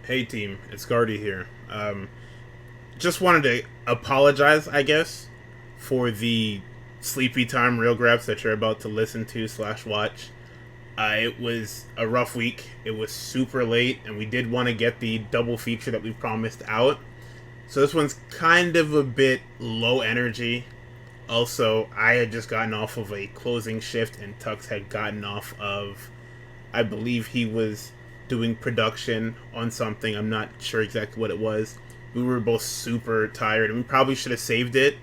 Hey team, it's Gardy here. Just wanted to apologize, I guess, for the sleepy time real grabs that you're about to listen to slash watch. It was a rough week. It was super late, and we did want to get the double feature that we promised out. So this one's kind of a bit low energy. Also, I had just gotten off of a closing shift, and Tux had gotten off of, I believe he was doing production on something. I'm not sure exactly what it was. We were both super tired, and we probably should have saved it,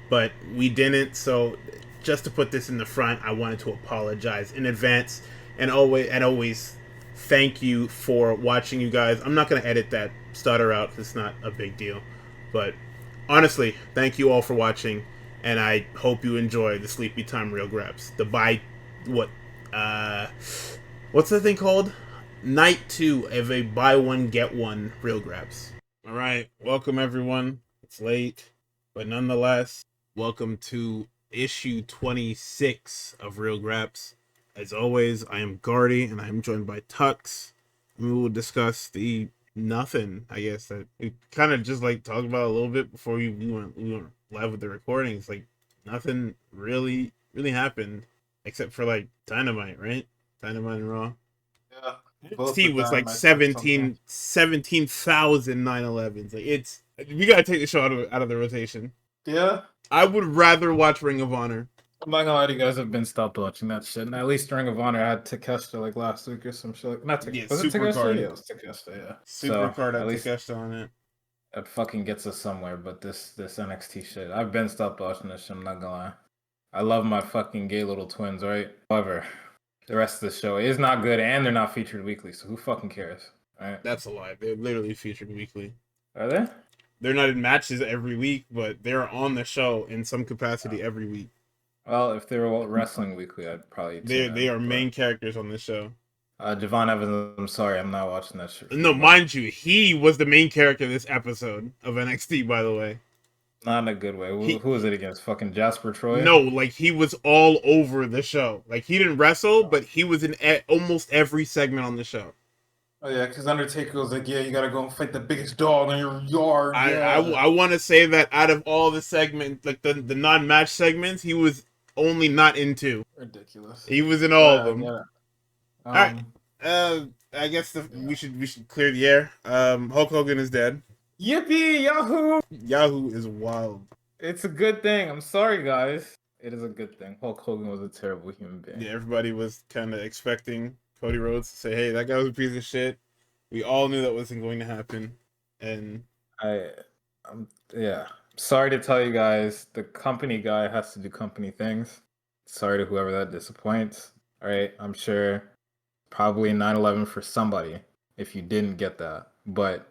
but we didn't. So, just to put this in the front, I wanted to apologize in advance, and always thank you for watching, you guys. I'm not gonna edit that stutter out because it's not a big deal, but honestly, thank you all for watching, and I hope you enjoy the Sleepy Time Real Graps. The buy, what, uh, what's the thing called? Night 2 of a buy one get one Real Graps. All right, welcome everyone. It's late, but nonetheless, welcome to issue 26 of Real Graps. As always, I am Gardy, and I am joined by Tux. And we will discuss the nothing, I guess, that we kind of just like talked about a little bit before we went live with the recording. It's like nothing really happened except for like Dynamite, right? Dynamite and Raw. Yeah, both NXT the was like Dynamites had something. 17,000 9/11s. Like it's we gotta take the show out of the rotation. Yeah, I would rather watch Ring of Honor. I'm not gonna lie to you guys, I've been stopped watching that shit. And at least Ring of Honor had Takeshita like last week or some shit. Like, not Yeah, was it Takeshita? Yeah, Supercard. it was Takeshita. Yeah. So Supercard at had least Takeshita on it. it fucking gets us somewhere. But this NXT shit, I've been stopped watching this shit. I'm not gonna lie. I love my fucking gay little twins, right? However, the rest of the show is not good, and they're not featured weekly. So who fucking cares, right? That's a lie. They're literally featured weekly. Are they? They're not in matches every week, but they're on the show in some capacity every week. Well, if they were wrestling weekly, I'd probably tune They in. are But main characters on the show. Javon Evans, I'm sorry, I'm not watching that shit for No, you, bud. mind you, he was the main character this episode of NXT. By the way, Not in a good way. Who, he who was it against? Fucking Jasper Troy? no, like he was all over the show. Like he didn't wrestle, but he was in almost every segment on the show. Oh yeah, because Undertaker was like, yeah, you gotta go and fight the biggest dog in your yard. I want to say that out of all the segments, like the non-match segments, he was only not in two. Ridiculous. He was in all of But them. yeah. All right. Um. I guess Yeah. we should clear the air. Hulk Hogan is dead. Yippee! Yahoo! Yahoo is wild. It's a good thing. I'm sorry, guys. It is a good thing. Hulk Hogan was a terrible human being. Yeah, everybody was kind of expecting Cody Rhodes to say, "Hey, that guy was a piece of shit." We all knew that wasn't going to happen, and I, yeah. Sorry to tell you guys, the company guy has to do company things. Sorry to whoever that disappoints. All right, I'm sure probably 9/11 for somebody if you didn't get that. But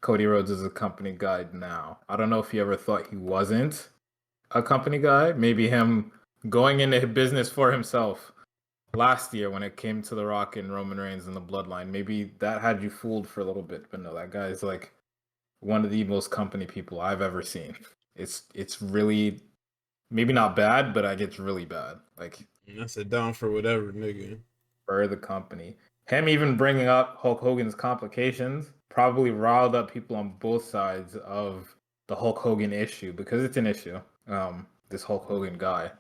Cody Rhodes is a company guy now. I don't know if he ever thought he wasn't a company guy. Maybe him going into business for himself last year when it came to The Rock and Roman Reigns and the Bloodline. Maybe that had you fooled for a little bit. But no, that guy's like one of the most company people I've ever seen. It's really maybe not bad, but like it's really bad. Like that's a down for whatever, nigga. for the company. Him even bringing up Hulk Hogan's complications probably riled up people on both sides of the Hulk Hogan issue because it's an issue. This Hulk Hogan guy.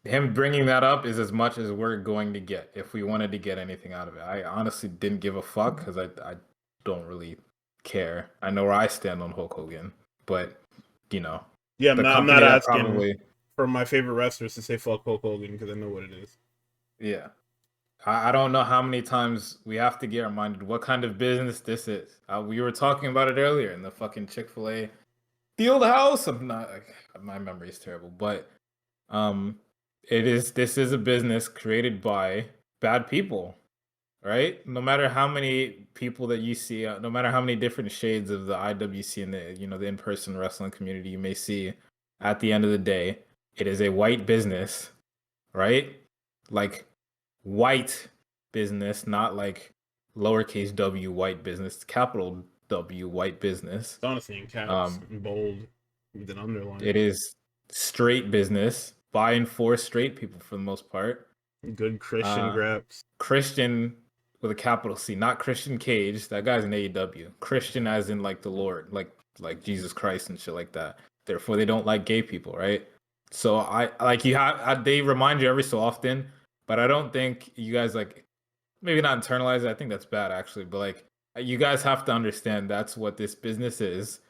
Him bringing that up is as much as we're going to get if we wanted to get anything out of it. I honestly didn't give a fuck because I don't really care. I know where I stand on Hulk Hogan, but you know, Yeah, the I'm company not that asking probably for my favorite wrestlers to say fuck Hulk Hogan because I know what it is. yeah. I don't know how many times we have to get reminded what kind of business this is. We were talking about it earlier in the fucking Chick-fil-A Field House. I'm not. My memory is terrible, but um, it is. This is a business created by bad people, right? No matter how many people that you see, no matter how many different shades of the IWC and the in-person wrestling community you may see, at the end of the day, it is a white business, right? Like white business, not like lowercase w white business, capital W white business. It's honestly in caps, Um, in bold, with an it underline. is straight business by and for straight people for the most part. Good Christian Uh, graps. Christian with a capital C, not Christian Cage. That guy's in AEW. Christian as in like the Lord, like Jesus Christ and shit like that. Therefore, they don't like gay people, right? So I like you have they remind you every so often, but I don't think you guys like maybe not internalize it. I think that's bad actually, but like you guys have to understand that's what this business is.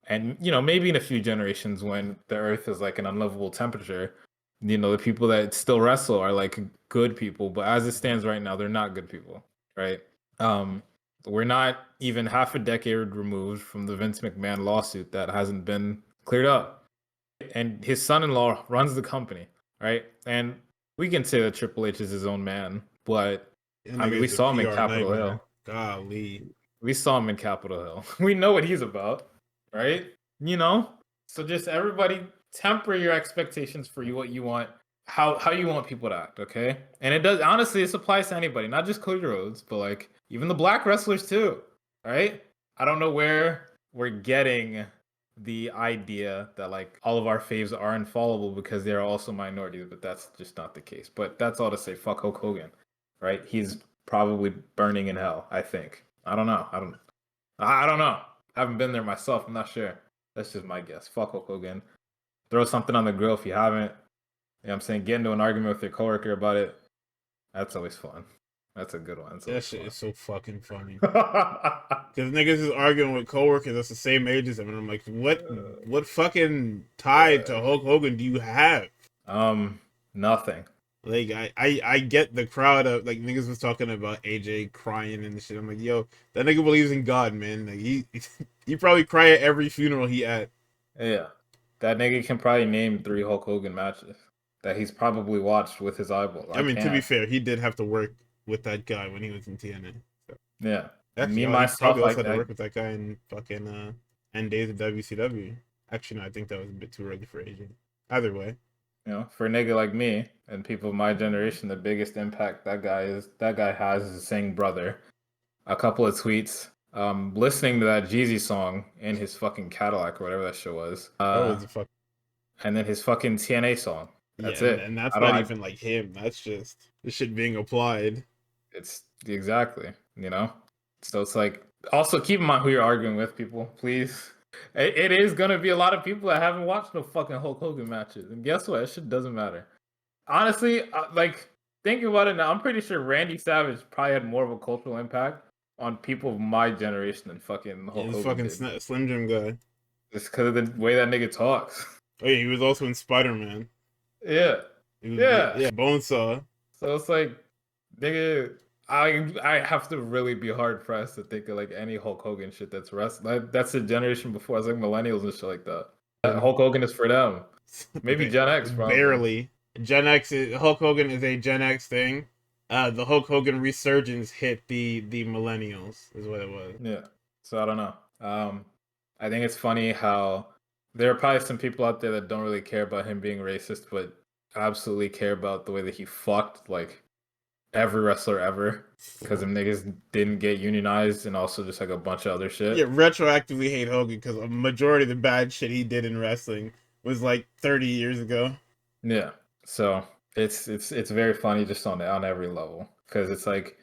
And maybe in a few generations when the earth is like an unlivable temperature, the people that still wrestle are like good people, but as it stands right now, they're not good people, right? Um, we're not even half a decade removed from the Vince McMahon lawsuit that hasn't been cleared up. And his son-in-law runs the company, right? And we can say that Triple H is his own man, but That I mean, we nigga's a saw him in PR Capitol nightmare. Hill. Golly. We saw him in Capitol Hill. We know what he's about, right? So just everybody temper your expectations for what you want, how you want people to act, okay? And it does honestly, this applies to anybody, not just Cody Rhodes, but like even the black wrestlers too, right? I don't know where we're getting the idea that like all of our faves are infallible because they're also minorities, but that's just not the case. But that's all to say, fuck Hulk Hogan, right? He's probably burning in hell, I think. I don't know. I don't know. I haven't been there myself. I'm not sure. That's just my guess. Fuck Hulk Hogan. Throw something on the grill if you haven't. You know what I'm saying? Get into an argument with your coworker about it. That's always fun. That's a good one. That shit is so fucking funny. Because niggas is arguing with coworkers that's the same age as them, and I'm like, what fucking tie to Hulk Hogan do you have? Nothing. Like, I get the crowd of, like, niggas was talking about AJ crying and shit. I'm like, yo, that nigga believes in God, man. Like, he probably cry at every funeral he at. Yeah. That nigga can probably name 3 Hulk Hogan matches that he's probably watched with his eyeball. I mean, to be can't. fair, he did have to work with that guy when he was in TNA. So. Yeah. Actually, Me, he myself, probably also like had to that. work with that guy in fucking end days of WCW. Actually, no, I think that was a bit too early for AJ. Either way. For a nigga like me and people of my generation, the biggest impact that guy has is saying brother. A couple of tweets. Listening to that Jeezy song in his fucking Cadillac or whatever that shit was. Oh, it's a fuck. And then his fucking TNA song. Yeah, That's it. and that's I not don't. even like him. That's just the shit being applied. It's exactly. So it's like also keep in mind who you're arguing with, people. Please. It is gonna be a lot of people that haven't watched no fucking Hulk Hogan matches, and guess what? That shit doesn't matter. Honestly, like thinking about it now, I'm pretty sure Randy Savage probably had more of a cultural impact on people of my generation than fucking Yeah, Hulk this Hogan fucking did. Slim Jim guy. Just because of the way that nigga talks. Oh yeah, he was also in Spider-Man. Yeah. He was Yeah. yeah, Bonesaw. So it's like, nigga, I have to really be hard pressed to think of like any Hulk Hogan shit that's that's a generation before. It's like millennials and shit like that. Hulk Hogan is for them. Maybe Gen X, probably. Barely. Hulk Hogan is a Gen X thing. The Hulk Hogan resurgence hit the millennials is what it was. Yeah. So I don't know. I think it's funny how there are probably some people out there that don't really care about him being racist, but absolutely care about the way that he fucked like every wrestler ever because them niggas didn't get unionized and also just like a bunch of other shit. Yeah, retroactively hate Hogan because a majority of the bad shit he did in wrestling was like 30 years ago. Yeah. So it's very funny just on every level because it's like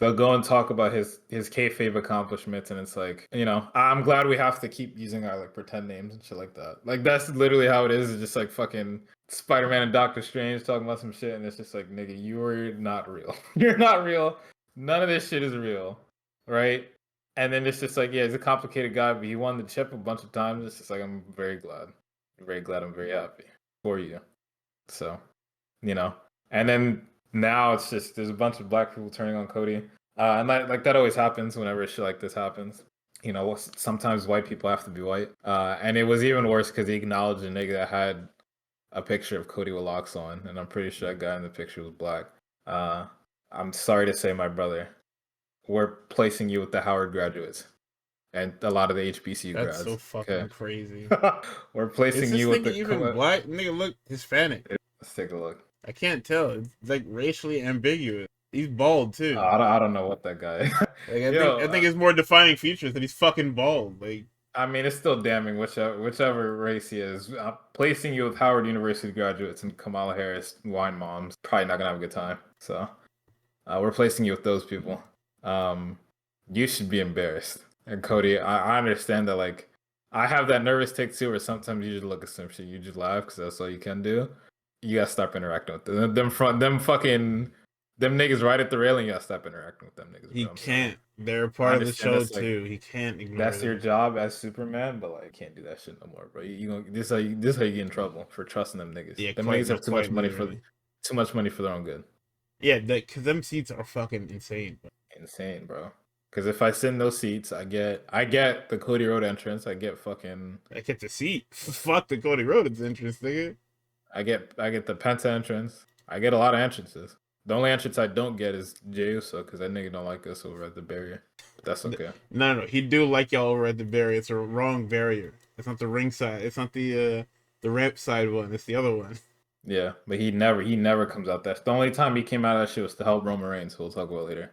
they'll go and talk about his kayfabe accomplishments, and it's like I'm glad we have to keep using our like pretend names and shit like that. Like that's literally how it is. It's just like fucking Spider-Man and Doctor Strange talking about some shit, and it's just like nigga, you're not real. You're not real. None of this shit is real, right? And then it's just like he's a complicated guy, but he won the chip a bunch of times. It's just like I'm very glad. I'm very glad. I'm very happy for you. So, and then now it's just there's a bunch of black people turning on Cody, and that always happens whenever shit like this happens. Sometimes white people have to be white, and it was even worse because he acknowledged a nigga that had a picture of Cody with locks on, and I'm pretty sure that guy in the picture was black. I'm sorry to say, my brother, we're placing you with the Howard graduates and a lot of the HBCU That's grads. so fucking crazy. We're placing you with the even black nigga. Look Hispanic. Let's take a look. I can't tell. It's like racially ambiguous. He's bald too. I don't know what that guy. I think his more defining feature is that he's fucking bald. Like, I mean, it's still damning whichever race he is. Placing you with Howard University graduates and Kamala Harris wine moms, probably not gonna have a good time. So, we're placing you with those people. Um, you should be embarrassed. And Cody, I understand that. Like, I have that nervous tick too, where sometimes you just look at some shit, you just laugh because that's all you can do. You gotta stop interacting with them niggas right at the railing. You gotta stop interacting with them niggas, He bro. I'm sorry. can't. They're I part of the understand show that's like too. He can't ignore that's your them. job as Superman, but like, can't do that shit no more, bro. You gonna this how you get in trouble for trusting them niggas. Yeah, Them quite niggas no, have quite literally. too much money for their own good. Yeah, because them seats are fucking insane. Insane, bro. Because if I sit in those seats, I get the Cody Road entrance. I get fucking I get the seat. Fuck the Cody Rhodes entrance, nigga. I get the Penta entrance. I get a lot of entrances. The only entrance I don't get is Jey Uso because that nigga don't like us over at the barrier. But that's okay. No. He do like y'all over at the barrier. It's a wrong barrier. It's not the ring side. It's not the ramp side one. It's the other one. Yeah, but he never comes out. That's the only time he came out of that shit was to help Roman Reigns. We'll talk about later.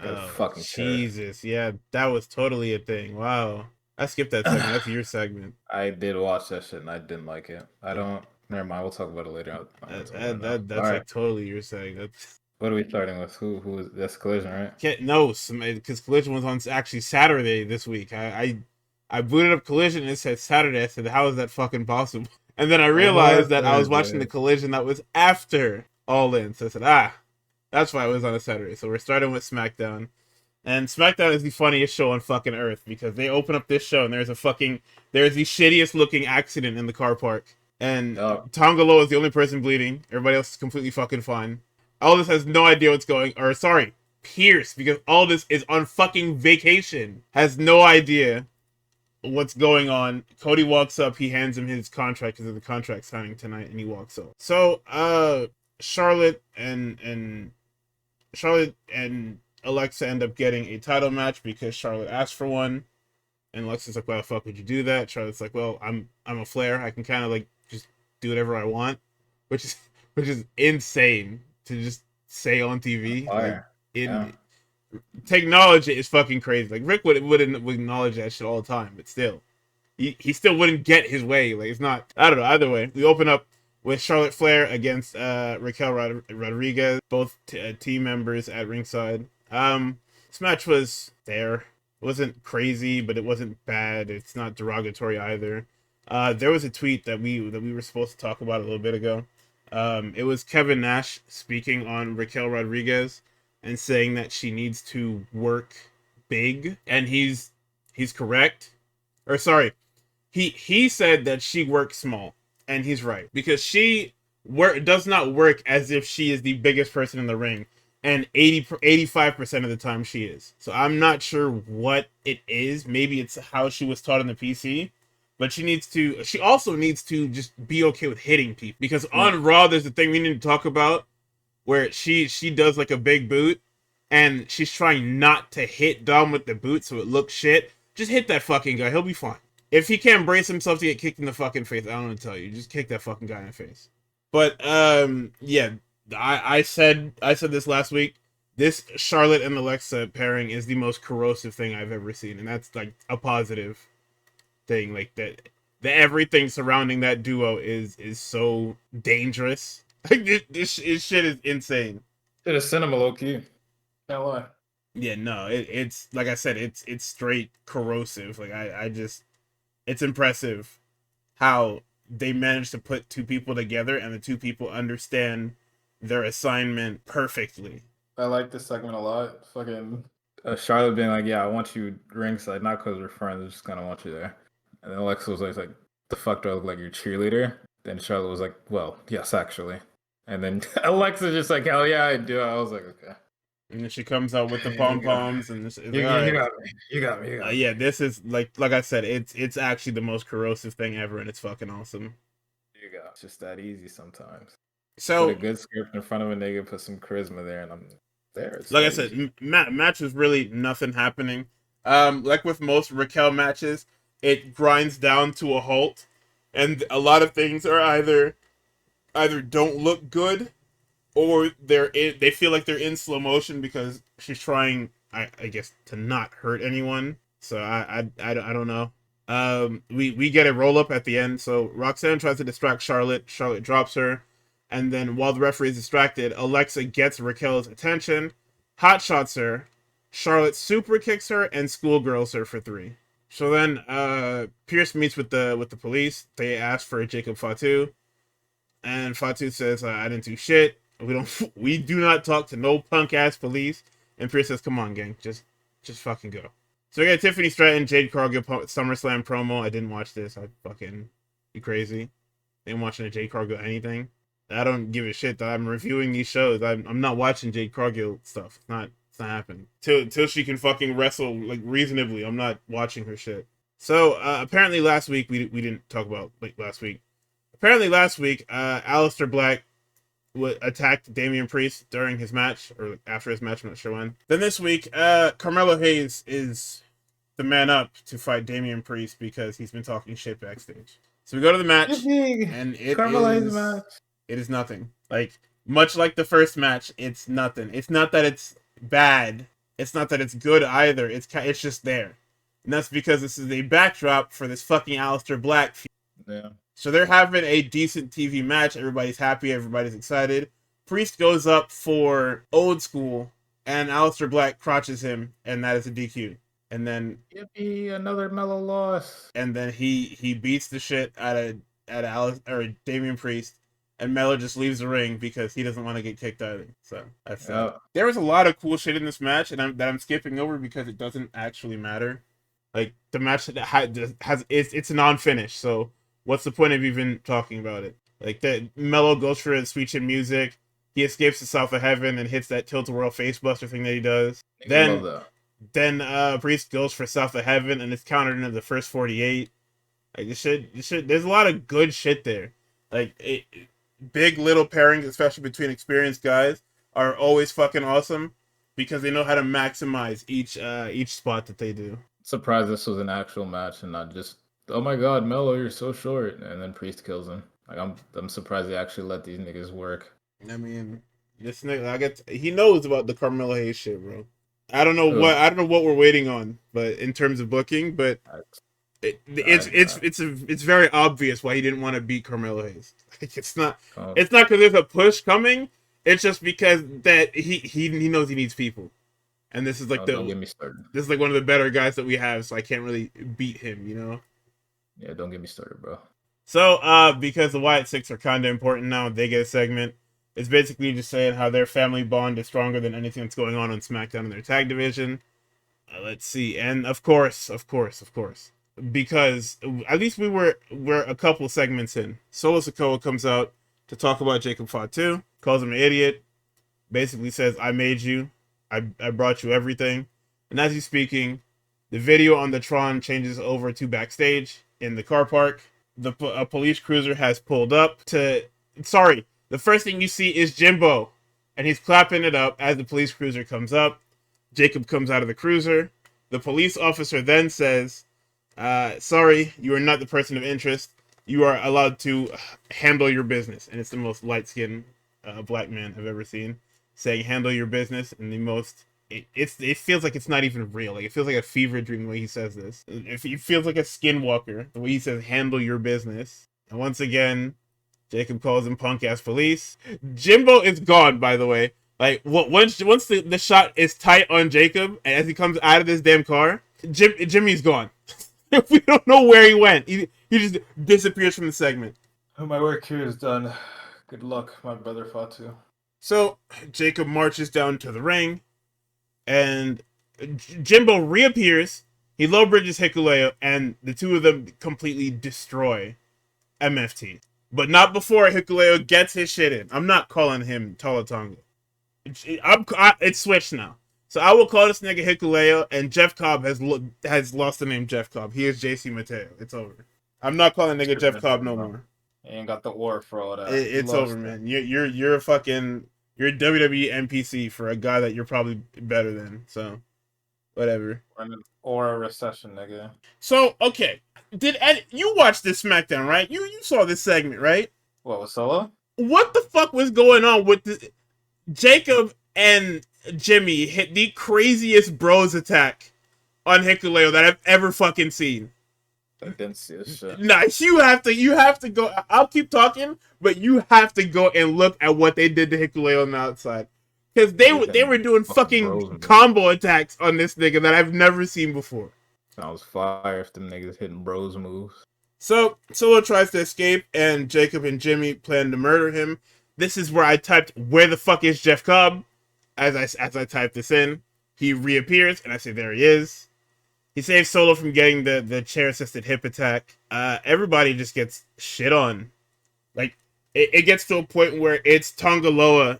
Got a Oh, fucking Jesus. Yeah, that was totally a thing. Wow. I skipped that segment. That's your segment. I did watch that shit and I didn't like it. I don't. Never mind. We'll talk about it later. That's like totally your segment. What are we starting with? Who is that's Collision, right? No, because Collision was on actually Saturday this week. I booted up Collision and it said Saturday. I said, how is that fucking possible? And then I realized that I was watching the Collision that was after All In. So I said, that's why it was on a Saturday. So we're starting with SmackDown. And SmackDown is the funniest show on fucking earth because they open up this show and there's the shittiest looking accident in the car park. And Tonga Loa is the only person bleeding. Everybody else is completely fucking fine. Aldis has no idea what's going, or sorry, Pierce, because Aldis is on fucking vacation, has no idea what's going on. Cody walks up, he hands him his contract because of the contract signing tonight, and he walks up. So, Charlotte and Alexa end up getting a title match because Charlotte asked for one, and Alexa's like, "Why the fuck would you do that?" Charlotte's like, "Well, I'm a Flair. I can kind of like just do whatever I want," which is insane to just say on TV. Like to acknowledge it is fucking crazy. Like Rick would acknowledge that shit all the time, but still, he still wouldn't get his way. Like it's not. I don't know. Either way, we open up with Charlotte Flair against Raquel Rodriguez, both team members at ringside. This match was there. It wasn't crazy, but it wasn't bad. It's not derogatory either. There was a tweet that we were supposed to talk about a little bit ago. It was Kevin Nash speaking on Raquel Rodriguez and saying that she needs to work big, and he's correct. Or sorry, he said that she works small, and he's right because she does not work as if she is the biggest person in the ring, and 85% of the time she is. So I'm not sure what it is. Maybe it's how she was taught in the PC. But she also needs to just be okay with hitting people. Because on Raw, there's a thing we need to talk about where she does like a big boot and she's trying not to hit Dom with the boot so it looks shit. Just hit that fucking guy. He'll be fine. If he can't brace himself to get kicked in the fucking face, I don't want to tell you. Just kick that fucking guy in the face. But, yeah, I said this last week. This Charlotte and Alexa pairing is the most corrosive thing I've ever seen. And that's like a positive thing. Like that everything surrounding that duo is so dangerous. Like this shit is insane. It is cinema, low key. Can't lie. Yeah, no, it's like I said, it's straight corrosive. Like I just, it's impressive how they managed to put two people together and the two people understand their assignment perfectly. I like this segment a lot. Fucking Charlotte being like, "Yeah, I want you ringside, not because we're friends. I just kind of want you there." And then Alexa was like, "The fuck do I look like your cheerleader?" Then Charlotte was like, "Well, yes, actually." And then Alexa just like, "Hell yeah, I do." I was like, "Okay." And then she comes out with the pom poms, and you got me. Yeah, this is like I said, it's actually the most corrosive thing ever, and it's fucking awesome. You go. It's just that easy sometimes. So put a good script in front of a nigga, put some charisma there, and I'm there. It's like I said, match was really nothing happening. Like with most Raquel matches, it grinds down to a halt, and a lot of things are either don't look good, or they feel like they're in slow motion because she's trying, I guess, to not hurt anyone. So I don't know. We get a roll up at the end. So Roxanne tries to distract Charlotte. Charlotte drops her, and then while the referee is distracted, Alexa gets Raquel's attention, hot shots her, Charlotte super kicks her and schoolgirls her for 3. So then Pierce meets with the police. They ask for Jacob Fatu, and Fatu says, "I didn't do shit. We do not talk to no punk ass police." And Pierce says, "Come on, gang, just fucking go." So we got Tiffany Stratton, Jade Cargill SummerSlam promo. I didn't watch this. I fucking you crazy. I ain't watching a Jade Cargill anything. I don't give a shit that I'm reviewing these shows. I'm not watching Jade Cargill stuff. It's not happening. Till she can fucking wrestle like reasonably. I'm not watching her shit. So apparently last week we didn't talk about like last week. Apparently last week, Aleister Black attacked Damian Priest during his match, or after his match, I'm not sure when. Then this week, Carmelo Hayes is the man up to fight Damian Priest because he's been talking shit backstage. So we go to the match, and it is nothing. Like, much like the first match, it's nothing. It's not that it's bad. It's not that it's good either. It's just there. And that's because this is a backdrop for this fucking Aleister Black feud. Yeah. So they're having a decent TV match. Everybody's happy. Everybody's excited. Priest goes up for Old School, and Aleister Black crotches him, and that is a DQ. And then yippee, another Mellow loss. And then he beats the shit out of Damian Priest, and Mello just leaves the ring because he doesn't want to get kicked either. So that's there was a lot of cool shit in this match, and I'm skipping over because it doesn't actually matter. Like the match that it's a non-finish, so what's the point of even talking about it? Like that Mello goes for his Sweet Chin Music, he escapes the South of Heaven and hits that Tilt-A-Whirl facebuster thing that he does. Then Priest goes for South of Heaven and it's countered into the first 48. Like this shit. There's a lot of good shit there. Like big little pairings, especially between experienced guys, are always fucking awesome because they know how to maximize each spot that they do. Surprised this was an actual match and not just, oh my god, Mello, you're so short, and then Priest kills him. Like I'm surprised they actually let these niggas work. I mean, this nigga, he knows about the Carmelo Hayes shit, bro. I don't know what we're waiting on, but in terms of booking, but it's very obvious why he didn't want to beat Carmelo Hayes. Like it's not because there's a push coming. It's just because that he knows he needs people, and this is like don't get me started. This is like one of the better guys that we have, so I can't really beat him, you know. Yeah, don't get me started, bro. So because the Wyatt Six are kind of important now, they get a segment. It's basically just saying how their family bond is stronger than anything that's going on SmackDown in their tag division. Let's see, and of course, because at least we're a couple segments in. Solo Sikoa comes out to talk about Jacob Fatu, calls him an idiot, basically says, "I made you, I brought you everything." And as he's speaking, the video on the Tron changes over to backstage in the car park. A police cruiser has pulled up to. Sorry. The first thing you see is Jimbo, and he's clapping it up as the police cruiser comes up. Jacob comes out of the cruiser. The police officer then says, "Sorry, you are not the person of interest. You are allowed to handle your business." And it's the most light-skinned black man I've ever seen saying "handle your business" in the most. It feels like it's not even real. Like it feels like a fever dream the way he says this. It feels like a skinwalker the way he says "handle your business." And once again, Jacob calls him punk ass police. Jimbo is gone, by the way. Like once the shot is tight on Jacob, and as he comes out of this damn car, Jimmy's gone. We don't know where he went. He just disappears from the segment. My work here is done. Good luck, my brother Fatu. So Jacob marches down to the ring, and Jimbo reappears. He low bridges Hikuleo, and the two of them completely destroy MFT. But not before Hikuleo gets his shit in. I'm not calling him Tolatonga. It's switched now. So I will call this nigga Hikuleo, and Jeff Cobb has lost the name Jeff Cobb. He is JC Mateo. It's over. I'm not calling nigga Jeff Cobb no more. He ain't got the war for all that. It's over, man. You're a fucking a WWE NPC for a guy that you're probably better than. So whatever. Or a recession, nigga. So okay. You watched this SmackDown, right? You saw this segment, right? What, with Solo? What the fuck was going on with Jacob and Jimmy hit the craziest bros attack on Hikuleo that I've ever fucking seen. I didn't see this shit. Nice. You have to go. I'll keep talking, but you have to go and look at what they did to Hikuleo on the outside. Because they were doing fucking combo attacks on this nigga that I've never seen before. Sounds fire if them niggas hitting bros moves. So Solo tries to escape, and Jacob and Jimmy plan to murder him. This is where I typed, "Where the fuck is Jeff Cobb?" As I typed this in, he reappears, and I say, "There he is." He saves Solo from getting the chair-assisted hip attack. Everybody just gets shit on. Like, it gets to a point where it's Tongaloa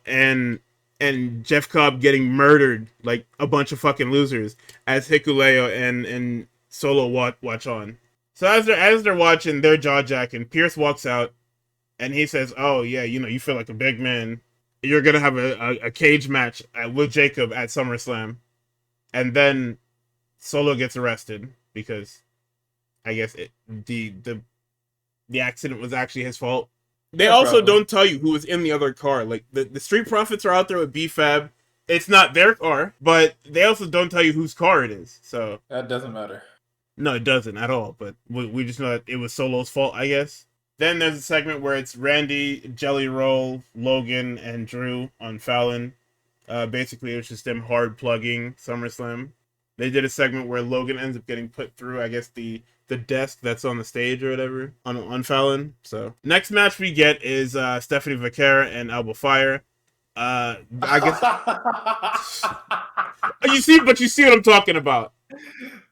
and Jeff Cobb getting murdered like a bunch of fucking losers as Hikuleo and Solo watch on. So as they're watching, they're jaw-jacking. Pierce walks out, and he says, "Oh yeah, you feel like a big man. You're gonna have a cage match with Jacob at SummerSlam," and then Solo gets arrested because I guess the accident was actually his fault. They also don't tell you who was in the other car. Like, the Street Profits are out there with B-Fab. It's not their car, but they also don't tell you whose car it is. So that doesn't matter. No, it doesn't at all. But we just know that it was Solo's fault, I guess. Then there's a segment where it's Randy, Jelly Roll, Logan, and Drew on Fallon. Basically, it was just them hard plugging SummerSlam. They did a segment where Logan ends up getting put through, I guess, the desk that's on the stage or whatever on Fallon. So next match we get is Stephanie Vaquera and Alba Fire. I guess you see what I'm talking about.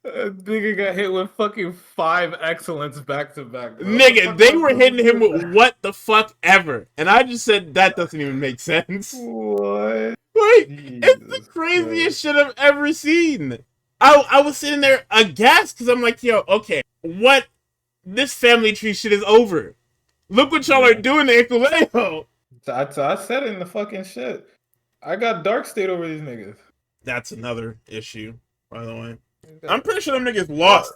Nigga got hit with fucking 5 excellence back to back. Nigga, they were hitting him with what the fuck ever, and I just said that doesn't even make sense. What? Like, it's the craziest shit I've ever seen. I was sitting there aghast because I'm like, yo, okay, what? This family tree shit is over. Look what y'all are doing to Hikuleo. I said it in the fucking shit. I got Dark State over these niggas. That's another issue, by the way. I'm pretty sure them niggas lost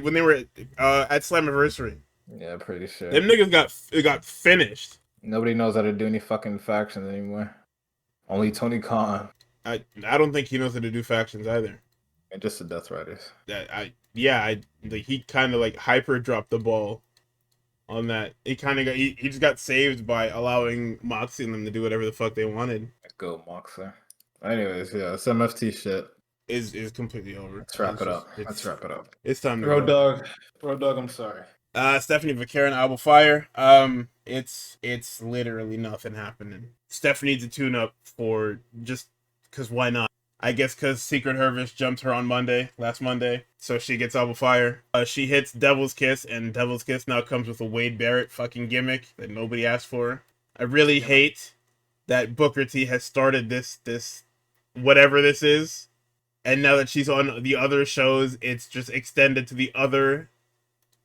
when they were at Slammiversary. Yeah, pretty sure. Them niggas got finished. Nobody knows how to do any fucking factions anymore. Only Tony Khan. I don't think he knows how to do factions either. And just the Death Riders. He kind of like hyper dropped the ball on that. He just got saved by allowing Moxie and them to do whatever the fuck they wanted. Go Moxie. Anyways, yeah, this MFT shit is completely over. Let's wrap it up. It's time to Road Dog, I'm sorry. Stephanie Vaquera and Alba Fire. It's literally nothing happening. Steph needs a tune-up for just because why not? I guess because Secret Hervish jumped her on last Monday, so she gets Alba Fire. She hits Devil's Kiss, and Devil's Kiss now comes with a Wade Barrett fucking gimmick that nobody asked for. I really hate that Booker T has started this whatever this is, and now that she's on the other shows, it's just extended to the other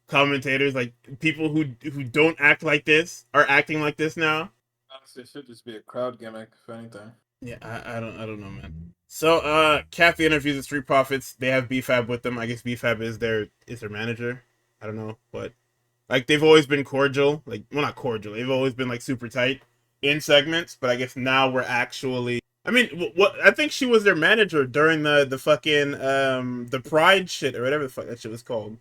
commentators. Like, people who don't act like this are acting like this now. Honestly, it should just be a crowd gimmick, if anything. Yeah, I don't know, man. So, Kathy interviews the Street Profits. They have B-Fab with them. I guess B-Fab is their manager. I don't know, but like, they've always been cordial. Like, well, not cordial. They've always been like super tight in segments. But I guess now we're actually. I mean, what I think she was their manager during the fucking the Pride shit or whatever the fuck that shit was called.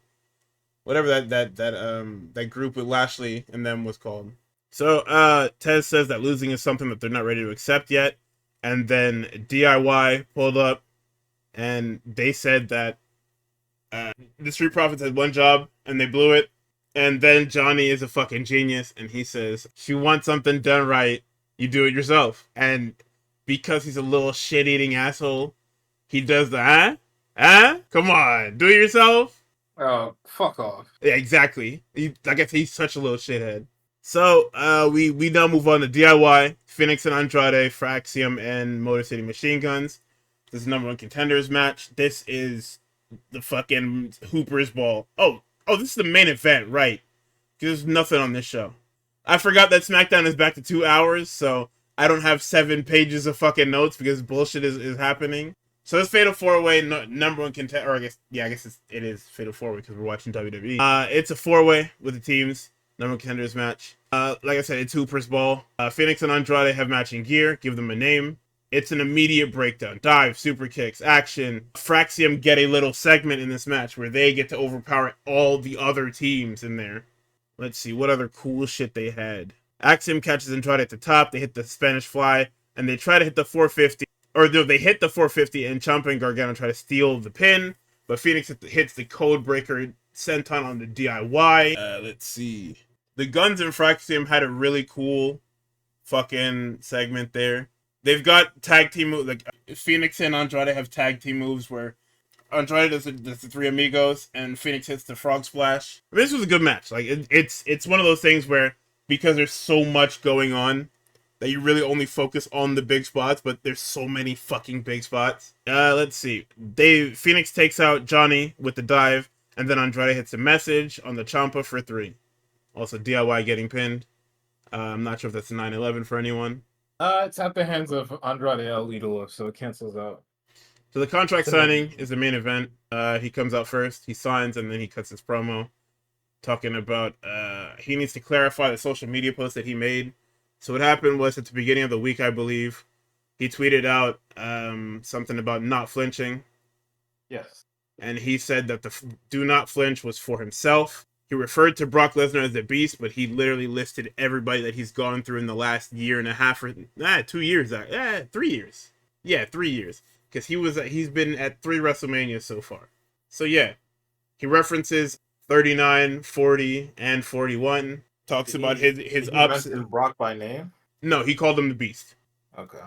Whatever that group with Lashley and them was called. So, Tez says that losing is something that they're not ready to accept yet. And then DIY pulled up, and they said that the Street Profits had one job, and they blew it. And then Johnny is a fucking genius, and he says, if you want something done right, you do it yourself. And because he's a little shit-eating asshole, he does the, come on, do it yourself? Oh, fuck off. Yeah, exactly. I guess he's such a little shithead. So, we now move on to DIY, Phoenix and Andrade, Fraxium, and Motor City Machine Guns. This is number 1 contenders match. This is the fucking Hooper's Ball. Oh, this is the main event, right? There's nothing on this show. I forgot that SmackDown is back to 2 hours, so I don't have 7 pages of fucking notes because bullshit is happening. So this Fatal 4-Way number 1 contender, or I guess it is Fatal 4-Way because we're watching WWE. It's a 4-way with the teams. Number 1 contenders match. Like I said, it's Hooper's Ball. Phoenix and Andrade have matching gear. Give them a name. It's an immediate breakdown. Dive, super kicks, action. Fraxium get a little segment in this match where they get to overpower all the other teams in there. Let's see what other cool shit they had. Axiom catches Andrade at the top. They hit the Spanish Fly. and they try to hit the 450, or they hit the 450, and Ciampa and Gargano try to steal the pin, but Phoenix hits the code breaker senton on the DIY. Let's see. The Guns and Fraxium had a really cool fucking segment there. They've got tag team moves, like Phoenix and Andrade have tag team moves where Andrade does the Three Amigos and Phoenix hits the Frog Splash. I mean, this was a good match. Like it's one of those things where, because there's so much going on, that you really only focus on the big spots, but there's so many fucking big spots. Let's see. Phoenix takes out Johnny with the dive, and then Andrade hits a message on the Ciampa for 3. Also, DIY getting pinned. I'm not sure if that's a 9/11 for anyone. It's at the hands of Andrade El Idolo, so it cancels out. So the contract signing is the main event. He comes out first, he signs, and then he cuts his promo, talking about he needs to clarify the social media post that he made. So what happened was, at the beginning of the week, I believe, he tweeted out something about not flinching. Yes. And he said that the do not flinch was for himself. He referred to Brock Lesnar as the Beast, but he literally listed everybody that he's gone through in the last year and a half, or 2 years, 3 years. Yeah, 3 years. Because he's been at 3 WrestleManias so far. So yeah, he references 39, 40, and 41. Talks about his ups. Mention Brock by name? No, he called him the Beast. Okay.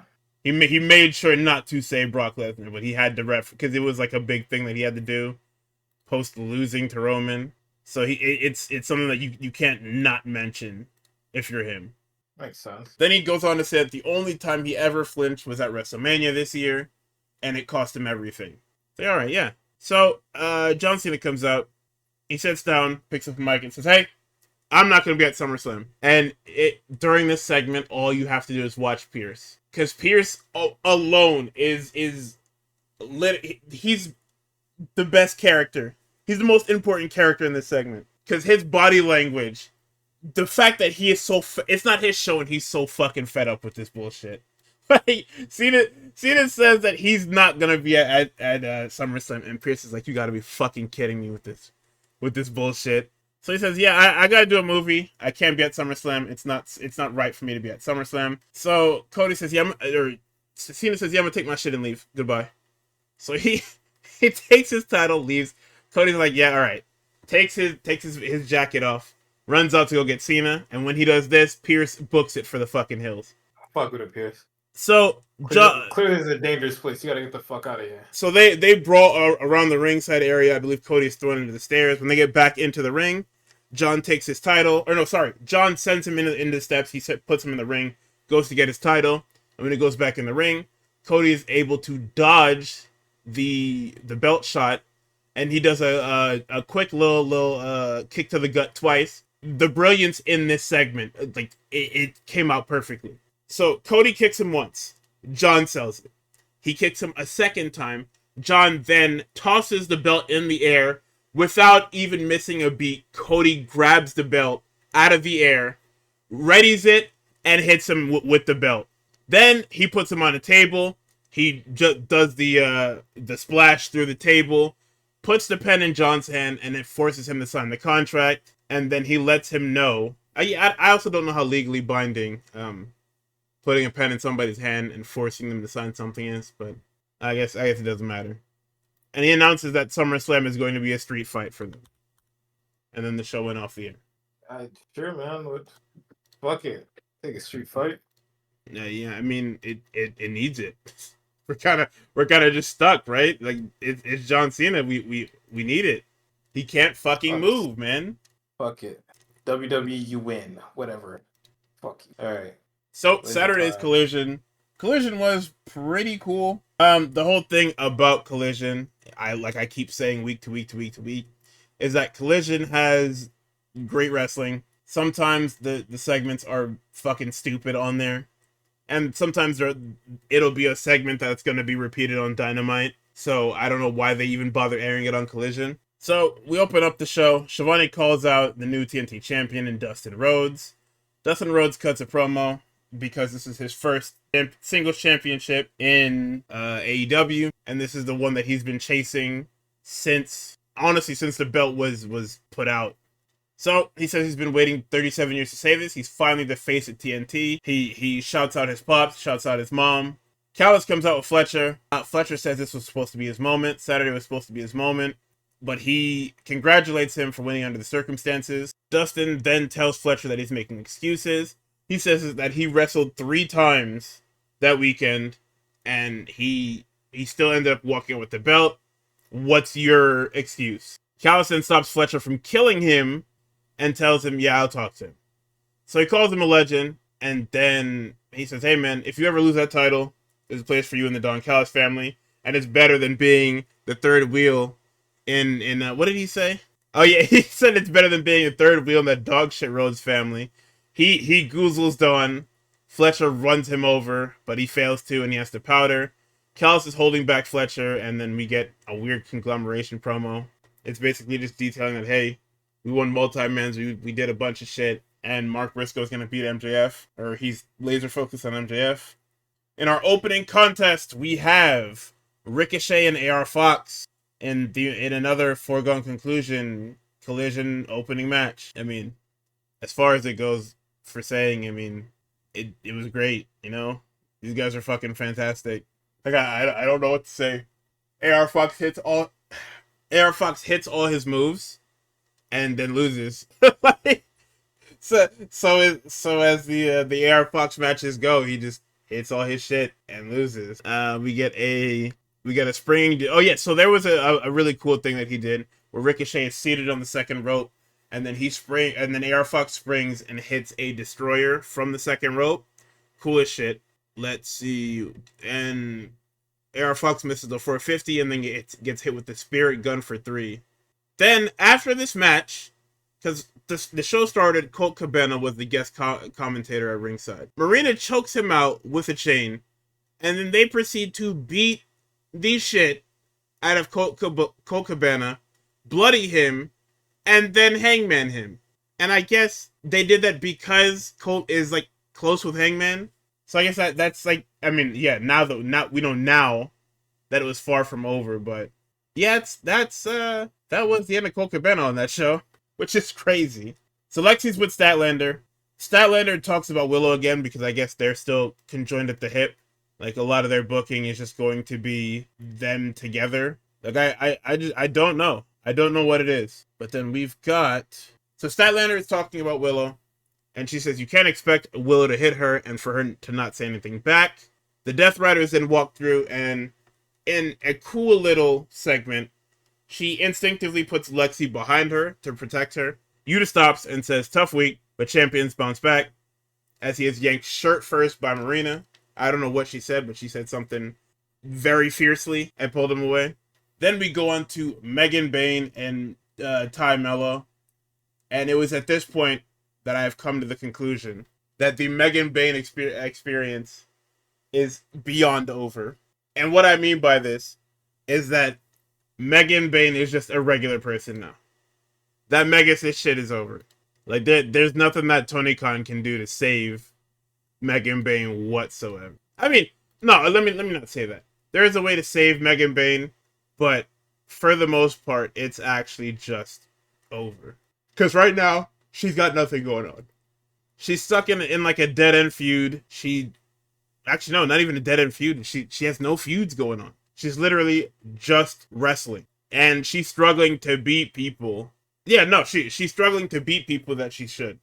He made sure not to say Brock Lesnar, but he had to because it was like a big thing that he had to do post losing to Roman. So it's something that you can't not mention if you're him. Makes sense. Then he goes on to say that the only time he ever flinched was at WrestleMania this year, and it cost him everything. So all right, yeah. So John Cena comes out. He sits down, picks up a mic, and says, "Hey, I'm not going to be at SummerSlam." And during this segment, all you have to do is watch Pierce, because Pierce alone is he's the best character. He's the most important character in this segment, because his body language, the fact that he is so it's not his show and he's so fucking fed up with this bullshit. Like, Cena says that he's not gonna be at SummerSlam, and Pierce is like, "You gotta be fucking kidding me with this bullshit." So he says, "Yeah, I gotta do a movie. I can't be at SummerSlam. It's not right for me to be at SummerSlam." So Cody says, "Yeah," Cena says, "Yeah, I'm gonna take my shit and leave. Goodbye." So he takes his title, leaves. Cody's like, "Yeah, all right." Takes his jacket off, runs out to go get Cena, and when he does this, Pierce books it for the fucking hills. Fuck with it, Pierce. So clearly, this is a dangerous place. You gotta get the fuck out of here. So they brawl around the ringside area. I believe Cody is thrown into the stairs. When they get back into the ring, John takes his title. John sends him into the steps. He puts him in the ring, goes to get his title, and when he goes back in the ring, Cody is able to dodge the belt shot, and he does a quick little kick to the gut twice. The brilliance in this segment, like it came out perfectly. So Cody kicks him once. John sells it. He kicks him a second time. John then tosses the belt in the air without even missing a beat. Cody grabs the belt out of the air, readies it, and hits him with the belt. Then he puts him on a table. He just does the splash through the table, puts the pen in John's hand, and it forces him to sign the contract. And then he lets him know. I also don't know how legally binding putting a pen in somebody's hand and forcing them to sign something is, but I guess it doesn't matter. And he announces that SummerSlam is going to be a street fight for them. And then the show went off the air. Sure, man. Fuck it. Take a street fight. Yeah. I mean, it needs it. We're kind of just stuck, right? Like it's John Cena. We need it. He can't fucking move, man. Fuck it. WWE, you win. Whatever. Fuck you. All right. So Saturday's Collision was pretty cool. The whole thing about Collision, I keep saying week to week, is that Collision has great wrestling. Sometimes the segments are fucking stupid on there, and sometimes it'll be a segment that's going to be repeated on Dynamite. So I don't know why they even bother airing it on Collision. So we open up the show. Shivani calls out the new TNT champion in Dustin Rhodes. Dustin Rhodes cuts a promo because this is his first singles championship in AEW, and this is the one that he's been chasing since the belt was put out So he says he's been waiting 37 years to say this. He's finally the face at TNT. He shouts out his pops, shouts out his mom. Callis comes out with Fletcher. Fletcher says this was supposed to be his moment. Saturday was supposed to be his moment. But he congratulates him for winning under the circumstances. Dustin then tells Fletcher that he's making excuses. He says that he wrestled 3 times that weekend, and he still ended up walking with the belt. What's your excuse? Callis then stops Fletcher from killing him and tells him, yeah, I'll talk to him. So he calls him a legend, and then he says, hey man, if you ever lose that title, there's a place for you in the Don Callis family, and it's better than being the third wheel in what did he say? Oh yeah, he said it's better than being the third wheel in that dog shit Rhodes family. He goozles Don. Fletcher runs him over, but he fails to, and he has to powder. Callis is holding back Fletcher, and then we get a weird conglomeration promo. It's basically just detailing that, hey, we won multi-mans, we did a bunch of shit, and Mark Briscoe's gonna beat MJF, or he's laser focused on MJF. In our opening contest, we have Ricochet and AR Fox in another foregone conclusion collision opening match. I mean, as far as it goes for saying, I mean, it was great, you know? These guys are fucking fantastic. Like, I don't know what to say. AR Fox hits all his moves and then loses. Like, so as the AR Fox matches go, he just hits all his shit and loses. We get a spring. Oh yeah, so there was a really cool thing that he did where Ricochet is seated on the second rope, and then AR Fox springs and hits a destroyer from the second rope. Cool as shit. Let's see, and AR Fox misses the 450 and then gets hit with the Spirit Gun for 3. Then after this match, because the show started, Colt Cabana was the guest commentator at ringside. Marina chokes him out with a chain, and then they proceed to beat the shit out of Colt Cabana, bloody him, and then hangman him. And I guess they did that because Colt is like close with Hangman. So I guess that's like, I mean, yeah, now we know now that it was far from over, but yeah, that was the end of Colt Cabana on that show, which is crazy. So Lexi's with Statlander. Statlander talks about Willow again because I guess they're still conjoined at the hip. Like, a lot of their booking is just going to be them together. Like, I don't know. I don't know what it is. But then we've got... So Statlander is talking about Willow, and she says you can't expect Willow to hit her and for her to not say anything back. The Death Riders then walk through, and in a cool little segment, she instinctively puts Lexi behind her to protect her. Yuta stops and says, tough week, but champions bounce back, as he is yanked shirt first by Marina. I don't know what she said, but she said something very fiercely and pulled him away. Then we go on to Megan Bayne and Ty Mello. And it was at this point that I have come to the conclusion that the Megan Bayne experience is beyond over. And what I mean by this is that Megan Bayne is just a regular person now. That Megasis shit is over. Like, there's nothing that Tony Khan can do to save Megan Bayne whatsoever. I mean, no, let me not say that. There is a way to save Megan Bayne, but for the most part, it's actually just over. Because right now, she's got nothing going on. She's stuck in like a dead-end feud. Actually, no, not even a dead-end feud. She has no feuds going on. She's literally just wrestling. And she's struggling to beat people. Yeah, no, she's struggling to beat people that she should.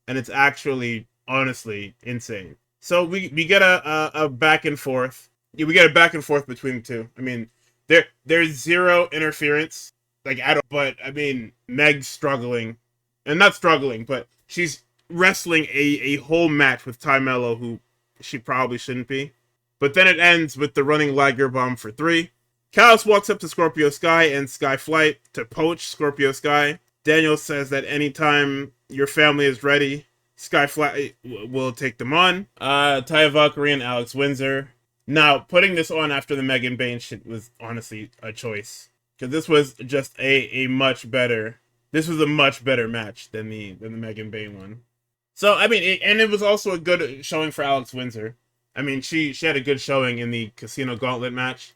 And it's actually, honestly, insane. So we get a back and forth. Yeah, we get a back and forth between the two. I mean, there's zero interference. Like, I don't, but I mean, Meg's struggling, and not struggling, but she's wrestling a whole match with Ty Mello, who she probably shouldn't be. But then it ends with the running Liger Bomb for 3. Callis walks up to Scorpio Sky and Sky Flight to poach Scorpio Sky. Daniel says that anytime your family is ready, Sky Flight will take them on. Taya Valkyrie and Alex Windsor. Now, putting this on after the Megan Bayne shit was honestly a choice. Because this was just a much better match than the Megan Bayne one. So, I mean, it was also a good showing for Alex Windsor. I mean, she had a good showing in the Casino Gauntlet match,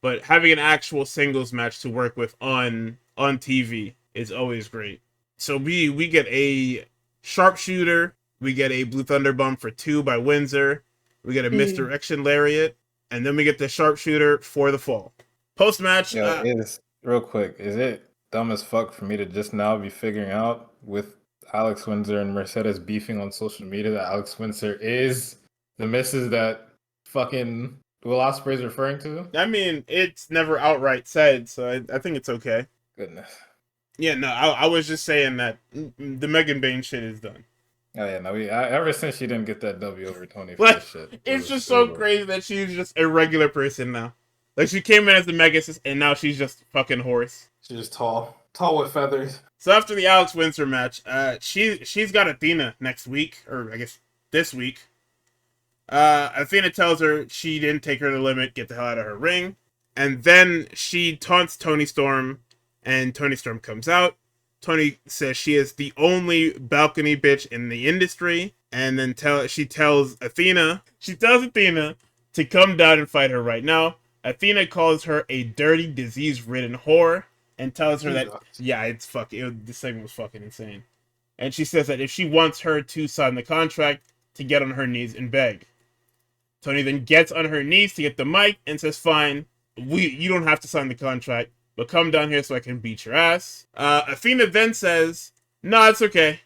but having an actual singles match to work with on TV is always great. So we get a sharpshooter. We get a Blue Thunder Bomb for 2 by Windsor. We get a misdirection lariat, and then we get the sharpshooter for the fall. Post match, is real quick. Is it dumb as fuck for me to just now be figuring out with Alex Windsor and Mercedes beefing on social media that Alex Windsor is the missus that fucking Will Ospreay is referring to? I mean, it's never outright said, so I think it's okay. Goodness. Yeah, no, I was just saying that the Megan Bain shit is done. Oh yeah, no, ever since she didn't get that W over Tony for Like, this shit, it's just so crazy that she's just a regular person now. Like, she came in as the Mega Sis, and now she's just fucking horse. She's just tall with feathers. So after the Alex Windsor match, she's got Athena next week, or I guess this week. Athena tells her she didn't take her to the limit, get the hell out of her ring. And then she taunts Toni Storm, and Toni Storm comes out. Toni says she is the only balcony bitch in the industry, and then she tells Athena to come down and fight her right now. Athena calls her a dirty, disease-ridden whore, and tells her that, yeah, it's fucking, this segment was fucking insane. And she says that if she wants her to sign the contract, to get on her knees and beg. Toni then gets on her knees to get the mic and says, fine, you don't have to sign the contract, but come down here so I can beat your ass. Athena then says, no, it's okay.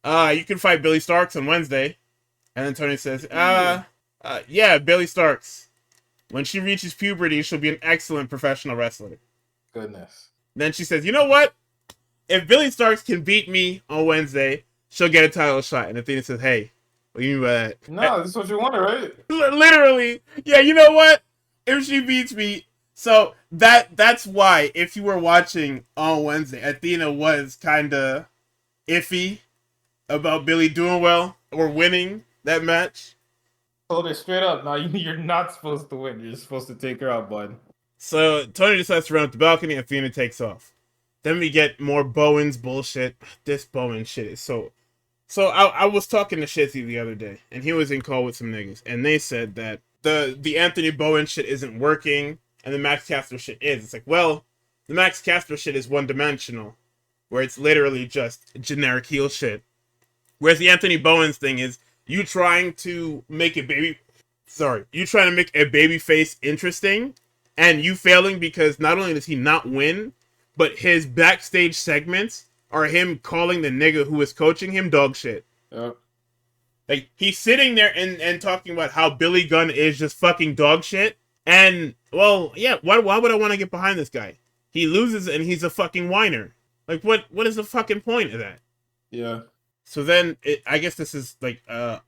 You can fight Billy Starks on Wednesday. And then Toni says, yeah, Billy Starks. When she reaches puberty, she'll be an excellent professional wrestler. Goodness. Then she says, you know what? If Billy Starks can beat me on Wednesday, she'll get a title shot. And Athena says, hey, what do you mean by that? No, this is what you wanted, right? Literally. Yeah, you know what? If she beats me... So, that's why, if you were watching on Wednesday, Athena was kind of iffy about Billy doing well or winning that match. Told her straight up, no, you're not supposed to win. You're supposed to take her out, bud. So, Toni decides to run up the balcony, and Athena takes off. Then we get more Bowen's bullshit. This Bowen shit is so... So, I was talking to Shizzy the other day, and he was in call with some niggas, and they said that the Anthony Bowen shit isn't working, and the Max Caster shit is. It's like, well, the Max Caster shit is one-dimensional, where it's literally just generic heel shit. Whereas the Anthony Bowens thing is you trying to make a baby face interesting, and you failing because not only does he not win, but his backstage segments are him calling the nigga who is coaching him dog shit. Yep. Like, he's sitting there and talking about how Billy Gunn is just fucking dog shit. And, well, yeah, why would I want to get behind this guy? He loses and he's a fucking whiner. Like, what is the fucking point of that? Yeah. So then, I guess this is like a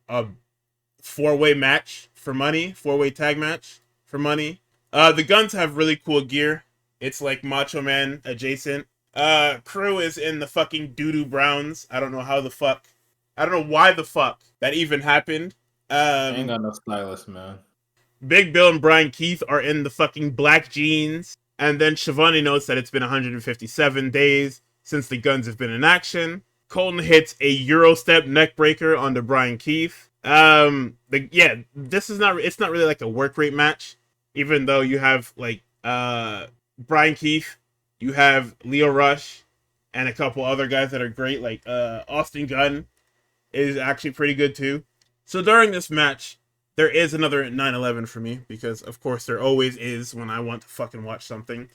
four-way match for money. Four-way tag match for money. The Guns have really cool gear. It's like Macho Man adjacent. Crew is in the fucking doo-doo browns. I don't know why the fuck that even happened. Ain't got no stylist, man. Big Bill and Brian Keith are in the fucking black jeans. And then Shivani notes that it's been 157 days since the Guns have been in action. Colton hits a Eurostep neckbreaker onto Brian Keith. This is it's not really like a work rate match. Even though you have like Brian Keith, you have Leo Rush, and a couple other guys that are great, like Austin Gunn is actually pretty good too. So during this match, there is another 9/11 for me, because of course there always is when I want to fucking watch something.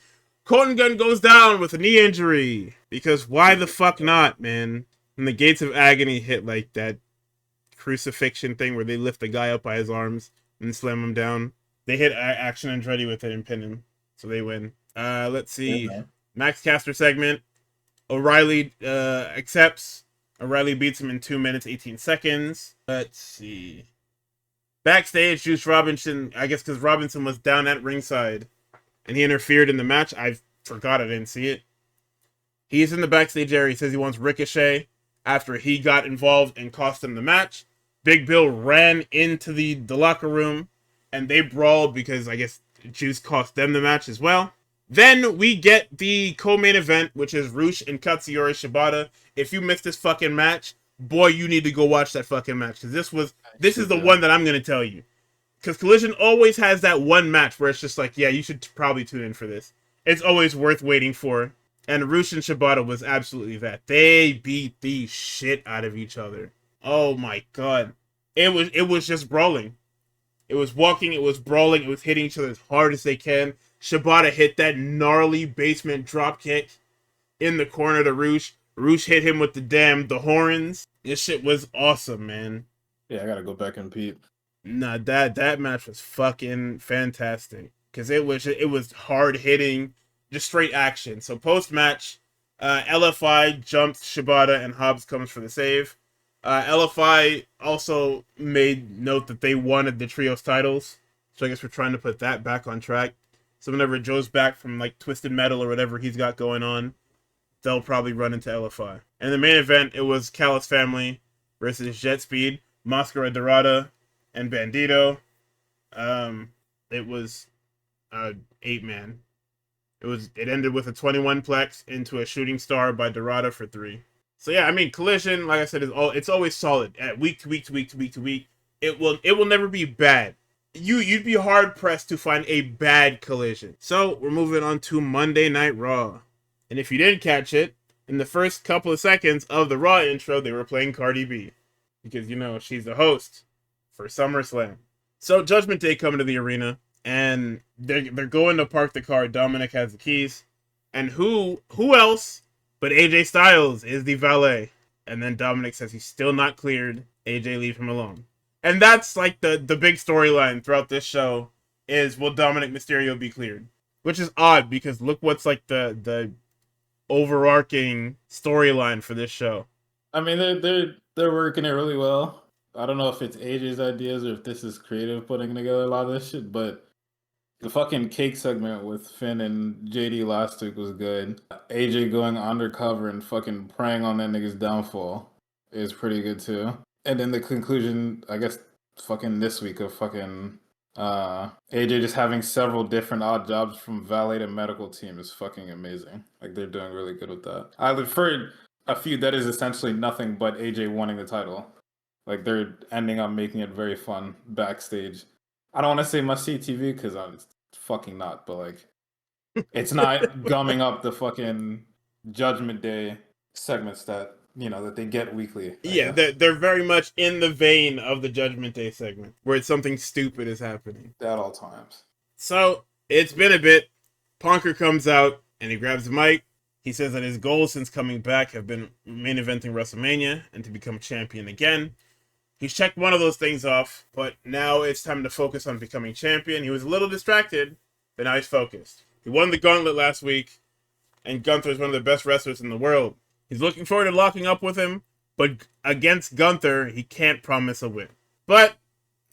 Colton Gunn goes down with a knee injury, because why the fuck not, man? And the Gates of Agony hit like that crucifixion thing where they lift the guy up by his arms and slam him down. They hit Action Andretti with it and pin him, so they win. Let's see. Yeah, Max Caster segment. O'Reilly accepts. O'Reilly beats him in 2 minutes, 18 seconds. Let's see. Backstage, Juice Robinson, I guess because Robinson was down at ringside and he interfered in the match. I forgot, I didn't see it. He's in the backstage area. He says he wants Ricochet after he got involved and cost him the match. Big Bill ran into the locker room and they brawled because I guess Juice cost them the match as well. Then we get the co-main event, which is Rush and Katsuyori Shibata. If you missed this fucking match, boy, you need to go watch that fucking match, because this is the one that I'm going to tell you. Because Collision always has that one match where it's just like, yeah, you should probably tune in for this. It's always worth waiting for. And Rush and Shibata was absolutely that. They beat the shit out of each other. Oh my god. It was just brawling. It was walking, it was brawling, it was hitting each other as hard as they can. Shibata hit that gnarly basement drop kick in the corner to Rush. Rush hit him with the horns. This shit was awesome, man. Yeah, I gotta go back and peep. Nah, that match was fucking fantastic. Cause it was hard hitting, just straight action. So post match, LFI jumps Shibata and Hobbs comes for the save. LFI also made note that they wanted the trios titles, so I guess we're trying to put that back on track. So whenever Joe's back from like Twisted Metal or whatever he's got going on, they'll probably run into LFI. And the main event, it was Callis Family versus Jet Speed, Mascara Dorada, and Bandito. It was 8-man. It ended with a 21 plex into a shooting star by Dorada for 3. So yeah, I mean, Collision, like I said, it's always solid. At week to week to week to week to week, it will never be bad. You'd be hard pressed to find a bad Collision. So we're moving on to Monday Night Raw, and if you didn't catch it, in the first couple of seconds of the Raw intro, they were playing Cardi B, because she's the host for SummerSlam. So Judgment Day come to the arena, and they're going to park the car. Dominic has the keys, and who else but AJ Styles is the valet. And then Dominic says he's still not cleared. AJ, leave him alone. And that's like the big storyline throughout this show is, will Dominic Mysterio be cleared? Which is odd, because look what's like the overarching storyline for this show. I mean, they're working it really well. I don't know if it's AJ's ideas or if this is creative putting together a lot of this shit, but the fucking cake segment with Finn and JD last week was good. AJ going undercover and fucking preying on that nigga's downfall is pretty good too. And then the conclusion, I guess, fucking this week of fucking AJ just having several different odd jobs from valet to medical team is fucking amazing. Like, they're doing really good with that. I referred a feud that is essentially nothing but AJ winning the title. Like, they're ending up making it very fun backstage. I don't want to say must-see TV because it's fucking not, but like, it's not gumming up the fucking Judgment Day segments that that they get weekly. Yeah, they're very much in the vein of the Judgment Day segment, where it's something stupid is happening at all times. So it's been a bit. Punker comes out and he grabs the mic. He says that his goals since coming back have been main eventing WrestleMania and to become champion again. He's checked one of those things off, but now it's time to focus on becoming champion. He was a little distracted, but now he's focused. He won the gauntlet last week, and Gunther is one of the best wrestlers in the world. He's looking forward to locking up with him, but against Gunther, he can't promise a win. But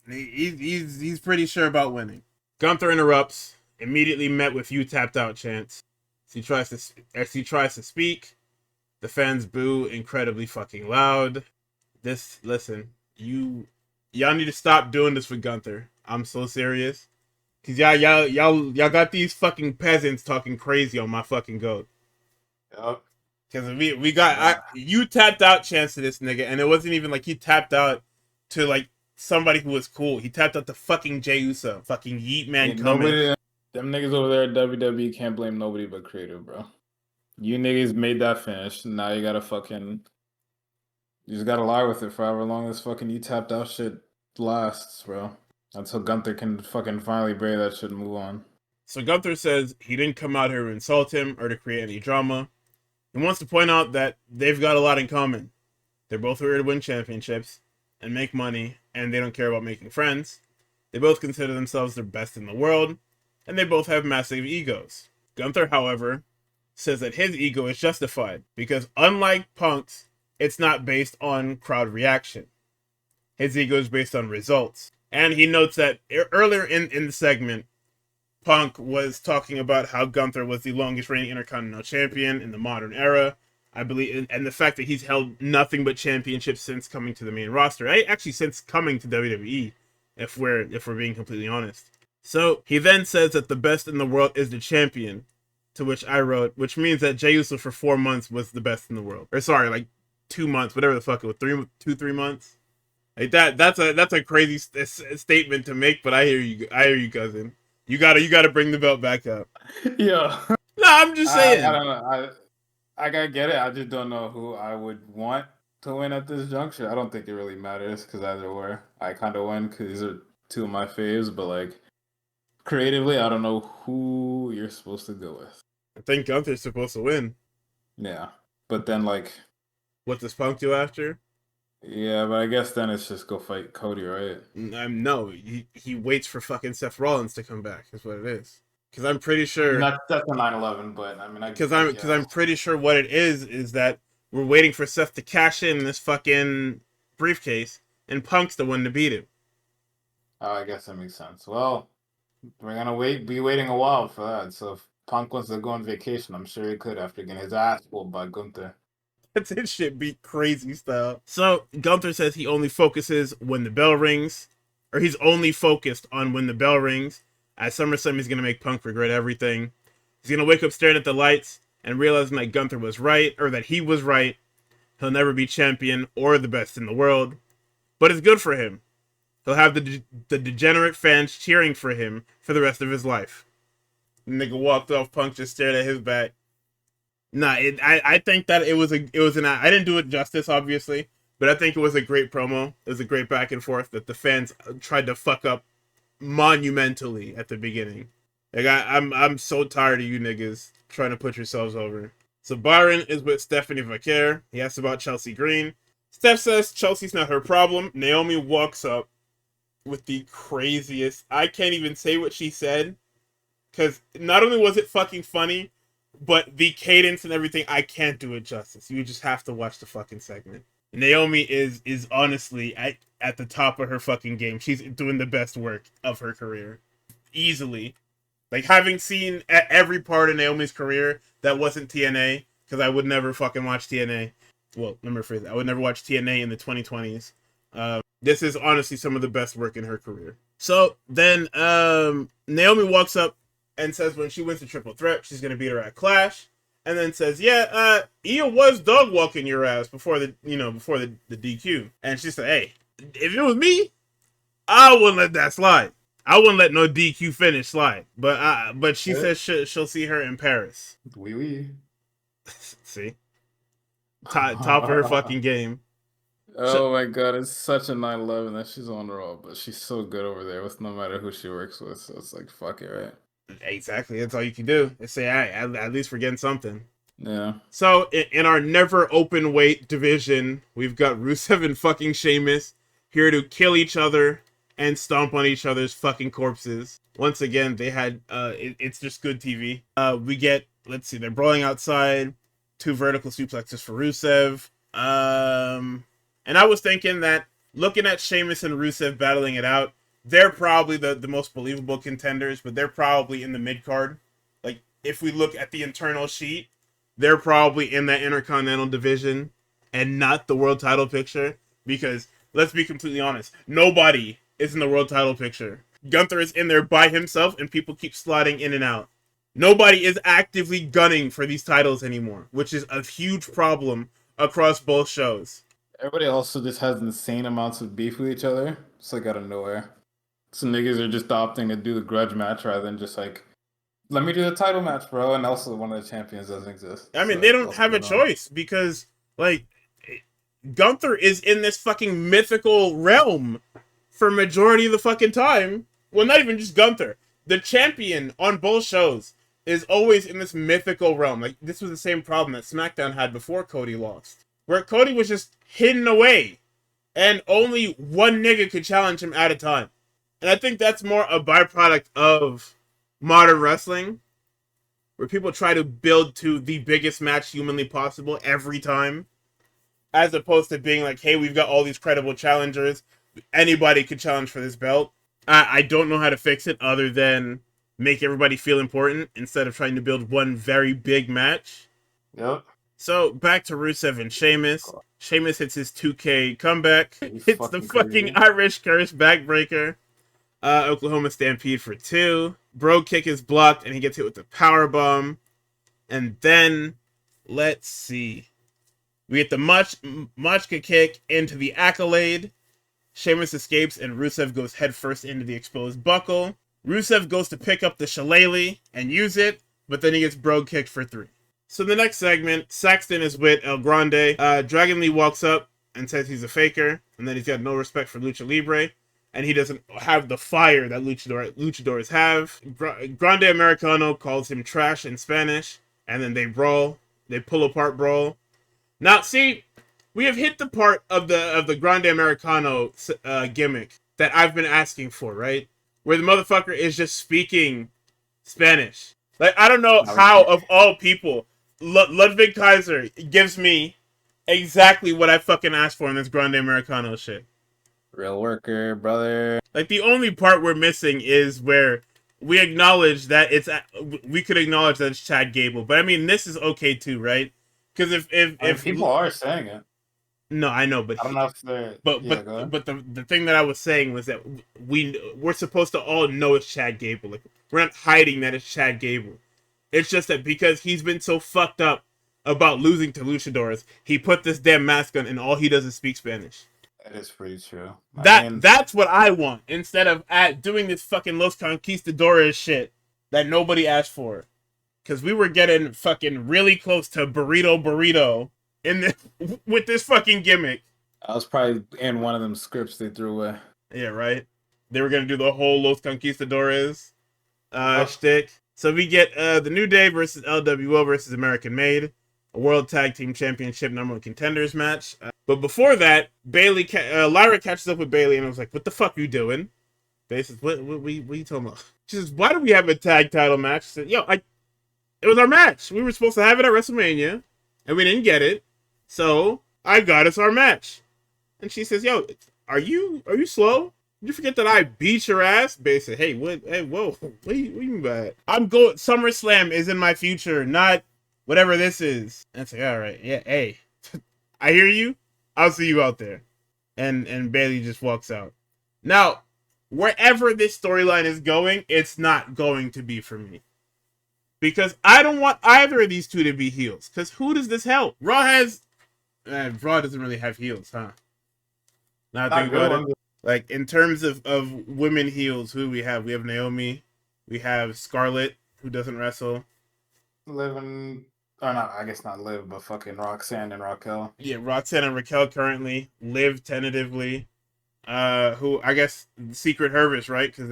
he's pretty sure about winning. Gunther interrupts, immediately met with "You tapped out" chants. As he tries to speak, the fans boo incredibly fucking loud. Listen, y'all need to stop doing this with Gunther. I'm so serious. Cause y'all got these fucking peasants talking crazy on my fucking goat. Yep. Cause we got you tapped out chance to this nigga, and it wasn't even like he tapped out to like somebody who was cool. He tapped out to fucking Jey Uso, fucking Yeet Man coming. Them niggas over there at WWE can't blame nobody but creative, bro. You niggas made that finish. Now you gotta fucking. You just gotta lie with it for however long this fucking you tapped out shit lasts, bro. Until Gunther can fucking finally bury that shit and move on. So Gunther says he didn't come out here to insult him or to create any drama. He wants to point out that they've got a lot in common. They're both here to win championships and make money, and they don't care about making friends. They both consider themselves the best in the world, and they both have massive egos. Gunther, however, says that his ego is justified because, unlike Punk's, it's not based on crowd reaction. His ego is based on results. And he notes that earlier in the segment, Punk was talking about how Gunther was the longest reigning Intercontinental Champion in the modern era, I believe, and the fact that he's held nothing but championships since coming to the main roster. Actually, since coming to WWE, if we're being completely honest. So he then says that the best in the world is the champion, to which I wrote, which means that Jey Uso for 4 months was the best in the world. Or sorry, like 2 months, whatever the fuck it was, 3 months. Like that's a crazy statement to make, but I hear you, cousin. You gotta bring the belt back up. Yeah. No, I'm just saying. I don't know. I gotta get it. I just don't know who I would want to win at this juncture. I don't think it really matters because either way, I kind of win because these are two of my faves. But like creatively, I don't know who you're supposed to go with. I think Gunther's supposed to win. Yeah, but then like, What does Punk do after? yeah, but I guess then it's just go fight Cody, right? No, he waits for fucking Seth Rollins to come back. Is what it is. Because I'm pretty I mean, sure. that's a 9/11, but I mean, I Because I'm guess. pretty sure what it is that we're waiting for Seth to cash in this fucking briefcase, and Punk's the one to beat him. Oh, I guess that makes sense. Well, we're gonna be waiting a while for that. So if Punk wants to go on vacation, I'm sure he could after getting his ass pulled by Gunther. That's his shit beat crazy style. So Gunther says he only focuses when the bell rings, or he's only focused on when the bell rings. At SummerSlam, he's gonna make Punk regret everything. He's gonna wake up staring at the lights and realizing that Gunther was right, or that he was right. He'll never be champion or the best in the world, but it's good for him. He'll have the degenerate fans cheering for him for the rest of his life. The nigga walked off. Punk just stared at his back. Nah, I think that it was an I didn't do it justice, obviously, but I think it was a great promo. It was a great back and forth that the fans tried to fuck up monumentally at the beginning. Like I'm so tired of you niggas trying to put yourselves over. So Byron is with Stephanie Vaquer. He asks about Chelsea Green. Steph says Chelsea's not her problem. Naomi walks up with the craziest. I can't even say what she said because not only was it fucking funny, but the cadence and everything, I can't do it justice. You just have to watch the fucking segment. Naomi is honestly at the top of her fucking game. She's doing the best work of her career. Easily. Like, having seen every part of Naomi's career that wasn't TNA, because I would never fucking watch TNA. Well, let me rephrase that. I would never watch TNA in the 2020s. This is honestly some of the best work in her career. So then Naomi walks up and says when she wins the triple threat, she's gonna beat her at Clash, and then says, "Yeah, Io was dog walking your ass before the DQ." And she said, "Hey, if it was me, I wouldn't let that slide. I wouldn't let no DQ finish slide." But she says she'll see her in Paris. Wee wee. See, top of her fucking game. Oh my god, it's such a 9/11 that she's on Raw, but she's so good over there with no matter who she works with. So it's like, fuck it, right? Exactly. That's all you can do. Is say, "Hey, at least we're getting something." Yeah. So in our never open weight division, we've got Rusev and fucking Sheamus here to kill each other and stomp on each other's fucking corpses. Once again, they had it's just good TV. We get, let's see, they're brawling outside, 2 vertical suplexes for Rusev. And I was thinking that looking at Sheamus and Rusev battling it out, they're probably the most believable contenders, but they're probably in the mid card. Like, if we look at the internal sheet, they're probably in that Intercontinental division and not the world title picture. Because, let's be completely honest, nobody is in the world title picture. Gunther is in there by himself, and people keep sliding in and out. Nobody is actively gunning for these titles anymore, which is a huge problem across both shows. Everybody also just has insane amounts of beef with each other. It's like out of nowhere. Some niggas are just opting to do the grudge match rather than just like, let me do the title match, bro. And also, one of the champions doesn't exist. I mean, So they that's don't also have a going on. choice because, like, Gunther is in this fucking mythical realm for majority of the fucking time. Well, not even just Gunther. The champion on both shows is always in this mythical realm. Like, this was the same problem that SmackDown had before Cody lost, where Cody was just hidden away, and only one nigga could challenge him at a time. And I think that's more a byproduct of modern wrestling, where people try to build to the biggest match humanly possible every time, as opposed to being like, hey, we've got all these credible challengers. Anybody could challenge for this belt. I don't know how to fix it other than make everybody feel important instead of trying to build one very big match. Yep. So, back to Rusev and Sheamus. Sheamus hits his 2K comeback. He's Hits the fucking crazy. Irish Curse backbreaker. Oklahoma Stampede for 2. Bro kick is blocked, and he gets hit with the powerbomb. And then, let's see. We get the Machka kick into the Accolade. Sheamus escapes, and Rusev goes headfirst into the exposed buckle. Rusev goes to pick up the shillelagh and use it, but then he gets bro kicked for 3. So the next segment, Saxton is with El Grande. Dragon Lee walks up and says he's a faker, and then he's got no respect for Lucha Libre, and he doesn't have the fire that luchadors have. Grande Americano calls him trash in Spanish, and then they brawl. They pull apart brawl. Now, see, we have hit the part of the Grande Americano gimmick that I've been asking for, right? Where the motherfucker is just speaking Spanish. Like, I don't know how, of all people, Ludwig Kaiser gives me exactly what I fucking asked for in this Grande Americano shit. Real worker, brother. Like, the only part we're missing is where we acknowledge that we could acknowledge that it's Chad Gable. But I mean, this is okay too, right? Because if people are saying it. No, I know, but I don't know if they're. But the thing that I was saying was that we're supposed to all know it's Chad Gable. Like, we're not hiding that it's Chad Gable. It's just that because he's been so fucked up about losing to luchadors, he put this damn mask on and all he does is speak Spanish. That is pretty true. That's what I want, instead of doing this fucking Los Conquistadores shit that nobody asked for. Because we were getting fucking really close to burrito with this fucking gimmick. I was probably in one of them scripts they threw away. Yeah, right. They were gonna do the whole Los Conquistadores shtick. So we get the New Day versus LWO versus American Made, a World Tag Team Championship number one contenders match. But before that, Lyra catches up with Bayley and I was like, "What the fuck are you doing?" Bayley says, "What are you talking about?" She says, "Why do we have a tag title match?" She said, "Yo, it was our match. We were supposed to have it at WrestleMania, and we didn't get it. So I got us our match." And she says, "Yo, are you slow? Did you forget that I beat your ass?" Bayley said, "Hey, what? Hey, whoa, what do you mean by that? I'm going. SummerSlam is in my future, not whatever this is." And it's like, all right, yeah, hey, I hear you. I'll see you out there. And Bayley just walks out. Now, wherever this storyline is going, it's not going to be for me. Because I don't want either of these two to be heels. Because who does this help? Raw doesn't really have heels, huh? Now I think about it. Like, in terms of women heels, who do we have? We have Naomi. We have Scarlett, who doesn't wrestle. I guess not Liv, but fucking Roxanne and Raquel. Yeah, Roxanne and Raquel currently. Liv tentatively. Who, I guess, Secret Harvest, right? Because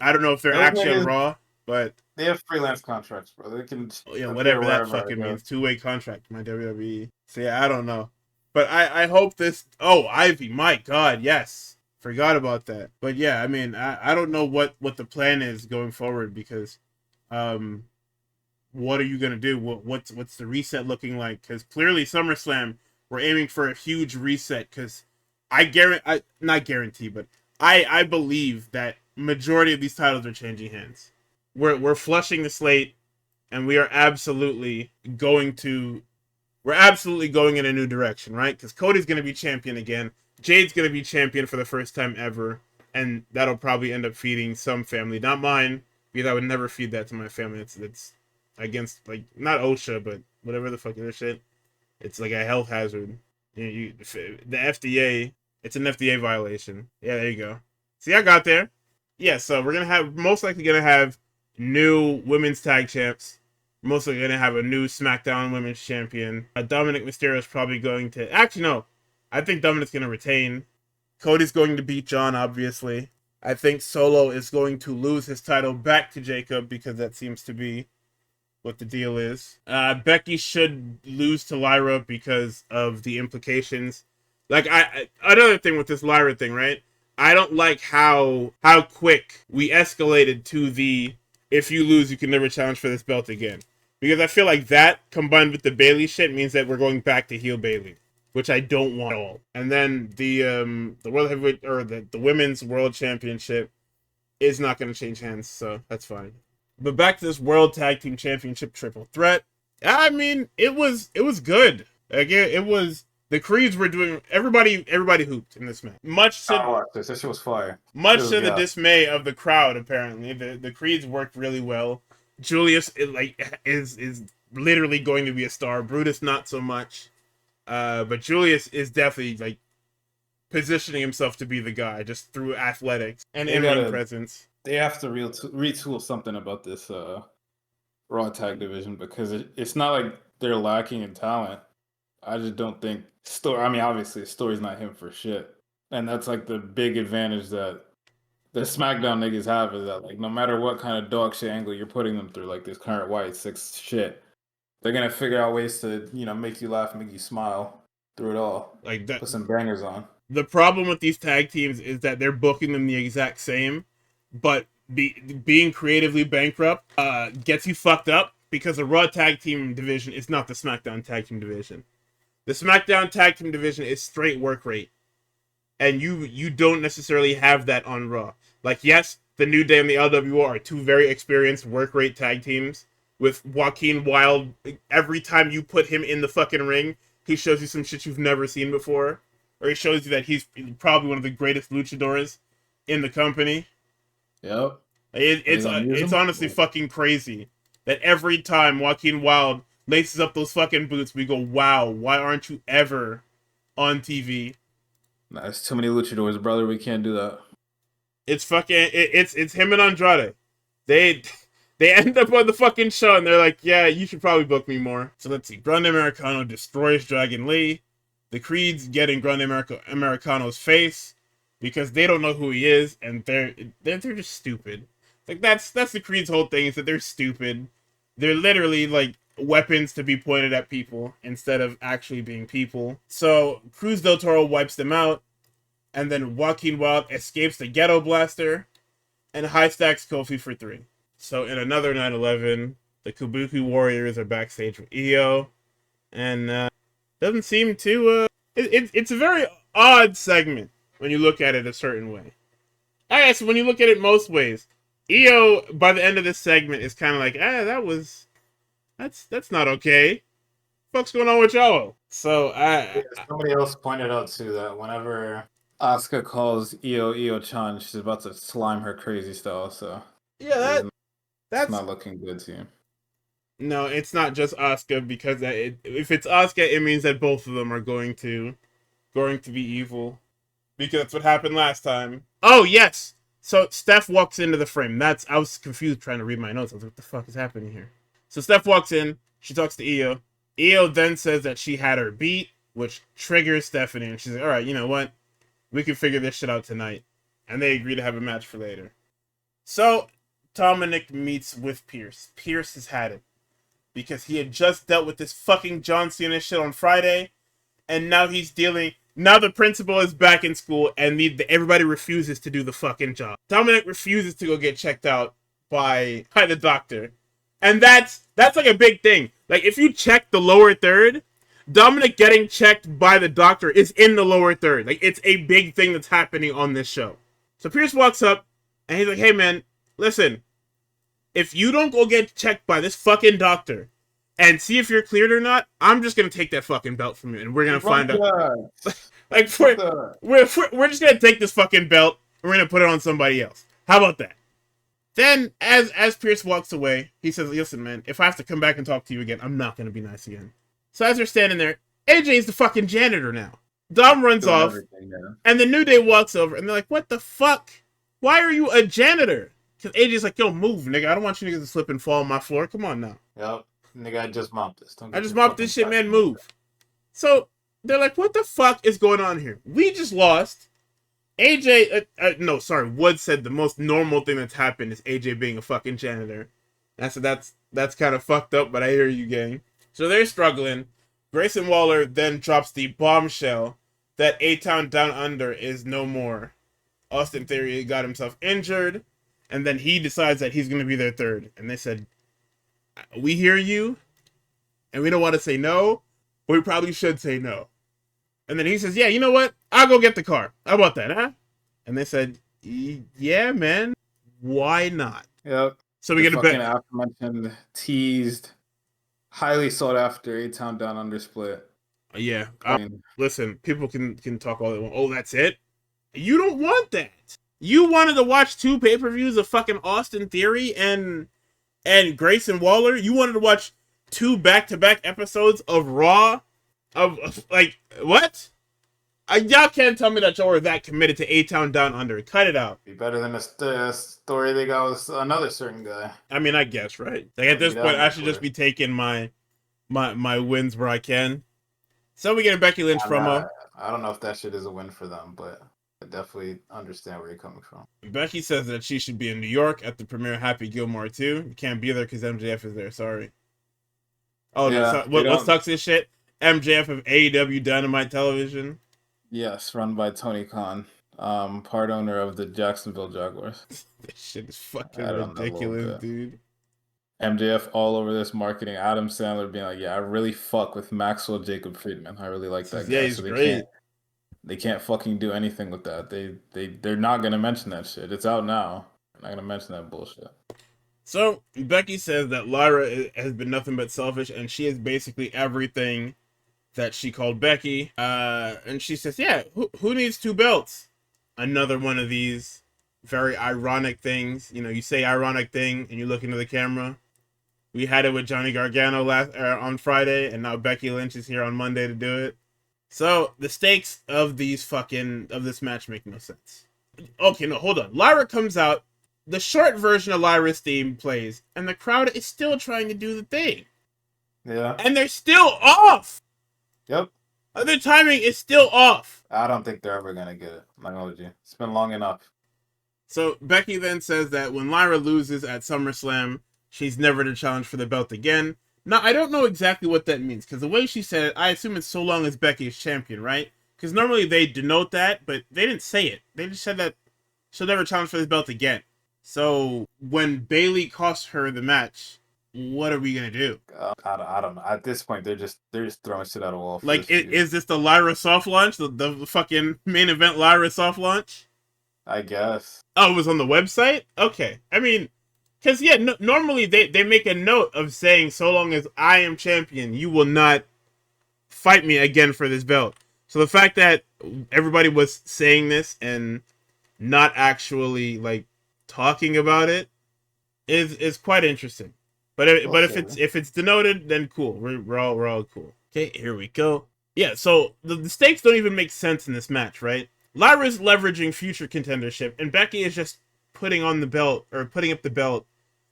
I don't know if they're actually on Raw, but they have freelance contracts, bro. They can whatever that fucking means. 2-way contract, my WWE. So yeah, I don't know. But I hope this Ivy, my God, yes. Forgot about that. But yeah, I mean, I don't know what the plan is going forward, because what are you gonna do? What's the reset looking like? Because clearly SummerSlam, we're aiming for a huge reset, because I believe that majority of these titles are changing hands. We're flushing the slate, and we are absolutely going in a new direction, right? Because Cody's going to be champion again. Jade's going to be champion for the first time ever, and that'll probably end up feeding some family, not mine, because I would never feed that to my family. It's against, like, not OSHA, but whatever the fuck is shit. It's like a health hazard. The FDA, it's an FDA violation. Yeah, there you go. See, I got there. Yeah, so we're most likely gonna have new women's tag champs. Most likely gonna have a new SmackDown Women's Champion. Dominic Mysterio is probably going to. Actually, no. I think Dominic's gonna retain. Cody's going to beat John, obviously. I think Solo is going to lose his title back to Jacob, because that seems to be what the deal is. Becky should lose to Lyra because of the implications. Like, another thing with this Lyra thing, right? I don't like how quick we escalated to the if you lose, you can never challenge for this belt again. Because I feel like that, combined with the Bayley shit, means that we're going back to heel Bayley, which I don't want at all. And then the World Heavyweight, or the Women's World Championship is not going to change hands, so that's fine. But back to this World Tag Team Championship triple threat. I mean, it was good. Again, it was. The Creeds were doing. Everybody hooped in this match. Much to this shit was fire. Much to the dismay of the crowd, apparently, the Creeds worked really well. Julius is literally going to be a star. Brutus not so much, but Julius is definitely like positioning himself to be the guy just through athletics and in-ring presence. They have to retool something about this Raw tag division, because it's not like they're lacking in talent. I just don't think story. I mean, obviously, story's not him for shit, and that's like the big advantage that the SmackDown niggas have is that like no matter what kind of dog shit angle you're putting them through, like this current White Six shit, they're gonna figure out ways to make you laugh, make you smile through it all. Like that. Put some bangers on. The problem with these tag teams is that they're booking them the exact same, but being creatively bankrupt gets you fucked up because the Raw tag team division is not the SmackDown tag team division. The SmackDown tag team division is straight work rate, and you don't necessarily have that on Raw. Like, yes, the New Day and the LWO are two very experienced work rate tag teams. With Joaquin Wilde, every time you put him in the fucking ring, he shows you some shit you've never seen before. Or he shows you that he's probably one of the greatest luchadors in the company. Yep. It's honestly fucking crazy that every time Joaquin Wilde laces up those fucking boots, we go, wow, why aren't you ever on TV? Nah, there's too many luchadors, brother. We can't do that. It's fucking it's him and Andrade. They end up on the fucking show and they're like, yeah, you should probably book me more. So let's see. Grande Americano destroys Dragon Lee. The Creeds get in Grande Americano's face because they don't know who he is, and they're just stupid. Like that's the Creed's whole thing, is that they're stupid. They're literally like weapons to be pointed at people instead of actually being people. So Cruz del Toro wipes them out, and then Joaquin Wilde escapes the Ghetto Blaster and high stacks Kofi for 3. So in another 9/11, the Kabuki Warriors are backstage with Io, and doesn't seem to it's a very odd segment when you look at it a certain way. I guess when you look at it most ways, Io by the end of this segment is kind of like, that's not okay. What's going on with y'all? So somebody else pointed out too that whenever Asuka calls Io-Chan, she's about to slime her crazy style. So yeah, that's not looking good to you. No, it's not just Asuka, because if it's Asuka, it means that both of them are going to be evil, because that's what happened last time. Oh yes, so Steph walks into the frame. I was confused trying to read my notes. I was like, what the fuck is happening here? So Steph walks in. She talks to Io. Io then says that she had her beat, which triggers Stephanie, and she's like, all right, you know what? We can figure this shit out tonight, and they agree to have a match for later. So Dominic meets with Pierce. Pierce has had it, because he had just dealt with this fucking John Cena shit on Friday, and now now the principal is back in school, and everybody refuses to do the fucking job. Dominic refuses to go get checked out by the doctor. And that's like a big thing. Like, if you check the lower third, Dominic getting checked by the doctor is in the lower third. Like, it's a big thing that's happening on this show. So Pierce walks up, and he's like, hey man, listen, if you don't go get checked by this fucking doctor and see if you're cleared or not, I'm just gonna take that fucking belt from you, and we're gonna find out. Like, we're just gonna take this fucking belt and we're gonna put it on somebody else. How about that? Then, as Pierce walks away, he says, listen, man, if I have to come back and talk to you again, I'm not gonna be nice again. So as they're standing there, AJ's the fucking janitor now. Dom runs off, and the New Day walks over, and they're like, what the fuck? Why are you a janitor? Because AJ's like, yo, move, nigga. I don't want you niggas to slip and fall on my floor. Come on now. Yep. Nigga, I just mopped this. I just mopped this shit, man. Move. So they're like, what the fuck is going on here? We just lost. AJ, Wood said the most normal thing that's happened is AJ being a fucking janitor. I said, that's kind of fucked up, but I hear you, gang. So they're struggling. Grayson Waller then drops the bombshell that A-Town Down Under is no more. Austin Theory got himself injured, and then he decides that he's going to be their third. And they said, we hear you, and we don't want to say no, but we probably should say no. And then he says, yeah, you know what? I'll go get the car. How about that, huh? And they said, yeah, man. Why not? Yep. So we get a bet. Aforementioned, teased, highly sought after A-Town Down Under split. Yeah. Listen, people can talk all they want. Oh, that's it? You don't want that. You wanted to watch 2 pay-per-views of fucking Austin Theory and Grayson Waller. You wanted to watch 2 back-to-back episodes of Raw. Of like, what? Y'all can't tell me that y'all were that committed to A-Town Down Under. Cut it out. Be better than the story they got with another certain guy. I mean, I guess, right? Like, at this point, I should just be taking my my wins where I can. So we get a Becky Lynch promo. I don't know if that shit is a win for them, but I definitely understand where you're coming from. Becky says that she should be in New York at the premiere of Happy Gilmore 2. You can't be there because MJF is there. Sorry. Oh, no. Yeah, What sucks is shit? MJF of AEW Dynamite Television. Yes, run by Tony Khan, part owner of the Jacksonville Jaguars. This shit is fucking ridiculous, dude. MJF all over this marketing. Adam Sandler being like, "Yeah, I really fuck with Maxwell Jacob Friedman. I really like that guy." Yeah, he's great. They can't fucking do anything with that. They're not gonna mention that shit. It's out now. They're not gonna mention that bullshit. So Becky says that Lyra has been nothing but selfish, and she is basically everything that she called Becky. And she says, "Yeah, who needs 2 belts?" Another one of these very ironic things. You know, you say ironic thing, and you look into the camera. We had it with Johnny Gargano on Friday, and now Becky Lynch is here on Monday to do it. So the stakes of this match make no sense. Okay, no, hold on. Lyra comes out, the short version of Lyra's theme plays, and the crowd is still trying to do the thing. Yeah. And they're still off. Yep. The timing is still off. I don't think they're ever gonna get it. I'm not gonna hold you. It's been long enough. So Becky then says that when Lyra loses at SummerSlam, she's never to challenge for the belt again. Now, I don't know exactly what that means, because the way she said it, I assume it's so long as Becky is champion, right? Because normally they denote that, but they didn't say it. They just said that she'll never challenge for this belt again. So when Bayley costs her the match, what are we gonna do? I don't know. At this point, they're just throwing shit at a wall. Like, is this the Lyra soft launch? The fucking main event Lyra soft launch? I guess. Oh, it was on the website? Okay. I mean, because, yeah, normally they make a note of saying, so long as I am champion, you will not fight me again for this belt. So the fact that everybody was saying this and not actually, like, talking about it is quite interesting. But if it's denoted, then cool. We're all cool. Okay, here we go. Yeah, so the stakes don't even make sense in this match, right? Lyra's leveraging future contendership, and Becky is just putting up the belt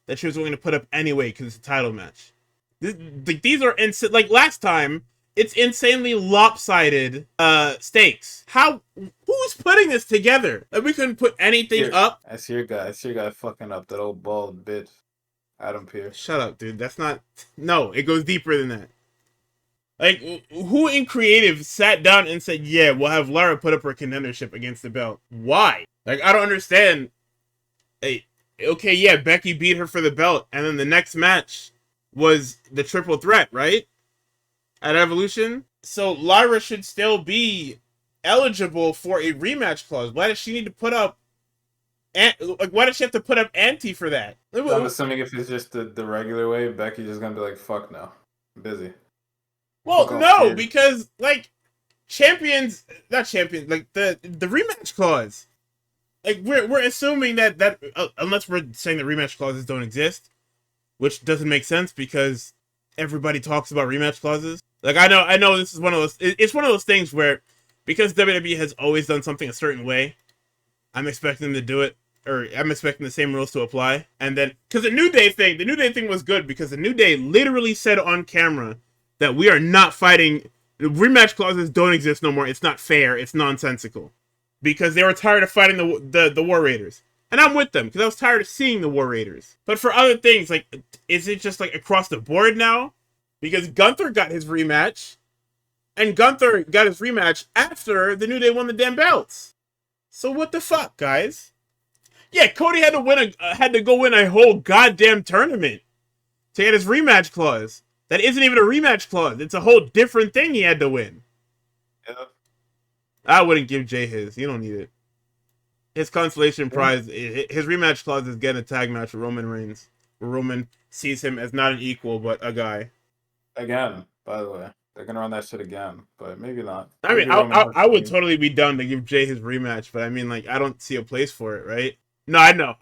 that she was going to put up anyway because it's a title match. These are like last time. It's insanely lopsided stakes. Who's putting this together? Like, we couldn't put anything up. I see your guy fucking up, that old bald bitch, Adam Pearce. Shut up, dude. That's not. No, it goes deeper than that. Like, who in creative sat down and said, "Yeah, we'll have Lyra put up her contendership against the belt"? Why? Like, I don't understand. Hey, okay, yeah, Becky beat her for the belt, and then the next match was the triple threat, right? At Evolution. So Lyra should still be eligible for a rematch clause. Why does she need to put up? Why does she have to put up ante for that? I'm assuming if it's just the regular way, Becky's just gonna be like, "Fuck no, I'm busy." Well, no, because like not champions, like the rematch clause. Like we're assuming that unless we're saying that rematch clauses don't exist, which doesn't make sense because everybody talks about rematch clauses. Like I know this is one of those. It's one of those things where because WWE has always done something a certain way, I'm expecting them to do it, or I'm expecting the same rules to apply. And then because the New Day thing was good because the New Day literally said on camera that we are not fighting. Rematch clauses don't exist no more. It's not fair. It's nonsensical. Because they were tired of fighting the War Raiders. And I'm with them, because I was tired of seeing the War Raiders. But for other things, like, is it just, like, across the board now? Because Gunther got his rematch. And Gunther got his rematch after the New Day won the damn belts. So what the fuck, guys? Yeah, Cody had to go win a whole goddamn tournament to get his rematch clause. That isn't even a rematch clause. It's a whole different thing he had to win. Yeah. I wouldn't give Jay his. You don't need it. His consolation prize, his rematch clause is getting a tag match with Roman Reigns. Where Roman sees him as not an equal, but a guy. Again, by the way. They're going to run that shit again, but maybe not. I mean, I would totally be down to give Jay his rematch, but I mean, like, I don't see a place for it, right? No, I know.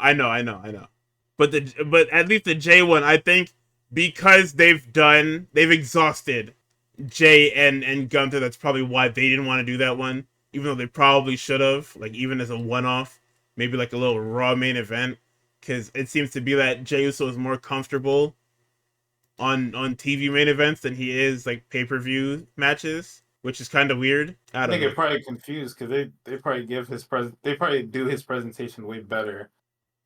But at least the Jay one, I think, because they've exhausted Jay and Gunther, that's probably why they didn't want to do that one, even though they probably should have, like, even as a one-off, maybe like a little Raw main event, because it seems to be that Jey Uso is more comfortable on TV main events than he is like pay-per-view matches, which is kind of weird. I I don't think they're know. probably confused because they probably they probably do his presentation way better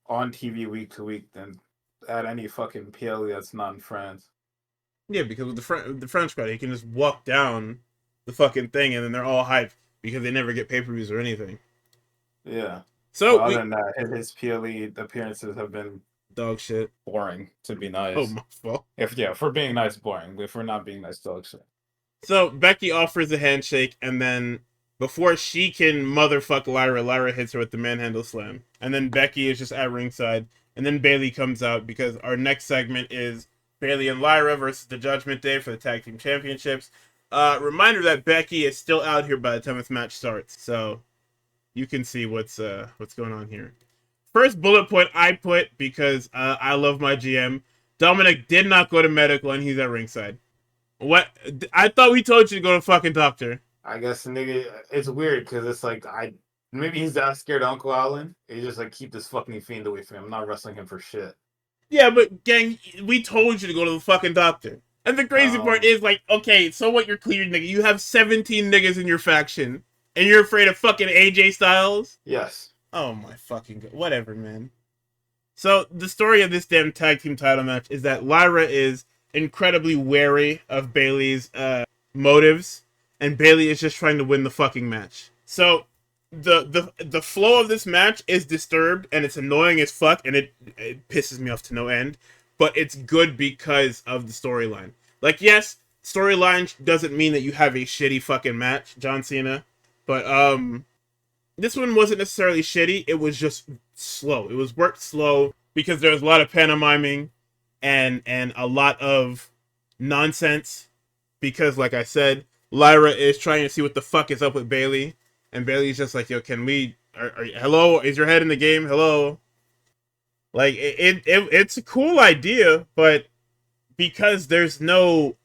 on TV week to week than at any fucking PLE that's not in France. Yeah, because with the French crowd, he can just walk down the fucking thing, and then they're all hyped because they never get pay-per-views or anything. Yeah. So But other we than that, his PLE appearances have been dog shit. boring, to be Oh nice. my fault. If we're being nice, boring. If we're not being nice, dog shit. So Becky offers a handshake, and then before she can motherfuck Lyra, Lyra hits her with the manhandle slam, and then Becky is just at ringside, and then Bayley comes out because our next segment is Bayley and Lyra versus the Judgment Day for the tag team championships. Reminder that Becky is still out here by the time this match starts, so you can see what's going on here. First bullet point I put because I love my GM. Dominic did not go to medical, and he's at ringside. What? I thought we told you to go to fucking doctor. I guess the nigga, it's weird because it's like maybe he's that scared of Uncle Allen. He just like keep this fucking fiend away from him. I'm not wrestling him for shit. Yeah, but gang, we told you to go to the fucking doctor. And the crazy part is like, okay, so what? You're cleared, nigga. You have 17 niggas in your faction, and you're afraid of fucking AJ Styles? Yes. Oh my fucking god. Whatever, man. So the story of this damn tag team title match is that Lyra is incredibly wary of Bayley's motives, and Bayley is just trying to win the fucking match. So the flow of this match is disturbed, and it's annoying as fuck, and it pisses me off to no end. But it's good because of the storyline. Like, yes, storyline doesn't mean that you have a shitty fucking match, John Cena, but this one wasn't necessarily shitty. It was just slow. It was worked slow because there was a lot of pantomiming and a lot of nonsense. Because, like I said, Lyra is trying to see what the fuck is up with Bayley, and Bayley's just like, "Yo, can we? Hello, is your head in the game? Hello." Like it's a cool idea, but because there's no,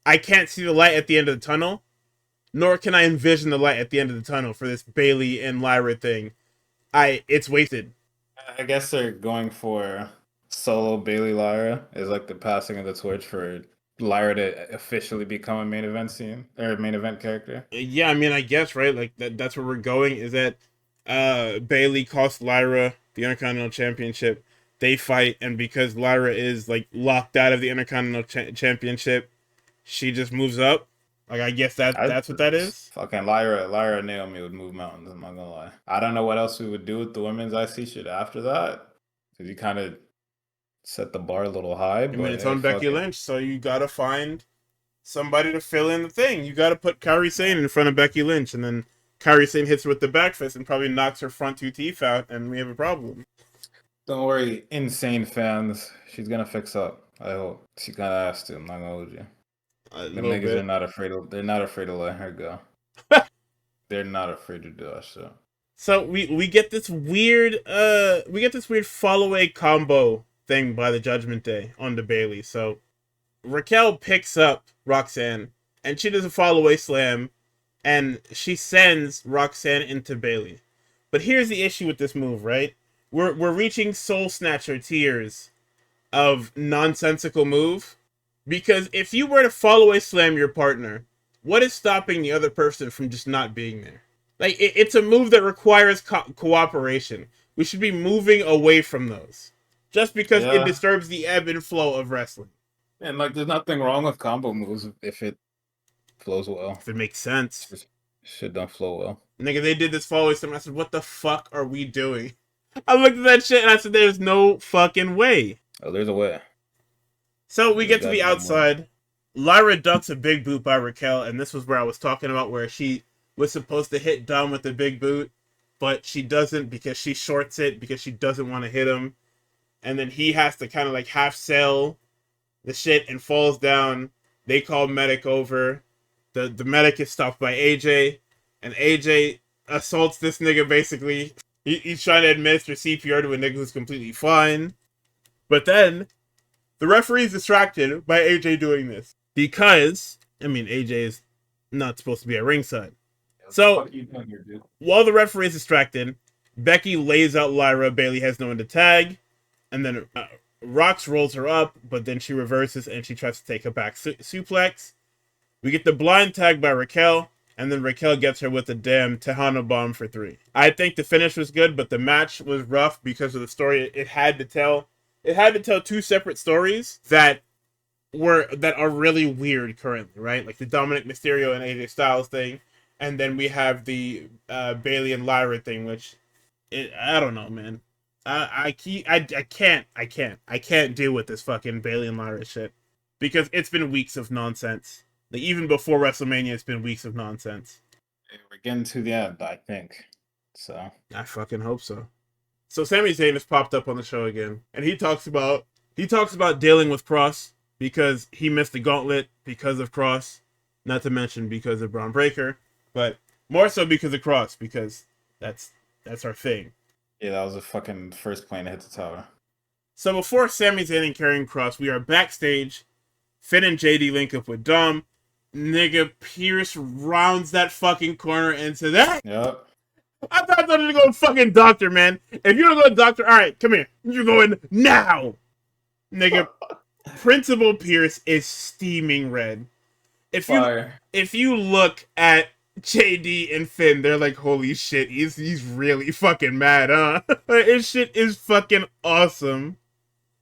I can't see the light at the end of the tunnel, nor can I envision the light at the end of the tunnel for this Bayley and Lyra thing. It's wasted. I guess they're going for solo Bayley Lyra is like the passing of the torch for Lyra to officially become a main event scene or main event character. Yeah, I mean, I guess, right? Like that's where we're going. Is that Bayley cost Lyra the Intercontinental Championship. They fight, and because Lyra is like locked out of the Intercontinental Championship, she just moves up. Like, I guess that's what that is. Fucking Lyra and Naomi would move mountains. I'm not gonna lie. I don't know what else we would do with the women's IC shit after that, because you kind of set the bar a little high. I mean, it's on Becky Lynch, so you gotta find somebody to fill in the thing. You gotta put Kairi Sane in front of Becky Lynch, and then Kairi Sane hits her with the back fist and probably knocks her front two teeth out, and we have a problem. Don't worry, insane fans. She's gonna fix up. I hope. She kind of has to. I'm not gonna hold you. The niggas are not afraid of. They're not afraid to let her go. They're not afraid to do that shit. So we get this weird fall away combo thing by the Judgment Day on the Bayley. So Raquel picks up Roxanne and she does a fall away slam, and she sends Roxanne into Bayley. But here's the issue with this move, right? We're reaching Soul Snatcher tiers of nonsensical move, because if you were to fall away slam your partner, what is stopping the other person from just not being there? Like, it's a move that requires cooperation. We should be moving away from those, just because it disturbs the ebb and flow of wrestling. And like, there's nothing wrong with combo moves if it flows well. If it makes sense. Shit don't flow well. Nigga, they did this fall away slam. I said, what the fuck are we doing? I looked at that shit and I said, there's no fucking way. Oh, there's a way. So we get to the outside. Lyra ducks a big boot by Raquel, and this was where I was talking about, where she was supposed to hit Dom with the big boot, but she doesn't because she shorts it because she doesn't want to hit him. And then he has to kind of like half sell the shit and falls down. They call medic over. The medic is stopped by AJ, and AJ assaults this nigga basically. He's trying to administer CPR to a nigga who's completely fine. But then the referee is distracted by AJ doing this because, I mean, AJ is not supposed to be at ringside. So while the referee is distracted, Becky lays out Lyra. Bayley has no one to tag, and then Rox rolls her up, but then she reverses and she tries to take a back suplex. We get the blind tag by Raquel, and then Raquel gets her with a damn Tejano bomb for 3. I think the finish was good, but the match was rough because of the story it had to tell. It had to tell 2 separate stories that are really weird currently, right? Like the Dominic Mysterio and AJ Styles thing, and then we have the Bailey and Lyra thing, which I don't know, man. I can't deal with this fucking Bailey and Lyra shit because it's been weeks of nonsense. Like even before WrestleMania, it's been weeks of nonsense. We're getting to the end, I think. So I fucking hope so. So Sami Zayn has popped up on the show again, and he talks about dealing with Cross because he missed the gauntlet because of Cross, not to mention because of Braun Breaker, but more so because of Cross because that's our thing. Yeah, that was a fucking first plane to hit the tower. So before Sami Zayn and Karrion Kross, we are backstage. Finn and JD link up with Dom. Nigga Pierce rounds that fucking corner and says, "Hey, yep. I thought I was going to go fucking doctor, man. If you don't go to doctor, all right, come here. You're going now." Nigga, Principal Pierce is steaming red. If you look at JD and Finn, they're like, holy shit, he's really fucking mad, huh? His shit is fucking awesome.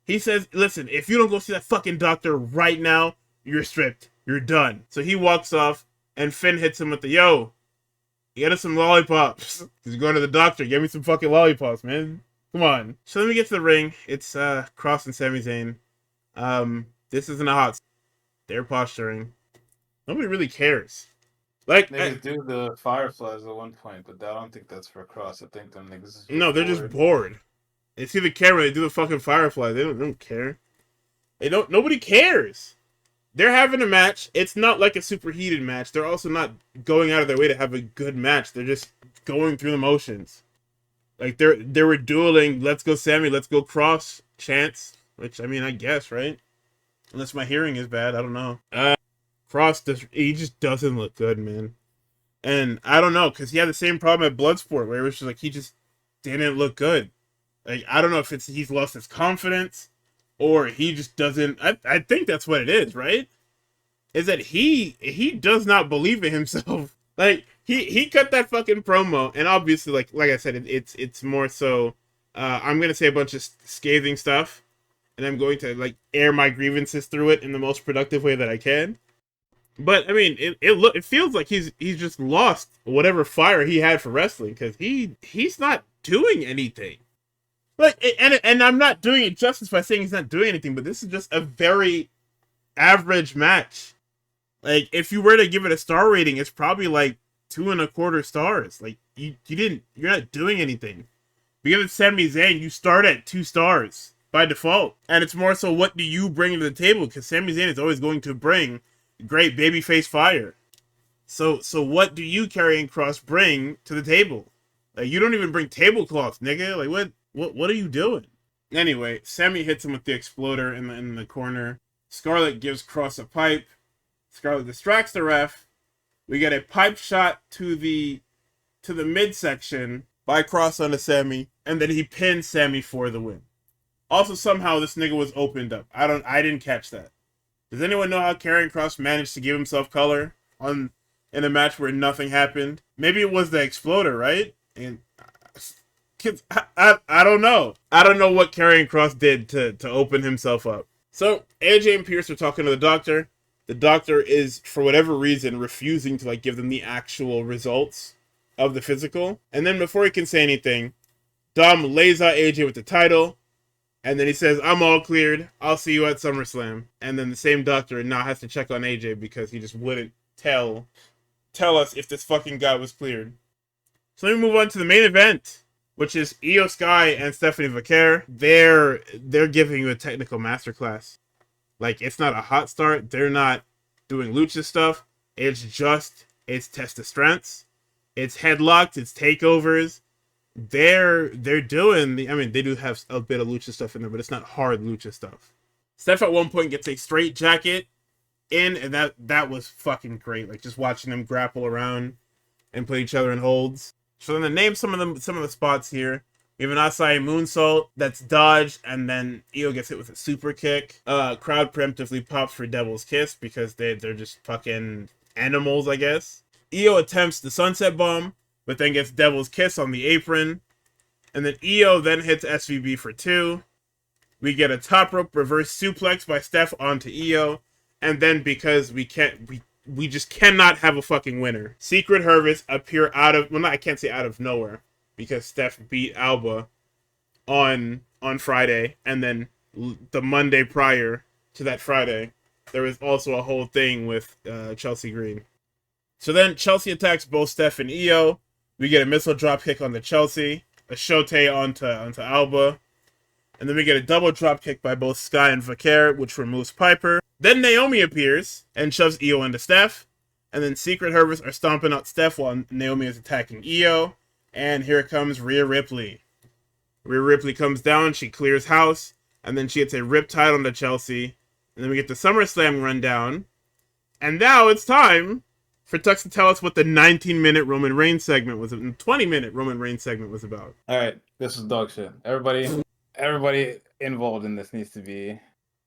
He says, listen, if you don't go see that fucking doctor right now, you're stripped. You're done. So he walks off, and Finn hits him with the, yo, get us some lollipops. Because you're going to the doctor. Get me some fucking lollipops, man. Come on. So let me get to the ring. It's Cross and Sami Zayn. This isn't a hot... They're posturing. Nobody really cares. Like, niggas do the fireflies at one point, but I don't think that's for Cross. I think them niggas. No, they're just bored. They see the camera, they do the fucking firefly. They don't care. Nobody cares. They're having a match. It's not like a super heated match. They're also not going out of their way to have a good match. They're just going through the motions. Like they were dueling. Let's go, Sammy. Let's go, Cross. Chance. Which I mean, I guess, right? Unless my hearing is bad, I don't know. Cross he just doesn't look good, man. And I don't know, because he had the same problem at Bloodsport, where it was just like he just didn't look good. Like I don't know if it's he's lost his confidence, or he just doesn't. I think that's what it is, right? Is that he does not believe in himself. Like he cut that fucking promo, and obviously, like I said, it's more so. I'm gonna say a bunch of scathing stuff, and I'm going to like air my grievances through it in the most productive way that I can. But I mean, it feels like he's just lost whatever fire he had for wrestling, because he's not doing anything. Like, and I'm not doing it justice by saying he's not doing anything, but this is just a very average match. Like, if you were to give it a star rating, it's probably like 2.25 stars. Like, you're not doing anything. Because it's Sami Zayn, you start at 2 stars by default, and it's more so what do you bring to the table? Because Sami Zayn is always going to bring great babyface fire. So what do you, Karrion Kross, bring to the table? Like, you don't even bring tablecloths, nigga. Like, what are you doing? Anyway, Sammy hits him with the exploder in the corner. Scarlett gives Kross a pipe. Scarlett distracts the ref. We get a pipe shot to the midsection by Kross onto Sammy, and then he pins Sammy for the win. Also, somehow this nigga was opened up. I didn't catch that. Does anyone know how Karrion Kross managed to give himself color in a match where nothing happened? Maybe it was the exploder, right? And I don't know. I don't know what Karrion Kross did to open himself up. So AJ and Pierce are talking to the doctor. The doctor is, for whatever reason, refusing to like give them the actual results of the physical. And then before he can say anything, Dom lays out AJ with the title. And then he says, I'm all cleared. I'll see you at SummerSlam. And then the same doctor now has to check on AJ because he just wouldn't tell us if this fucking guy was cleared. So let me move on to the main event, which is Io Sky and Stephanie Vaquer. They're giving you a technical masterclass. Like, it's not a hot start. They're not doing lucha stuff. It's test of strengths. It's headlocks. It's takeovers. They're doing they do have a bit of lucha stuff in there, but it's not hard lucha stuff. Steph at one point gets a straight jacket in, and that was fucking great. Like, just watching them grapple around and put each other in holds. So then to name some of the spots here, We have an Asai moonsault that's dodged, and then Io gets hit with a super kick. Crowd preemptively pops for Devil's Kiss because they're just fucking animals, I guess. Io attempts the Sunset Bomb, but then gets Devil's Kiss on the apron. And then Io then hits SVB for 2. We get a top rope reverse suplex by Steph onto Io. And then because we just cannot have a fucking winner, Secret Harvest appear out of, well, not, I can't say out of nowhere, because Steph beat Alba on Friday, and then the Monday prior to that Friday, there was also a whole thing with Chelsea Green. So then Chelsea attacks both Steph and Io. We get a missile drop kick onto Chelsea, a shote onto Alba, and then we get a double drop kick by both Sky and Vaquer, which removes Piper. Then Naomi appears and shoves Io into Steph, and then Secret Harvest are stomping out Steph while Naomi is attacking Io. And here comes Rhea Ripley. Rhea Ripley comes down, she clears house, and then she gets a riptide onto Chelsea. And then we get the SummerSlam rundown. And now it's time for Tux to tell us what the 19-minute Roman Reigns segment was, 20-minute Roman Reigns segment was about. All right, this is dog shit. Everybody involved in this needs to be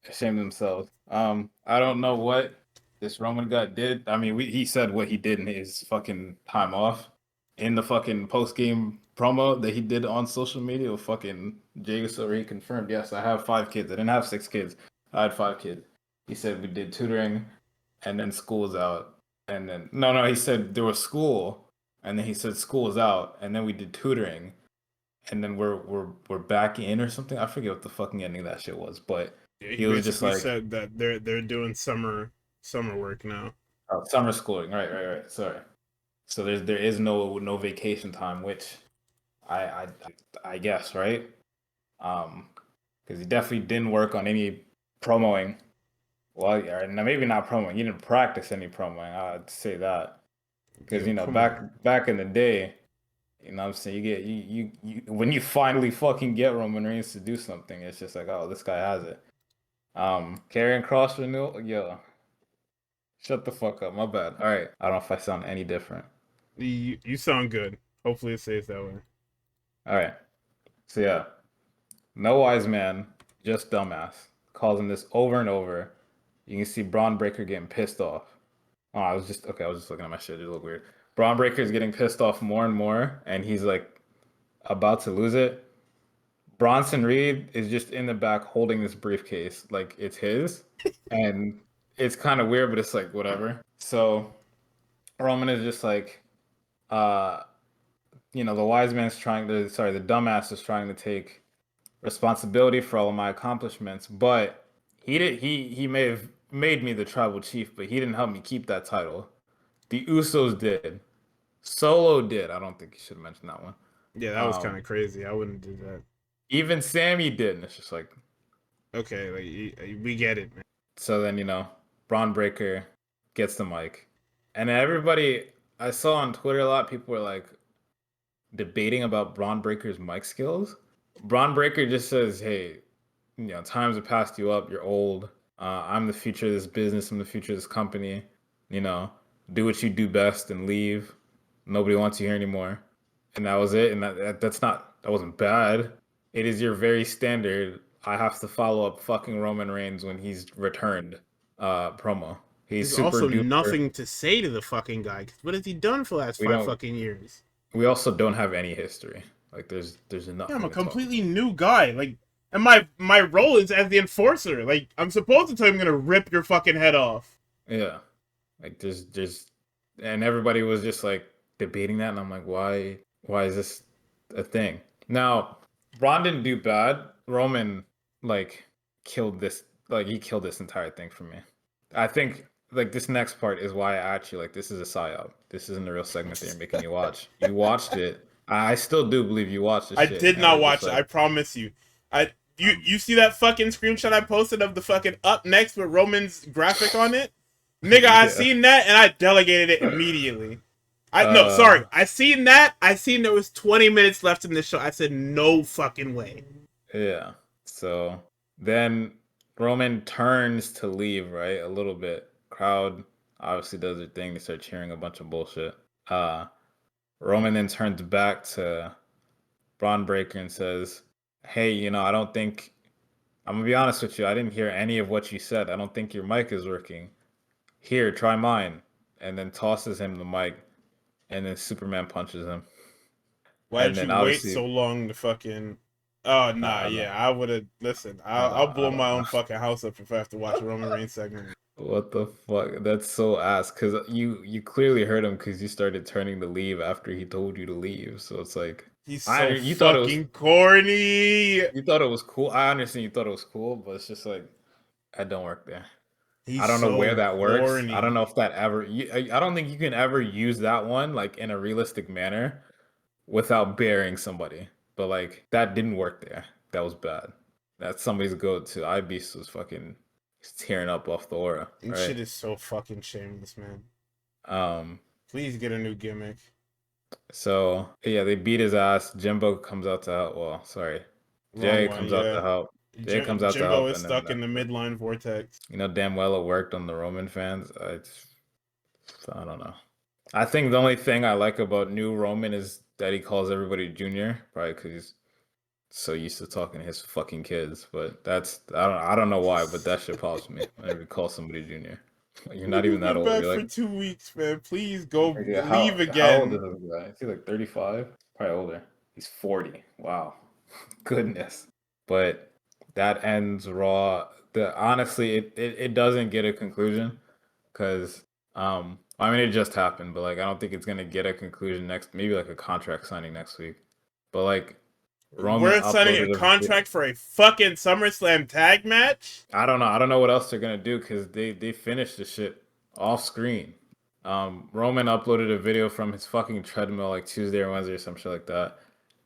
ashamed of themselves. I don't know what this Roman guy did. I mean, he said what he did in his fucking time off in the fucking post-game promo that he did on social media with fucking Jay Uso, where he confirmed, yes, I have 5 kids. I didn't have 6 kids. I had 5 kids. He said we did tutoring, and then school's out. And then no, he said there was school, and then he said school's out, and then we did tutoring, and then we're back in or something. I forget what the fucking ending of that shit was, but yeah, he was just like said that they're doing summer work now. Oh, summer schooling, right. Sorry. So there is no vacation time, which I guess, right? Because he definitely didn't work on any promoing. Well, now maybe not promoing. He didn't practice any promoing. I'd say that because back in the day, you know what I'm saying, you get you when you finally fucking get Roman Reigns to do something, it's just like, oh, this guy has it. Karrion Kross renewal, yo, shut the fuck up. My bad. All right, I don't know if I sound any different. You sound good. Hopefully it stays that way. All right. So yeah, no wise man, just dumbass. Calls him this over and over. You can see Braun Breaker getting pissed off. Oh, I was just looking at my shit. It looked weird. Braun Breaker is getting pissed off more and more, and he's like about to lose it. Bronson Reed is just in the back holding this briefcase like it's his, and it's kind of weird, but it's like whatever. So Roman is just like, the wise man's the dumbass is trying to take responsibility for all of my accomplishments, but he may have made me the tribal chief, but he didn't help me keep that title. The Usos did. Solo did. I don't think you should have mentioned that one. Yeah, that was kind of crazy. I wouldn't do that. Even Sammy did, and it's just like, okay, like we get it, man. So then Braun Breaker gets the mic, and everybody I saw on Twitter, a lot of people were like debating about Braun Breaker's mic skills. Braun Breaker just says, "Hey, times have passed you up. You're old. I'm the future of this business. I'm the future of this company. Do what you do best and leave. Nobody wants you here anymore." And that was it. And that wasn't bad. It is your very standard, I have to follow up fucking Roman Reigns when he's returned promo. He's super also duper. Nothing to say to the fucking guy. What has he done for the last 5 fucking years? We also don't have any history. Like there's nothing. Yeah, I'm a completely new guy. Like, and my role is as the enforcer. Like, I'm supposed to tell him I'm gonna rip your fucking head off. Yeah, like there's, and everybody was just like debating that, and I'm like, why is this a thing? Now, Braun didn't do bad. Roman killed this. Like he killed this entire thing for me. I think this next part is why I actually this is a psyop. This isn't a real segment that you're making you watch. You watched it. I still do believe you watched this. I did not watch it. I promise you. You see that fucking screenshot I posted of the fucking up next with Roman's graphic on it? Nigga, yeah. I seen that and I delegated it immediately. I seen that. I seen there was 20 minutes left in the show. I said no fucking way. Yeah. So then Roman turns to leave, right? A little bit. Crowd obviously does their thing. They start cheering a bunch of bullshit. Roman then turns back to Braun Breaker and says, "Hey, I don't think I'm gonna be honest with you. I didn't hear any of what you said. I don't think your mic is working. Here, try mine." And then tosses him the mic, and then Superman punches him. Why And did then you wait obviously, so long to fucking? Oh nah, I don't yeah, know. I would have. Listen, I I'll don't, I blow my don't own know. fucking house up if I have to watch a Roman Reigns segment. What the fuck? That's so ass. Cause you clearly heard him because you started turning to leave after he told you to leave. So it's like, He's I so you thought it was fucking corny. you thought it was cool. I understand you thought it was cool, but it's just like I don't work there. I He's don't know where so that works. I don't corny. know if that ever. I don't think you can ever use that one like in a realistic manner without burying somebody. But like that didn't work there. That was bad. That's somebody's go-to. Beast was fucking tearing up off the aura, And right? shit is so fucking shameless, man. Um. Please get a new gimmick. So yeah, they beat his ass. Jimbo comes out to help. Well, sorry, Wrong Jay comes comes out, out yeah. to help. Jay comes out to Jimbo help, is and then stuck in the midline vortex. damn well it worked on the Roman fans. I don't know. I think the only thing I like about new Roman is that he calls everybody Junior, probably because he's so used to talking to his fucking kids. But I don't know why, but that shit pops me whenever you call somebody Junior. You're not even Nigga's that been old. back You're for like, 2 weeks, man. Please go nigga, leave how old is again. this guy? Is he like 35? Probably older. He's 40. Wow. Goodness. But that ends Raw. Honestly, it doesn't get a conclusion because I mean it just happened, but like I don't think it's gonna get a conclusion next. Maybe like a contract signing next week. But like Roman We're signing a uploaded a. contract for a fucking SummerSlam tag match? I don't know. I don't know what else they're gonna do because they finished the shit off screen. Roman uploaded a video from his fucking treadmill like Tuesday or Wednesday or some shit like that,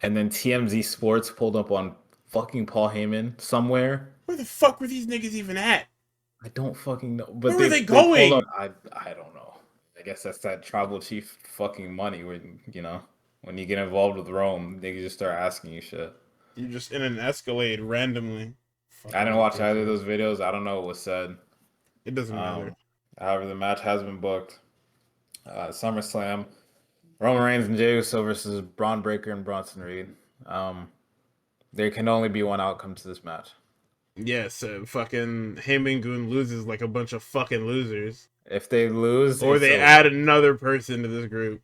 and then TMZ Sports pulled up on fucking Paul Heyman somewhere. Where the fuck were these niggas even at? I don't fucking know, but Where were they they pulled up. going? I don't know. I guess that's that tribal chief fucking money when when you get involved with Rome, they just start asking you shit. You're just in an Escalade randomly. I Fucking didn't watch either of ridiculous. those videos. I don't know what was said. It doesn't matter. Um, However, the match has been booked. SummerSlam. Roman Reigns and Jey Uso versus Braun Breaker and Bronson Reed. Um, there can only be one outcome to this match. Yes, fucking Heyman loses like a bunch of fucking losers. If they lose, Or it's they add over. another person to this group.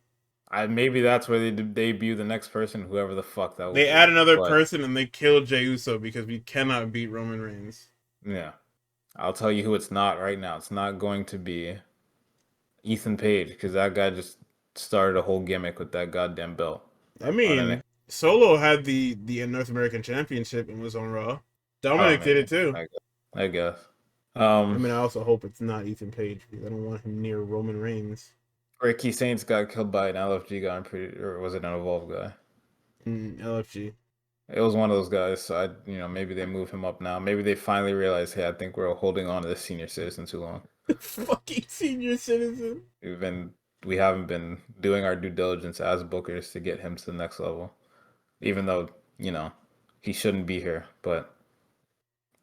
Maybe that's where they debut the next person, whoever the fuck that will They be. add another But person and they kill Jey Uso because we cannot beat Roman Reigns. yeah, I'll tell you who it's not right now. It's not going to be Ethan Page because that guy just started a whole gimmick with that goddamn belt. I On an, mean, Solo had the North American Championship and was on Raw. oh, Dominic did maybe it too. I guess. I Um, mean, I also hope it's not Ethan Page because I don't want him near Roman Reigns. Ricky Saints got killed by an LFG guy. I'm pretty, or was it an Evolve guy? LFG. It was one of those guys. So maybe they move him up now. Maybe they finally realize, hey, I think we're holding on to this senior citizen too long. Fucking senior citizen. We've been, we haven't been doing our due diligence as bookers to get him to the next level, even though he shouldn't be here, but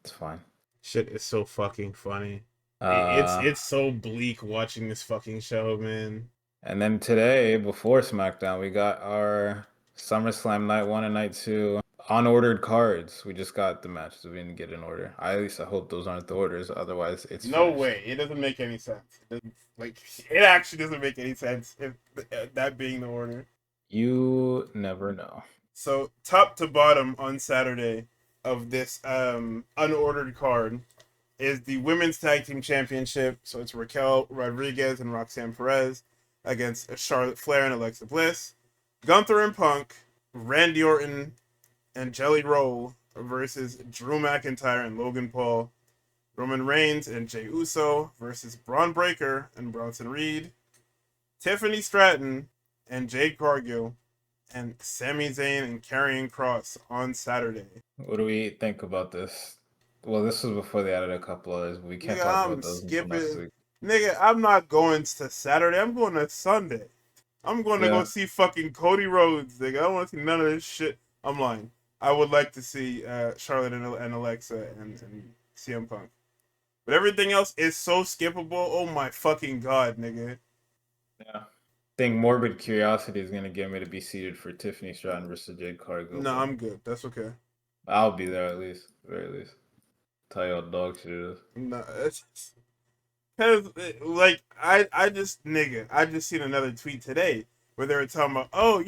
it's fine. Shit is so fucking funny. It's Uh, it's so bleak watching this fucking show, man. and then today before SmackDown, we got our SummerSlam night one and night two unordered cards. We just got the matches. We didn't get an order. At least I hope those aren't the orders. Otherwise, it's No finished. way. It doesn't make any sense. Like it actually doesn't make any sense if that being the order. You never know. So top to bottom on Saturday of this unordered card is the women's tag team championship. So it's Raquel Rodriguez and Roxanne Perez against Charlotte Flair and Alexa Bliss. Gunther and Punk, Randy Orton, and Jelly Roll versus Drew McIntyre and Logan Paul. Roman Reigns and Jey Uso versus Braun Breaker and Bronson Reed. Tiffany Stratton and Jade Cargill and Sami Zayn and Karrion Kross on Saturday. What do we think about this? Well, this was before they added a couple others, but we can't Nigga, talk I'm about those until next skipping. week. Nigga, I'm not going to Saturday. I'm going to Sunday. I'm going to go Yeah. see fucking Cody Rhodes, nigga. I don't want to see none of this shit. I'm lying. I would like to see Charlotte and Alexa and CM Punk. But everything else is so skippable. Oh my fucking god, nigga. Yeah. think morbid curiosity is gonna get me to be seated for Tiffany Stratton versus Jade Cargill. No, but I'm good. That's okay. I'll be there at least, very least. Tell you what dog shit it is. No, it's because like I just nigga, I just seen another tweet today where they were talking about, oh,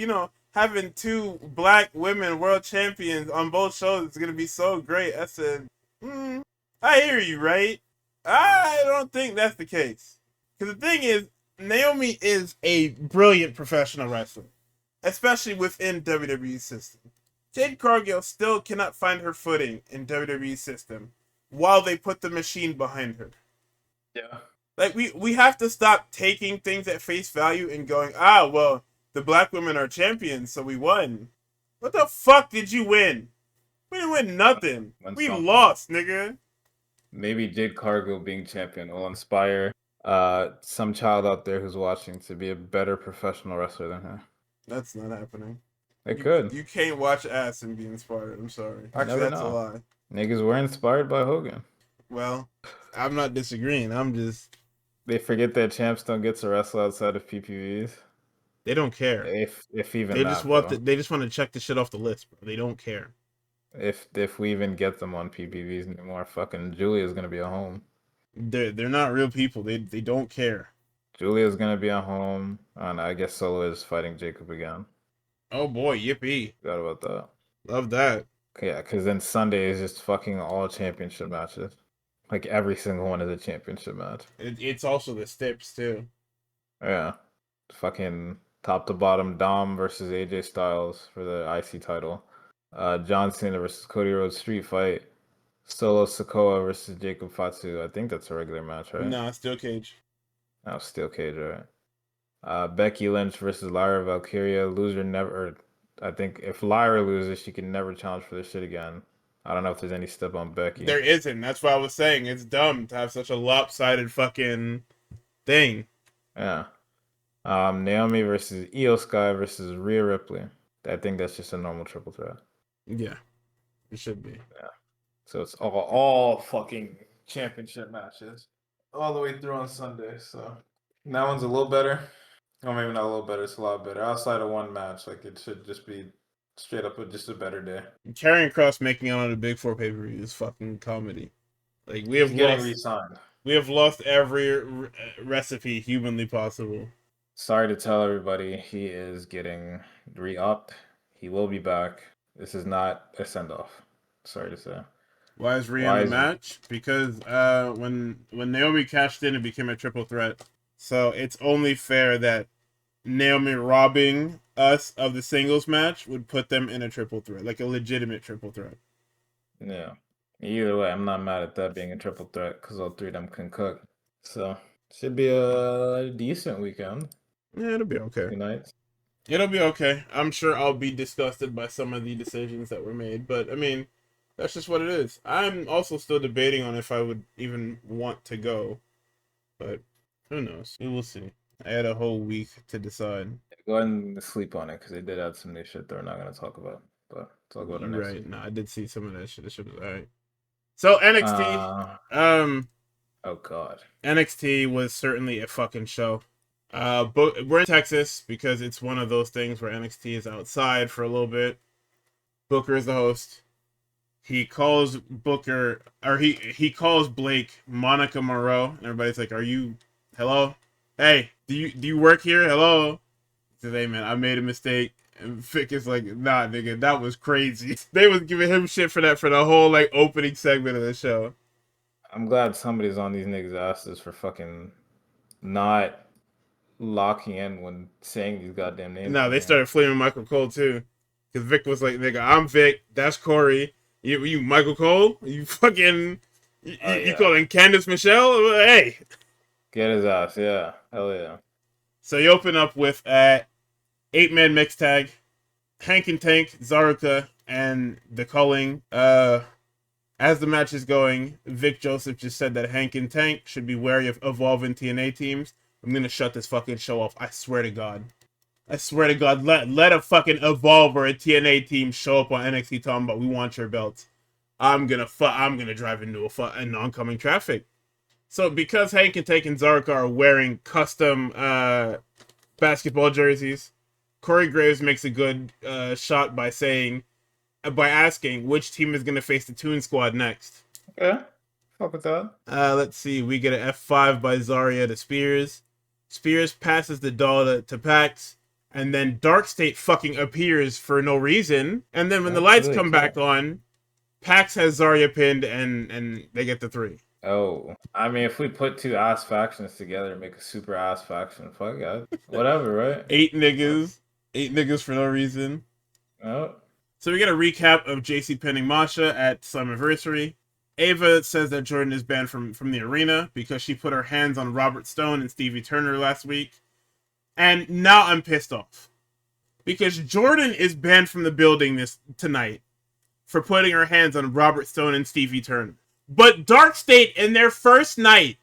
having two black women world champions on both shows is gonna be so great. I said, I hear you, right? I don't think that's the case. Because the thing is, Naomi is a brilliant professional wrestler, especially within WWE system. Jade Cargill still cannot find her footing in WWE system while they put the machine behind her. Yeah. Like, we have to stop taking things at face value and going, well, the black women are champions, so we won. What the fuck did you win? We didn't win nothing. We lost, nigga. Maybe Jade Cargill being champion will inspire some child out there who's watching to be a better professional wrestler than her. That's not happening. It could. You can't watch ass and be inspired. I'm sorry. Actually, that's a lie. Niggas were inspired by Hogan. Well, I'm not disagreeing. I'm just... They forget that champs don't get to wrestle outside of PPVs. They don't care. If even they that, just want they just want to check the shit off the list, bro. They don't care. If we even get them on PPVs anymore, fucking Julia's gonna be at home. They're not real people. They don't care. Julia's gonna be at home, and I guess Solo is fighting Jacob again. Oh boy, yippee! Forgot about that. Love that. Yeah, because then Sunday is just fucking all championship matches. Like every single one is a championship match. It's also the steps too. Yeah, fucking top to bottom Dom versus AJ Styles for the IC title. John Cena versus Cody Rhodes street fight. Solo Sikoa versus Jacob Fatu. I think that's a regular match, right? No, steel cage. Oh, steel cage, right? Becky Lynch versus Lyra Valkyria. Loser never. I think if Lyra loses, she can never challenge for this shit again. I don't know if there's any step on Becky. There isn't. That's what I was saying. It's dumb to have such a lopsided fucking thing. Yeah. Naomi versus Io Sky versus Rhea Ripley. I think that's just a normal triple threat. Yeah, it should be. Yeah. So it's all fucking championship matches all the way through on Sunday. So that one's a little better. Or maybe not a little better. It's a lot better. Outside of one match, like it should just be straight up just a better day. Karrion Kross making it on a Big Four pay-per-view is fucking comedy. Like we have getting re-signed. We have lost every recipe humanly possible. Sorry to tell everybody, he is getting re-upped. He will be back. This is not a send-off. Sorry to say. Why is Rhea in the match? Because when Naomi cashed in, it became a triple threat. So it's only fair that Naomi robbing us of the singles match would put them in a triple threat, like a legitimate triple threat. Yeah. Either way, I'm not mad at that being a triple threat because all three of them can cook. So should be a decent weekend. Yeah, it'll be okay. 2 nights. It'll be okay. I'm sure I'll be disgusted by some of the decisions that were made, but I mean, that's just what it is. I'm also still debating on if I would even want to go, but who knows? We will see. I had a whole week to decide. Go ahead and sleep on it because they did add some new shit they're not going to talk about. But talk about it next week. No, I did see some of that shit. That shit was alright. So NXT, oh god, NXT was certainly a fucking show. But we're in Texas because it's one of those things where NXT is outside for a little bit. Booker is the host. He calls Booker, or he calls Blake Monica Moreau, and everybody's like, "Are you? Hello? Hey, do you work here? Hello?" He says, "Hey man, I made a mistake." And Vic is like, "Nah, nigga, that was crazy." They was giving him shit for that for the whole like opening segment of the show. I'm glad somebody's on these niggas' asses for fucking not locking in when saying these goddamn names. No, they started flaming Michael Cole too, because Vic was like, "Nigga, I'm Vic. That's Corey. You Michael Cole? You fucking you calling Candice Michelle? Hey, get his ass, yeah, hell yeah." So you open up with 8-man mixed tag, Hank and Tank, Zaruka, and the Culling. As the match is going, Vic Joseph just said that Hank and Tank should be wary of evolving TNA teams. I'm gonna shut this fucking show off. I swear to God. I swear to God. Let a fucking Evolve or a TNA team show up on NXT talking about we want your belts. I'm gonna drive into an oncoming traffic. So because Hank and Tank and Zaruka are wearing custom basketball jerseys. Corey Graves makes a good shot by asking which team is going to face the Toon Squad next. Okay. Fuck with that. Let's see. We get an F5 by Zarya to Spears. Spears passes the doll to Pax. And then Dark State fucking appears for no reason. And then when the lights come back on, Pax has Zarya pinned and they get the 3. Oh, I mean, if we put 2 ass factions together and make a super ass faction, fuck yeah, whatever, right? 8 niggas for no reason. Oh. So we get a recap of JC pinning Masha at Slammiversary. Ava says that Jordan is banned from the arena because she put her hands on Robert Stone and Stevie Turner last week. And now I'm pissed off. Because Jordan is banned from the building tonight for putting her hands on Robert Stone and Stevie Turner. But Dark State, in their first night,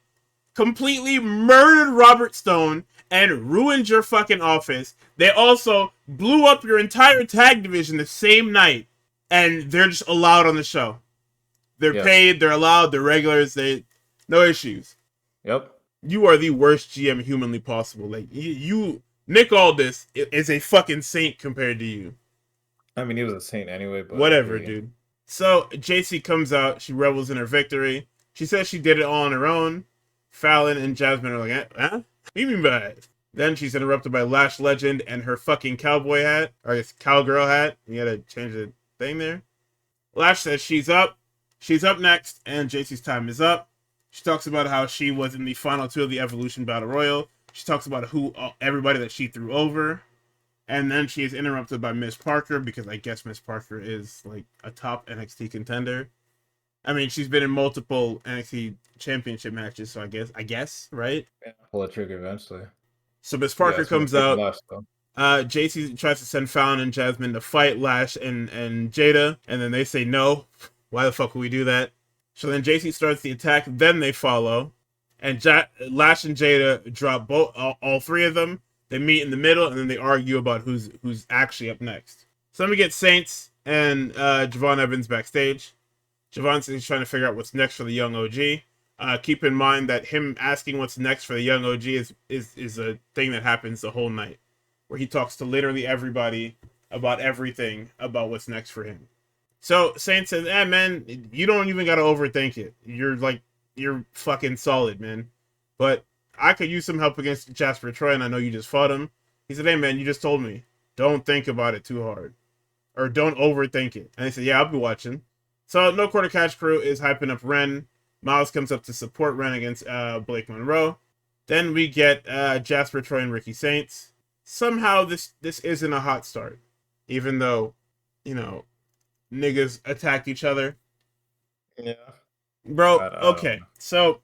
completely murdered Robert Stone and ruined your fucking office. They also blew up your entire tag division the same night. And they're just allowed on the show. They're paid, they're allowed, they're regulars, no issues. Yep. You are the worst GM humanly possible. Like, you Nick Aldis is a fucking saint compared to you. I mean, he was a saint anyway, but... Whatever, dude. So, JC comes out. She revels in her victory. She says she did it all on her own. Fallon and Jasmine are like, huh? What do you mean by it? Then she's interrupted by Lash Legend and her fucking cowboy hat. Or I guess cowgirl hat. You gotta change the thing there. Lash says she's up. She's up next, and JC's time is up. She talks about how she was in the final 2 of the Evolution Battle Royal. She talks about everybody that she threw over. And then she is interrupted by Miss Parker, because I guess Miss Parker is like a top NXT contender. I mean, she's been in multiple NXT championship matches, so I guess, right? Yeah, pull a trigger eventually. So Miss Parker comes out. JC tries to send Fallon and Jasmine to fight Lash and Jada, and then they say no. Why the fuck would we do that? So then JC starts the attack, then they follow, and Lash and Jada drop all 3 of them. They meet in the middle, and then they argue about who's actually up next. So then we get Saints and Javon Evans backstage. Javon is trying to figure out what's next for the young OG. Keep in mind that him asking what's next for the young OG is a thing that happens the whole night, where he talks to literally everybody about everything about what's next for him. So Saints says, man, you don't even gotta overthink it. You're fucking solid, man. But I could use some help against Jasper Troy, and I know you just fought him. He said, hey, man, you just told me. Don't think about it too hard. Or don't overthink it. And he said, yeah, I'll be watching. So No Quarter Catch Crew is hyping up Ren. Miles comes up to support Ren against Blake Monroe. Then we get Jasper Troy and Ricky Saints. Somehow this isn't a hot start. Even though, niggas attacked each other. Yeah. Bro, okay. So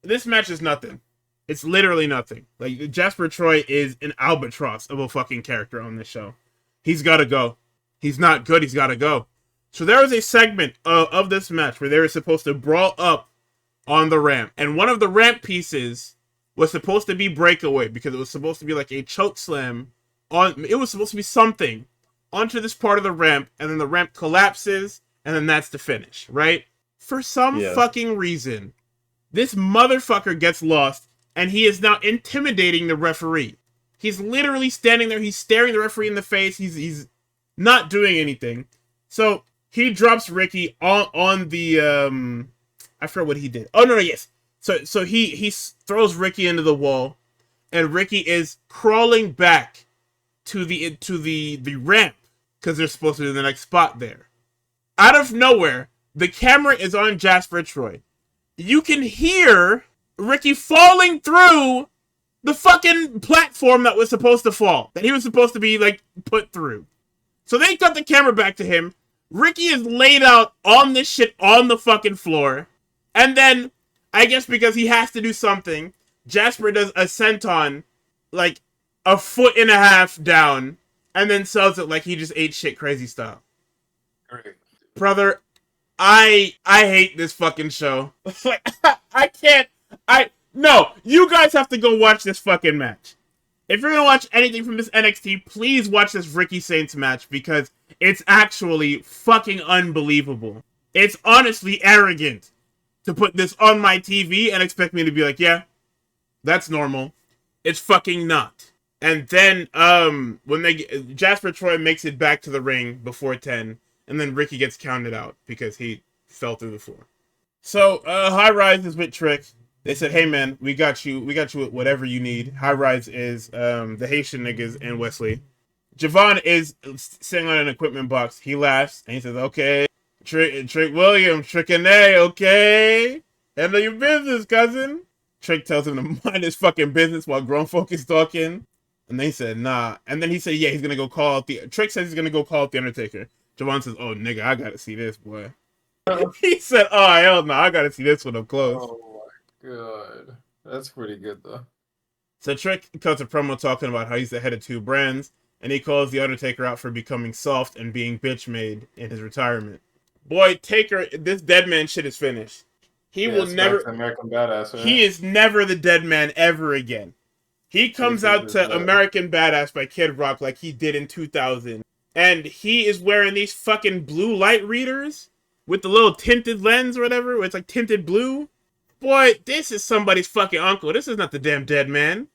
this match is nothing. It's literally nothing. Like, Jasper Troy is an albatross of a fucking character on this show. He's gotta go. He's not good, he's gotta go. So there was a segment of this match where they were supposed to brawl up on the ramp. And one of the ramp pieces was supposed to be breakaway, because it was supposed to be like a choke slam. It was supposed to be something onto this part of the ramp, and then the ramp collapses, and then that's the finish, right? For some fucking reason, this motherfucker gets lost, and he is now intimidating the referee. He's literally standing there. He's staring the referee in the face. He's not doing anything. So he drops Ricky on the I forgot what he did. Oh no, yes. So he throws Ricky into the wall, and Ricky is crawling back to the ramp, because they're supposed to do the next spot there. Out of nowhere, the camera is on Jasper Troy. You can hear Ricky falling through the fucking platform that was supposed to fall, that he was supposed to be, like, put through. So they cut the camera back to him. Ricky is laid out on this shit on the fucking floor. And then, I guess because he has to do something, Jasper does a senton, like, 1.5 feet down, and then sells it like he just ate shit crazy style. Great. Brother, I hate this fucking show. Like, I can't. No, you guys have to go watch this fucking match. If you're gonna watch anything from this NXT, please watch this Ricky Saints match, because it's actually fucking unbelievable. It's honestly arrogant to put this on my TV and expect me to be like, yeah, that's normal. It's fucking not. And then when Jasper Troy makes it back to the ring before 10, and then Ricky gets counted out because he fell through the floor. So High Rise is with Trick. They said, "Hey man, we got you with whatever you need." High Rise is the Haitian niggas and Wesley. Javon is sitting on an equipment box. He laughs and he says, "Okay, Trick Williams, Trick and A, okay, handle your business, cousin." Trick tells him to mind his fucking business while grown folk is talking. And they said, "Nah." And then he said, "Yeah, he's gonna go call out the." Trick says he's gonna go call out the Undertaker. Javon says, "Oh nigga, I gotta see this, boy." He said, "Oh hell no, I gotta see this one up close." Oh my god, that's pretty good though. So Trick cuts a promo talking about how he's the head of 2 brands, and he calls the Undertaker out for becoming soft and being bitch made in his retirement. Boy, Taker, this dead man shit is finished. He will never. American Badass. Right? He is never the dead man ever again. He comes out to American Badass by Kid Rock like he did in 2000. And he is wearing these fucking blue light readers with the little tinted lens or whatever, where it's like tinted blue. Boy, this is somebody's fucking uncle. This is not the damn dead man.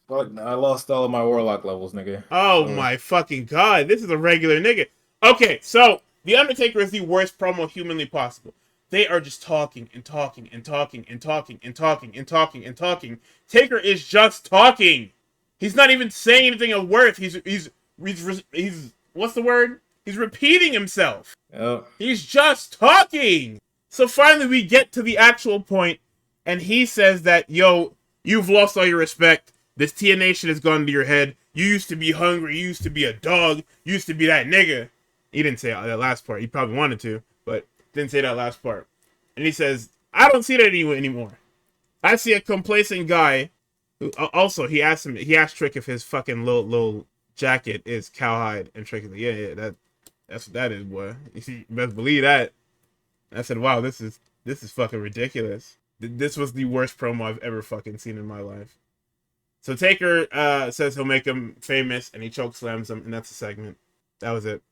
Fuck, I lost all of my Warlock levels, nigga. Oh my fucking god. This is a regular nigga. Okay, so The Undertaker is the worst promo humanly possible. They are just talking and talking and talking and talking and talking and talking and talking. Taker is just talking. He's not even saying anything of worth. He's what's the word? He's repeating himself. Yep. He's just talking. So finally we get to the actual point, and he says that, yo, you've lost all your respect. This TNA shit has gone to your head. You used to be hungry. You used to be a dog. You used to be that nigga. He didn't say that last part. He probably wanted to, but didn't say that last part. And he says, I don't see that anymore. I see a complacent guy who also he asked Trick if his fucking little jacket is cowhide, and Trick is like, yeah, that's what that is, boy. You see, you best believe that. And I said, wow, this is fucking ridiculous. This was the worst promo I've ever fucking seen in my life. So Taker says he'll make him famous, and he choke slams him, and that's the segment. That was it.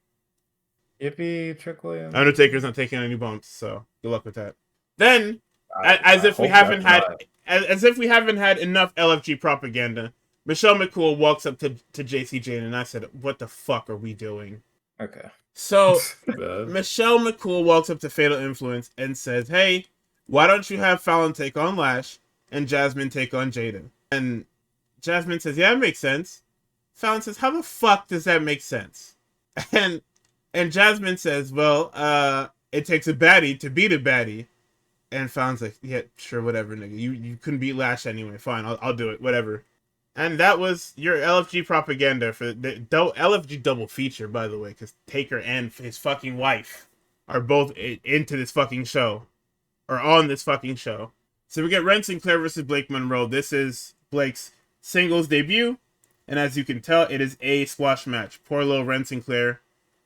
Yippee, Trick Williams. Undertaker's not taking any bumps, so good luck with that. Then, as if we haven't had enough LFG propaganda, Michelle McCool walks up to JC Jane, and I said, "What the fuck are we doing?" Okay. So Michelle McCool walks up to Fatal Influence and says, "Hey, why don't you have Fallon take on Lash and Jasmine take on Jada?" And Jasmine says, "Yeah, it makes sense." Fallon says, "How the fuck does that make sense?" And Jasmine says, "Well, it takes a baddie to beat a baddie." And Fallon's like, "Yeah, sure, whatever, nigga. You couldn't beat Lash anyway. Fine, I'll do it, whatever." And that was your LFG propaganda for the LFG double feature, by the way, because Taker and his fucking wife are both into this fucking show, or on this fucking show. So we get Ren Sinclair versus Blake Monroe. This is Blake's singles debut, and as you can tell, it is a squash match. Poor little Ren Sinclair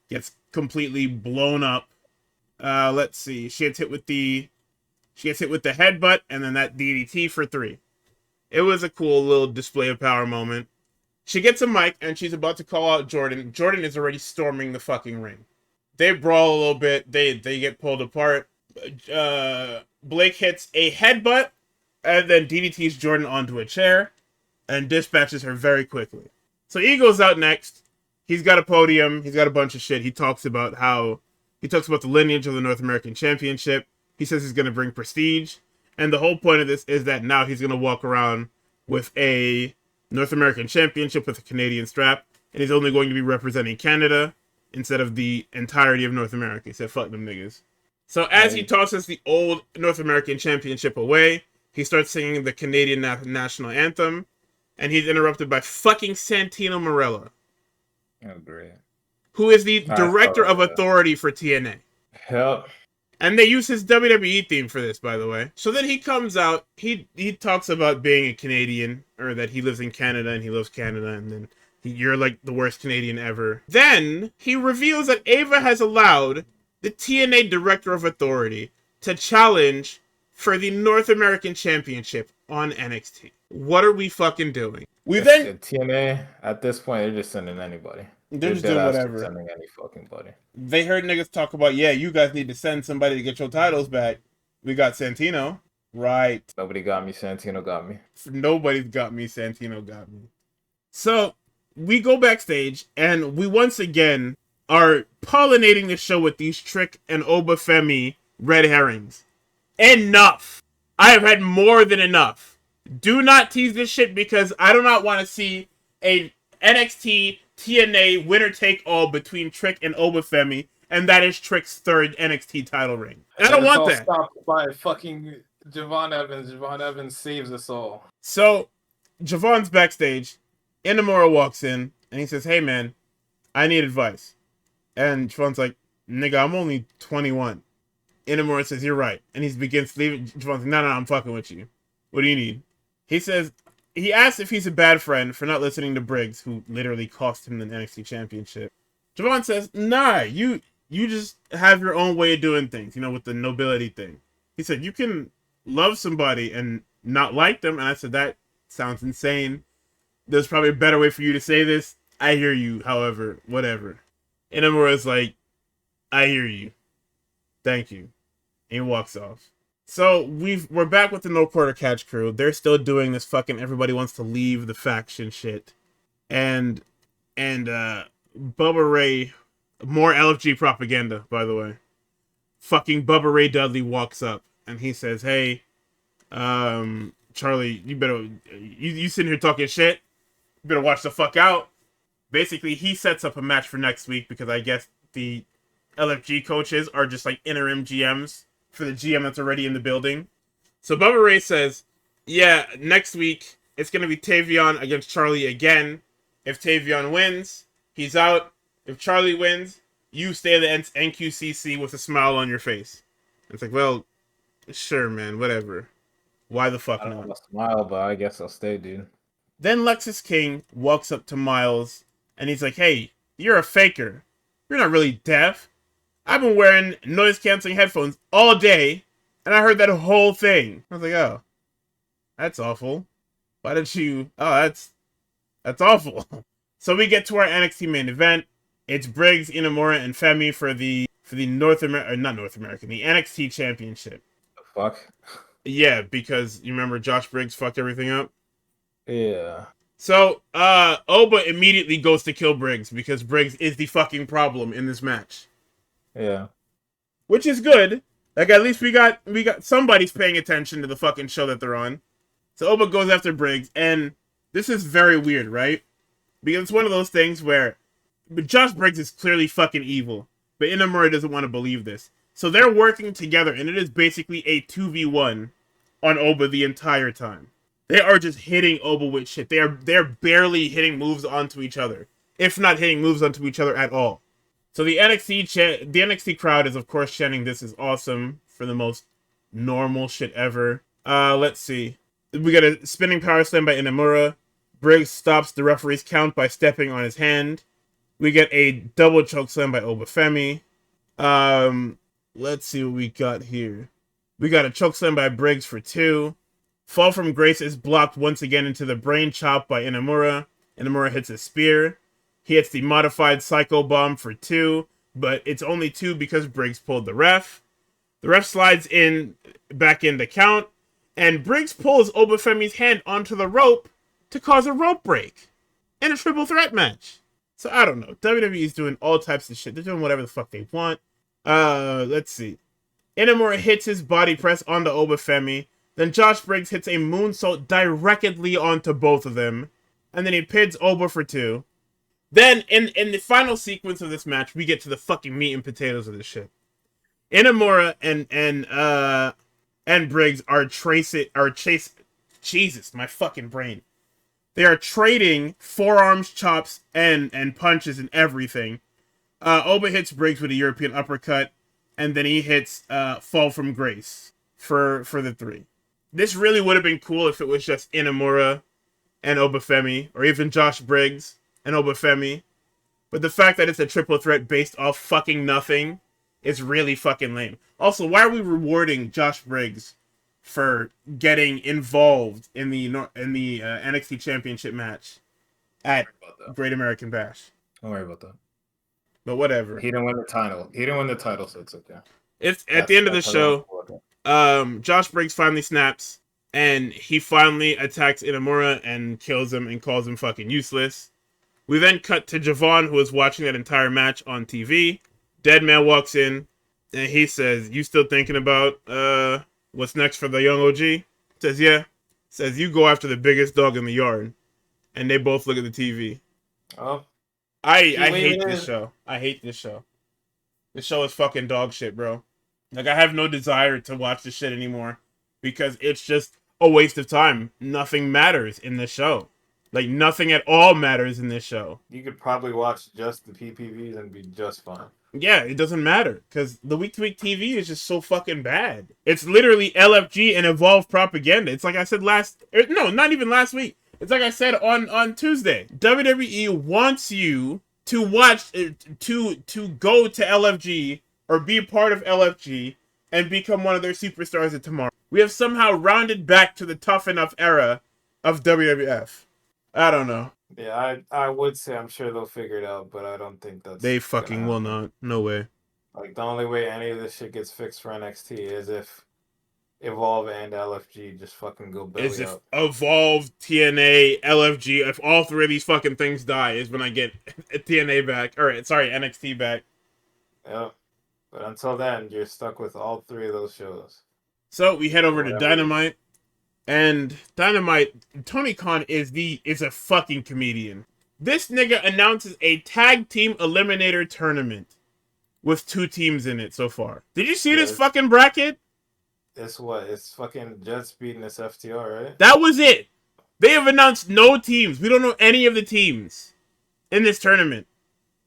gets completely blown up. Let's see. She gets hit with the headbutt, and then that DDT for 3. It was a cool little display of power moment. She gets a mic, and she's about to call out Jordan. Jordan is already storming the fucking ring. They brawl a little bit. They get pulled apart. Blake hits a headbutt, and then DDTs Jordan onto a chair, and dispatches her very quickly. So Ego's out next. He's got a podium. He's got a bunch of shit. He talks about the lineage of the North American Championship. He says he's going to bring prestige. And the whole point of this is that now he's going to walk around with a North American Championship with a Canadian strap. And he's only going to be representing Canada instead of the entirety of North America. He said, fuck them niggas. So as he tosses the old North American Championship away, he starts singing the Canadian national anthem. And he's interrupted by fucking Santino Marella. Oh, great. Who is the director of authority for TNA. Yep. And they use his WWE theme for this, by the way. So then he comes out, he talks about being a Canadian, or that he lives in Canada and he loves Canada, and then you're like the worst Canadian ever. Then he reveals that Ava has allowed the TNA Director of Authority to challenge for the North American Championship on NXT. What are we fucking doing? TNA at this point, they're just sending anybody. They're just doing whatever. Sending any fucking buddy. They heard niggas talk about, yeah, you guys need to send somebody to get your titles back. We got Santino. Right. Nobody got me. Santino got me. Nobody's got me. Santino got me. So we go backstage, and we once again are pollinating the show with these Trick and Obafemi red herrings. Enough! I have had more than enough. Do not tease this shit because I do not want to see a NXT TNA winner take all between Trick and Obafemi, and that is Trick's third NXT title reign. And I don't want that. Stopped by fucking Javon Evans. Javon Evans saves us all. So Javon's backstage. Inamura walks in and he says, "Hey man, I need advice." And Javon's like, "Nigga, I'm only 21." Inamura says, "You're right." And he begins to leave. Javon's like, "No, I'm fucking with you. What do you need?" He asks if he's a bad friend for not listening to Briggs, who literally cost him the NXT championship. Javon says, "Nah, you just have your own way of doing things, with the nobility thing." He said, "You can love somebody and not like them." And I said, "That sounds insane. There's probably a better way for you to say this. I hear you, however, whatever." And Inamura's like, "I hear you. Thank you." And he walks off. So we're back with the No Quarter Catch crew. They're still doing this fucking everybody wants to leave the faction shit. And Bubba Ray, more LFG propaganda, by the way. Fucking Bubba Ray Dudley walks up and he says, "Hey, Charlie, you sitting here talking shit? You better watch the fuck out." Basically, he sets up a match for next week because I guess the LFG coaches are just like interim GMs for the GM that's already in the building. So Bubba Ray says, "Yeah, next week it's going to be Tavion against Charlie again. If Tavion wins, he's out. If Charlie wins, you stay in the NQCC with a smile on your face." It's like, well, sure, man, whatever. Why the fuck I don't not? want to smile, but I guess I'll stay, dude. Then Lexus King walks up to Miles and he's like, "Hey, you're a faker. You're not really deaf. I've been wearing noise-canceling headphones all day, and I heard that whole thing." I was like, "Oh, that's awful. Why did you... Oh, that's awful." So we get to our NXT main event. It's Briggs, Inamura, and Femi for the North America... Not North American, the NXT Championship. The fuck? Yeah, because you remember Josh Briggs fucked everything up? Yeah. So, Oba immediately goes to kill Briggs because Briggs is the fucking problem in this match. Yeah. Which is good. Like, at least we got somebody's paying attention to the fucking show that they're on. So Oba goes after Briggs, and this is very weird, right? Because it's one of those things where Josh Briggs is clearly fucking evil, but Inamura doesn't want to believe this. So they're working together, and it is basically a 2v1 on Oba the entire time. They are just hitting Oba with shit. They're barely hitting moves onto each other, if not hitting moves onto each other at all. So the NXT crowd is of course chanting, "This is awesome," for the most normal shit ever. Let's see. We got a spinning power slam by Inamura. Briggs stops the referee's count by stepping on his hand. We get a double choke slam by Obafemi. Let's see what we got here. We got a choke slam by Briggs for 2. Fall from Grace is blocked once again into the brain chop by Inamura. Inamura hits a spear. He hits the modified Psycho Bomb for 2, but it's only 2 because Briggs pulled the ref. The ref slides back in the count, and Briggs pulls Obafemi's hand onto the rope to cause a rope break in a triple threat match. So I don't know. WWE is doing all types of shit. They're doing whatever the fuck they want. Let's see. Inamura hits his body press onto Obafemi. Then Josh Briggs hits a moonsault directly onto both of them. And then he pins Oba for 2. Then, in the final sequence of this match, we get to the fucking meat and potatoes of this shit. Inamura and Briggs are Jesus, my fucking brain. They are trading forearms, chops, and punches and everything. Oba hits Briggs with a European uppercut, and then he hits Fall from Grace for the 3. This really would have been cool if it was just Inamura and Obafemi, or even Josh Briggs and Obafemi. But the fact that it's a triple threat based off fucking nothing is really fucking lame. Also, why are we rewarding Josh Briggs for getting involved in the NXT Championship match at Great American Bash? Don't worry about that. But whatever. He didn't win the title, so it's okay. It's at the end of the show. Josh Briggs finally snaps. and he finally attacks Inamura and kills him and calls him fucking useless. We then cut to Javon, who was watching that entire match on TV. Deadman walks in, and he says, "You still thinking about what's next for the young OG?" Says, "Yeah." Says, "You go after the biggest dog in the yard." And they both look at the TV. Oh, I hate this show. I hate this show. This show is fucking dog shit, bro. Like, I have no desire to watch this shit anymore because it's just a waste of time. Nothing matters in this show. Like, nothing at all matters in this show. you could probably watch just the PPVs and be just fine. Yeah, it doesn't matter because the week-to-week TV is just so fucking bad. It's literally LFG and Evolve propaganda. It's like I said not even last week. It's like I said on Tuesday. WWE wants you to watch, to go to LFG or be a part of LFG and become one of their superstars of tomorrow. We have somehow rounded back to the tough enough era of WWF. I don't know. Yeah, I would say I'm sure they'll figure it out, but I don't think that's They fucking will not. No way. Like, the only way any of this shit gets fixed for NXT is if Evolve and LFG just fucking go belly Is if up. Evolve, TNA, LFG, if all three of these fucking things die, is when I get TNA back. Or, sorry, NXT back. Yep. But until then, you're stuck with all three of those shows. So we head over to Dynamite. And Dynamite, Tony Khan is a fucking comedian. This nigga announces a tag team eliminator tournament with 2 teams in it so far. Did you see this fucking bracket? It's what? It's fucking Jet Speed and it's FTR, right? That was it. They have announced no teams. We don't know any of the teams in this tournament.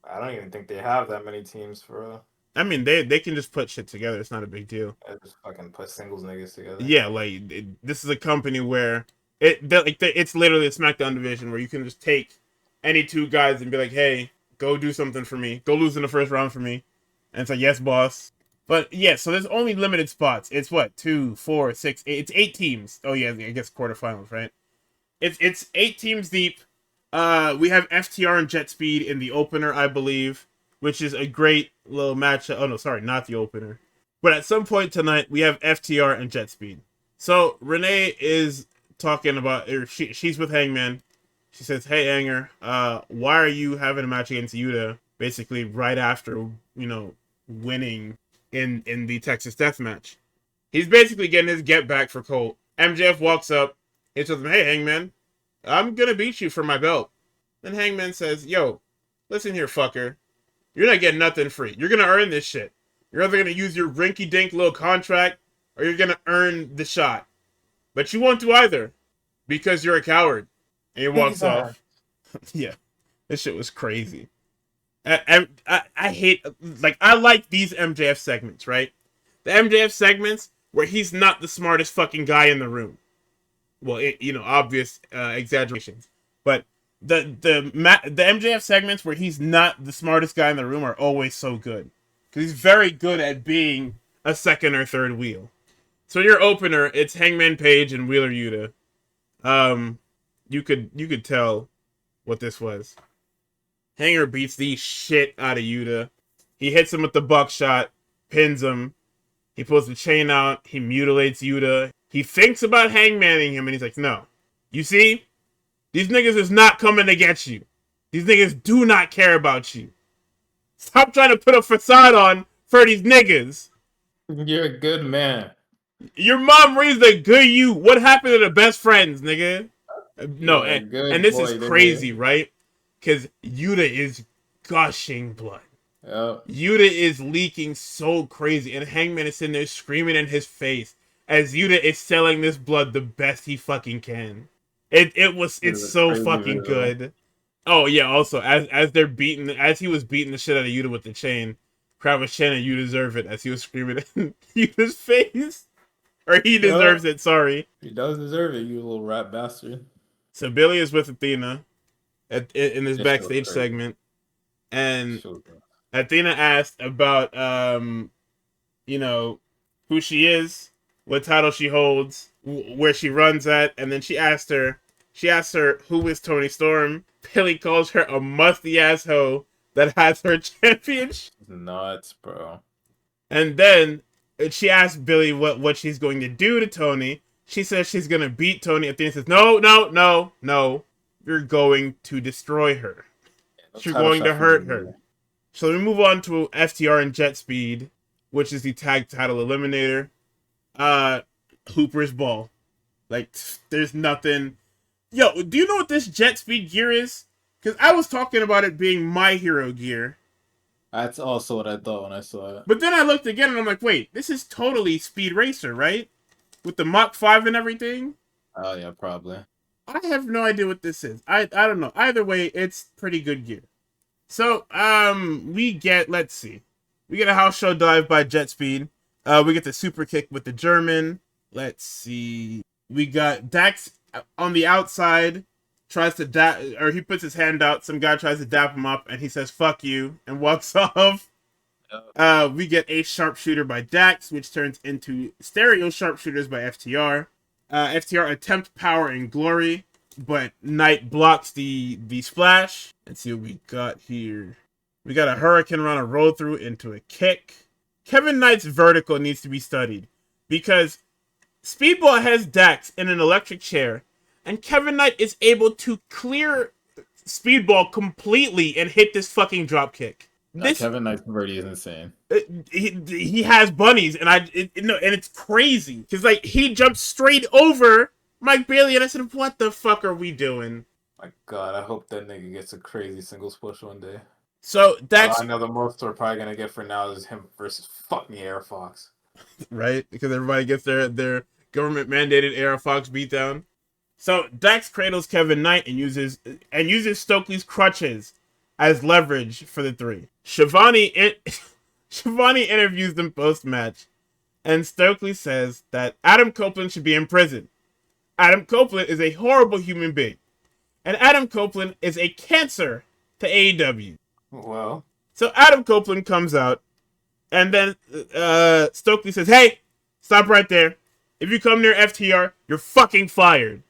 I don't even think they have that many teams for I mean, they can just put shit together. It's not a big deal. I just fucking put singles niggas together. Yeah, like this is a company where it's literally a SmackDown division where you can just take any 2 guys and be like, "Hey, go do something for me. Go lose in the first round for me." And it's like, "Yes, boss." But yeah, so there's only limited spots. It's what 2, 4, 6, 8. It's 8 teams. Oh yeah, I guess quarterfinals, right? It's 8 teams deep. We have FTR and Jet Speed in the opener, I believe, which is a great little match. Oh no, sorry, not the opener. But at some point tonight, we have FTR and Jet Speed. So Renee is talking about, or she's with Hangman. She says, "Hey, Hanger, why are you having a match against Yuta?" Basically, right after winning in the Texas Death Match. He's basically getting his get back for Colt. MJF walks up. He tells him, "Hey, Hangman, I'm gonna beat you for my belt." Then Hangman says, "Yo, listen here, fucker. You're not getting nothing free. You're gonna earn this shit. You're either gonna use your rinky-dink little contract, or you're gonna earn the shot. But you won't do either, because you're a coward." And he walks off. Yeah, this shit was crazy. I hate, like, I like these MJF segments, right? The MJF segments where he's not the smartest fucking guy in the room. Well, obvious exaggerations, but the MJF segments where he's not the smartest guy in the room are always so good because he's very good at being a second or third wheel. So your opener, it's Hangman Page and Wheeler Yuta. You could tell what this was. Hanger beats the shit out of Yuta. He hits him with the buckshot, pins him. He pulls the chain out. He mutilates Yuta. He thinks about hangmanning him, and he's like, "No. You see? These niggas is not coming to get you. These niggas do not care about you. Stop trying to put a facade on for these niggas. You're a good man. Your mom raised a good you. What happened to the best friends, nigga?" No, and this is crazy, right? Because Yuta is gushing blood. Yep. Yuta is leaking so crazy, and Hangman is sitting there screaming in his face as Yuta is selling this blood the best he fucking can. It's so fucking good. Oh yeah, also as he was beating the shit out of Yuta with the chain, crowd was chanting, "You deserve it," as he was screaming in Yuta's face. Or he deserves it, sorry. He does deserve it, you little rat bastard. So Billy is with Athena in this backstage segment, and Athena asked about who she is, what title she holds, where she runs at, and then she asked her who is Toni Storm. Billy calls her a musty ass hoe that has her championship. Nuts, bro. And then she asked Billy what she's going to do to Tony. She says she's gonna beat Tony. Athena says, no, no, no, no. You're going to destroy her. No You're title going to shot for hurt her. Julia. So we move on to FTR and Jet Speed, which is the tag title eliminator. Hooper's Ball. Like, there's nothing. Yo, do you know what this Jet Speed gear is? Because I was talking about it being My Hero gear. That's also what I thought when I saw it. But then I looked again and I'm like, wait, this is totally Speed Racer, right? With the Mach 5 and everything? Oh yeah, probably. I have no idea what this is. I don't know. Either way, it's pretty good gear. So, we get, let's see. We get a house show dive by Jet Speed. We get the super kick with the German. Let's see. We got Dax on the outside, tries to or he puts his hand out. Some guy tries to dap him up, and he says, fuck you, and walks off. We get a sharpshooter by Dax, which turns into stereo sharpshooters by FTR. FTR attempt power and glory, but Knight blocks the splash. Let's see what we got here. We got a hurricane run, a roll through into a kick. Kevin Knight's vertical needs to be studied because Speedball has Dax in an electric chair, and Kevin Knight is able to clear Speedball completely and hit this fucking drop kick. No, Kevin Knight's verdi is insane. He has bunnies, and it's crazy because like he jumped straight over Mike Bailey, and I said, "What the fuck are we doing?" My God, I hope that nigga gets a crazy singles push one day. So that's I know the most we're probably gonna get for now is him versus fucking Air Fox, right? Because everybody gets their government mandated Air Fox beatdown. So Dax cradles Kevin Knight and uses Stokely's crutches as leverage for the three. Shivani interviews them post-match, and Stokely says that Adam Copeland should be in prison. Adam Copeland is a horrible human being, and Adam Copeland is a cancer to AEW. Well, so Adam Copeland comes out, and then Stokely says, hey, stop right there. If you come near FTR, you're fucking fired.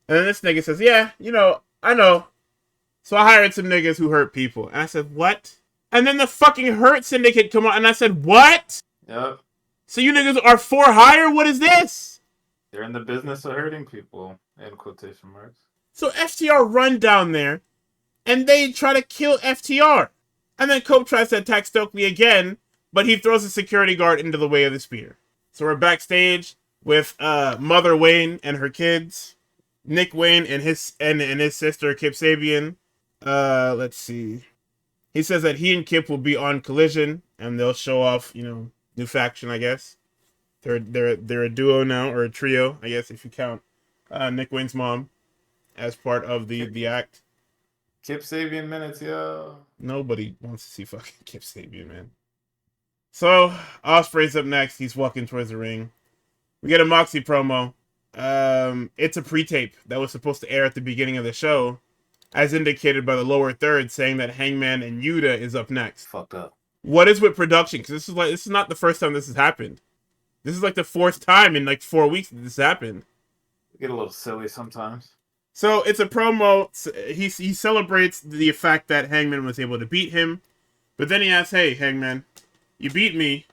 And then this nigga says, yeah, I know. So I hired some niggas who hurt people. And I said, what? And then the fucking Hurt Syndicate come on, and I said, what? Yep. So you niggas are for hire? What is this? They're in the business of hurting people, in quotation marks. So FTR run down there, and they try to kill FTR. And then Cope tries to attack Stokely again, but he throws a security guard into the way of the spear. So we're backstage with Mother Wayne and her kids, Nick Wayne and his sister Kip Sabian. Let's see. He says that he and Kip will be on Collision, and they'll show off, new faction, I guess. They're a duo now, or a trio, I guess, if you count Nick Wayne's mom as part of the act. Kip Sabian minutes, yo. Nobody wants to see fucking Kip Sabian, man. So Ospreay's up next. He's walking towards the ring. We get a Moxie promo. It's a pre-tape that was supposed to air at the beginning of the show, as indicated by the lower third, saying that Hangman and Yuta is up next. Fucked up. What is with production? Because this is not the first time this has happened. This is like the fourth time in like 4 weeks that this happened. Get a little silly sometimes. So it's a promo. He celebrates the fact that Hangman was able to beat him, but then he asks, "Hey, Hangman, you beat me,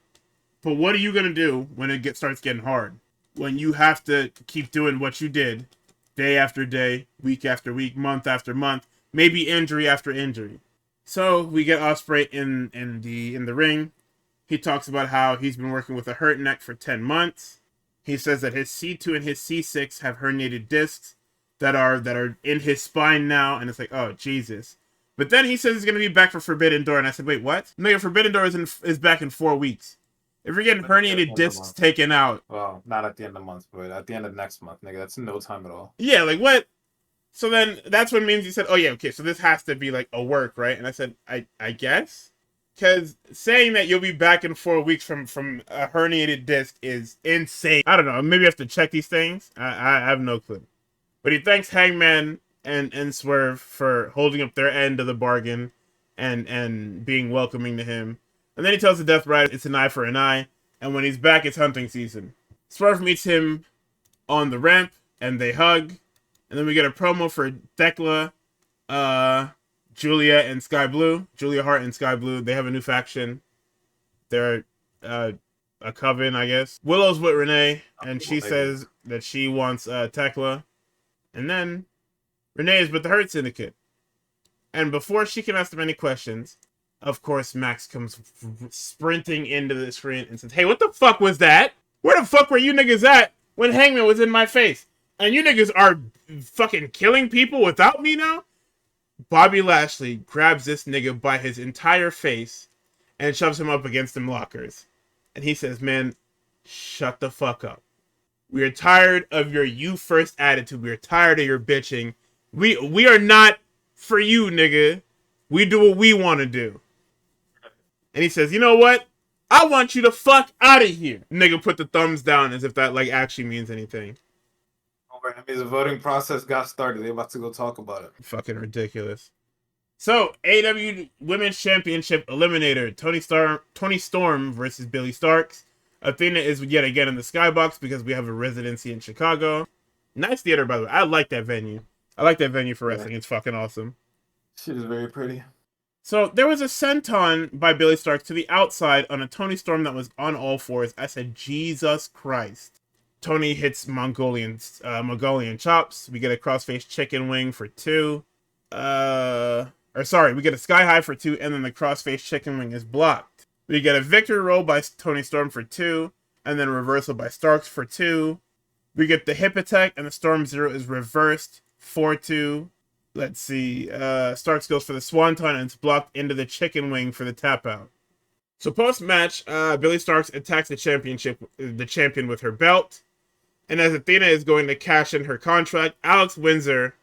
but what are you gonna do when it starts getting hard? When you have to keep doing what you did, day after day, week after week, month after month, maybe injury after injury." So we get Ospreay in the ring. He talks about how he's been working with a hurt neck for 10 months. He says that his C2 and his C6 have herniated discs that are in his spine now, and it's like, oh Jesus. But then he says he's gonna be back for Forbidden Door, and I said, wait, what? No, Forbidden Door is back in 4 weeks. If you're getting herniated discs taken out, well, not at the end of the month, but at the end of next month, nigga, that's no time at all. Yeah, like what? So then that's when Mimsy said, oh yeah, okay, so this has to be like a work, right? And I said, I guess. Because saying that you'll be back in 4 weeks from a herniated disc is insane. I don't know. Maybe I have to check these things. I have no clue. But he thanks Hangman and Swerve for holding up their end of the bargain and being welcoming to him. And then he tells the Death Rider it's an eye for an eye. And when he's back, it's hunting season. Swerve meets him on the ramp, and they hug. And then we get a promo for Thekla, Julia and Sky Blue. Julia Hart and Sky Blue. They have a new faction. They're a coven, I guess. Willow's with Renee, and she says that she wants Tekla. And then Renee is with the Hurt Syndicate. And before she can ask them any questions, of course, Max comes sprinting into the screen and says, "Hey, what the fuck was that? Where the fuck were you niggas at when Hangman was in my face? And you niggas are fucking killing people without me now?" Bobby Lashley grabs this nigga by his entire face and shoves him up against them lockers. And he says, "Man, shut the fuck up. We are tired of your you first attitude. We are tired of your bitching. We are not for you, nigga. We do what we want to do." And he says, "You know what? I want you to fuck out of here." Nigga put the thumbs down as if that like actually means anything. That means the voting process got started. They're about to go talk about it. Fucking ridiculous. So, AEW Women's Championship Eliminator. Tony Storm versus Billy Starks. Athena is yet again in the Skybox because we have a residency in Chicago. Nice theater, by the way. I like that venue. I like that venue for wrestling. It's fucking awesome. Shit is very pretty. So, there was a senton by Billy Starks to the outside on a Tony Storm that was on all fours. I said, Jesus Christ. Tony hits Mongolian chops. We get a crossface chicken wing for 2. We get a sky high for 2, and then the crossface chicken wing is blocked. We get a victory roll by Tony Storm for 2, and then a reversal by Starks for 2. We get the hip attack, and the Storm Zero is reversed for 2. Let's see. Starks goes for the swanton, and it's blocked into the chicken wing for the tap out. So post-match, Billy Starks attacks the champion with her belt. And as Athena is going to cash in her contract, Alex Windsor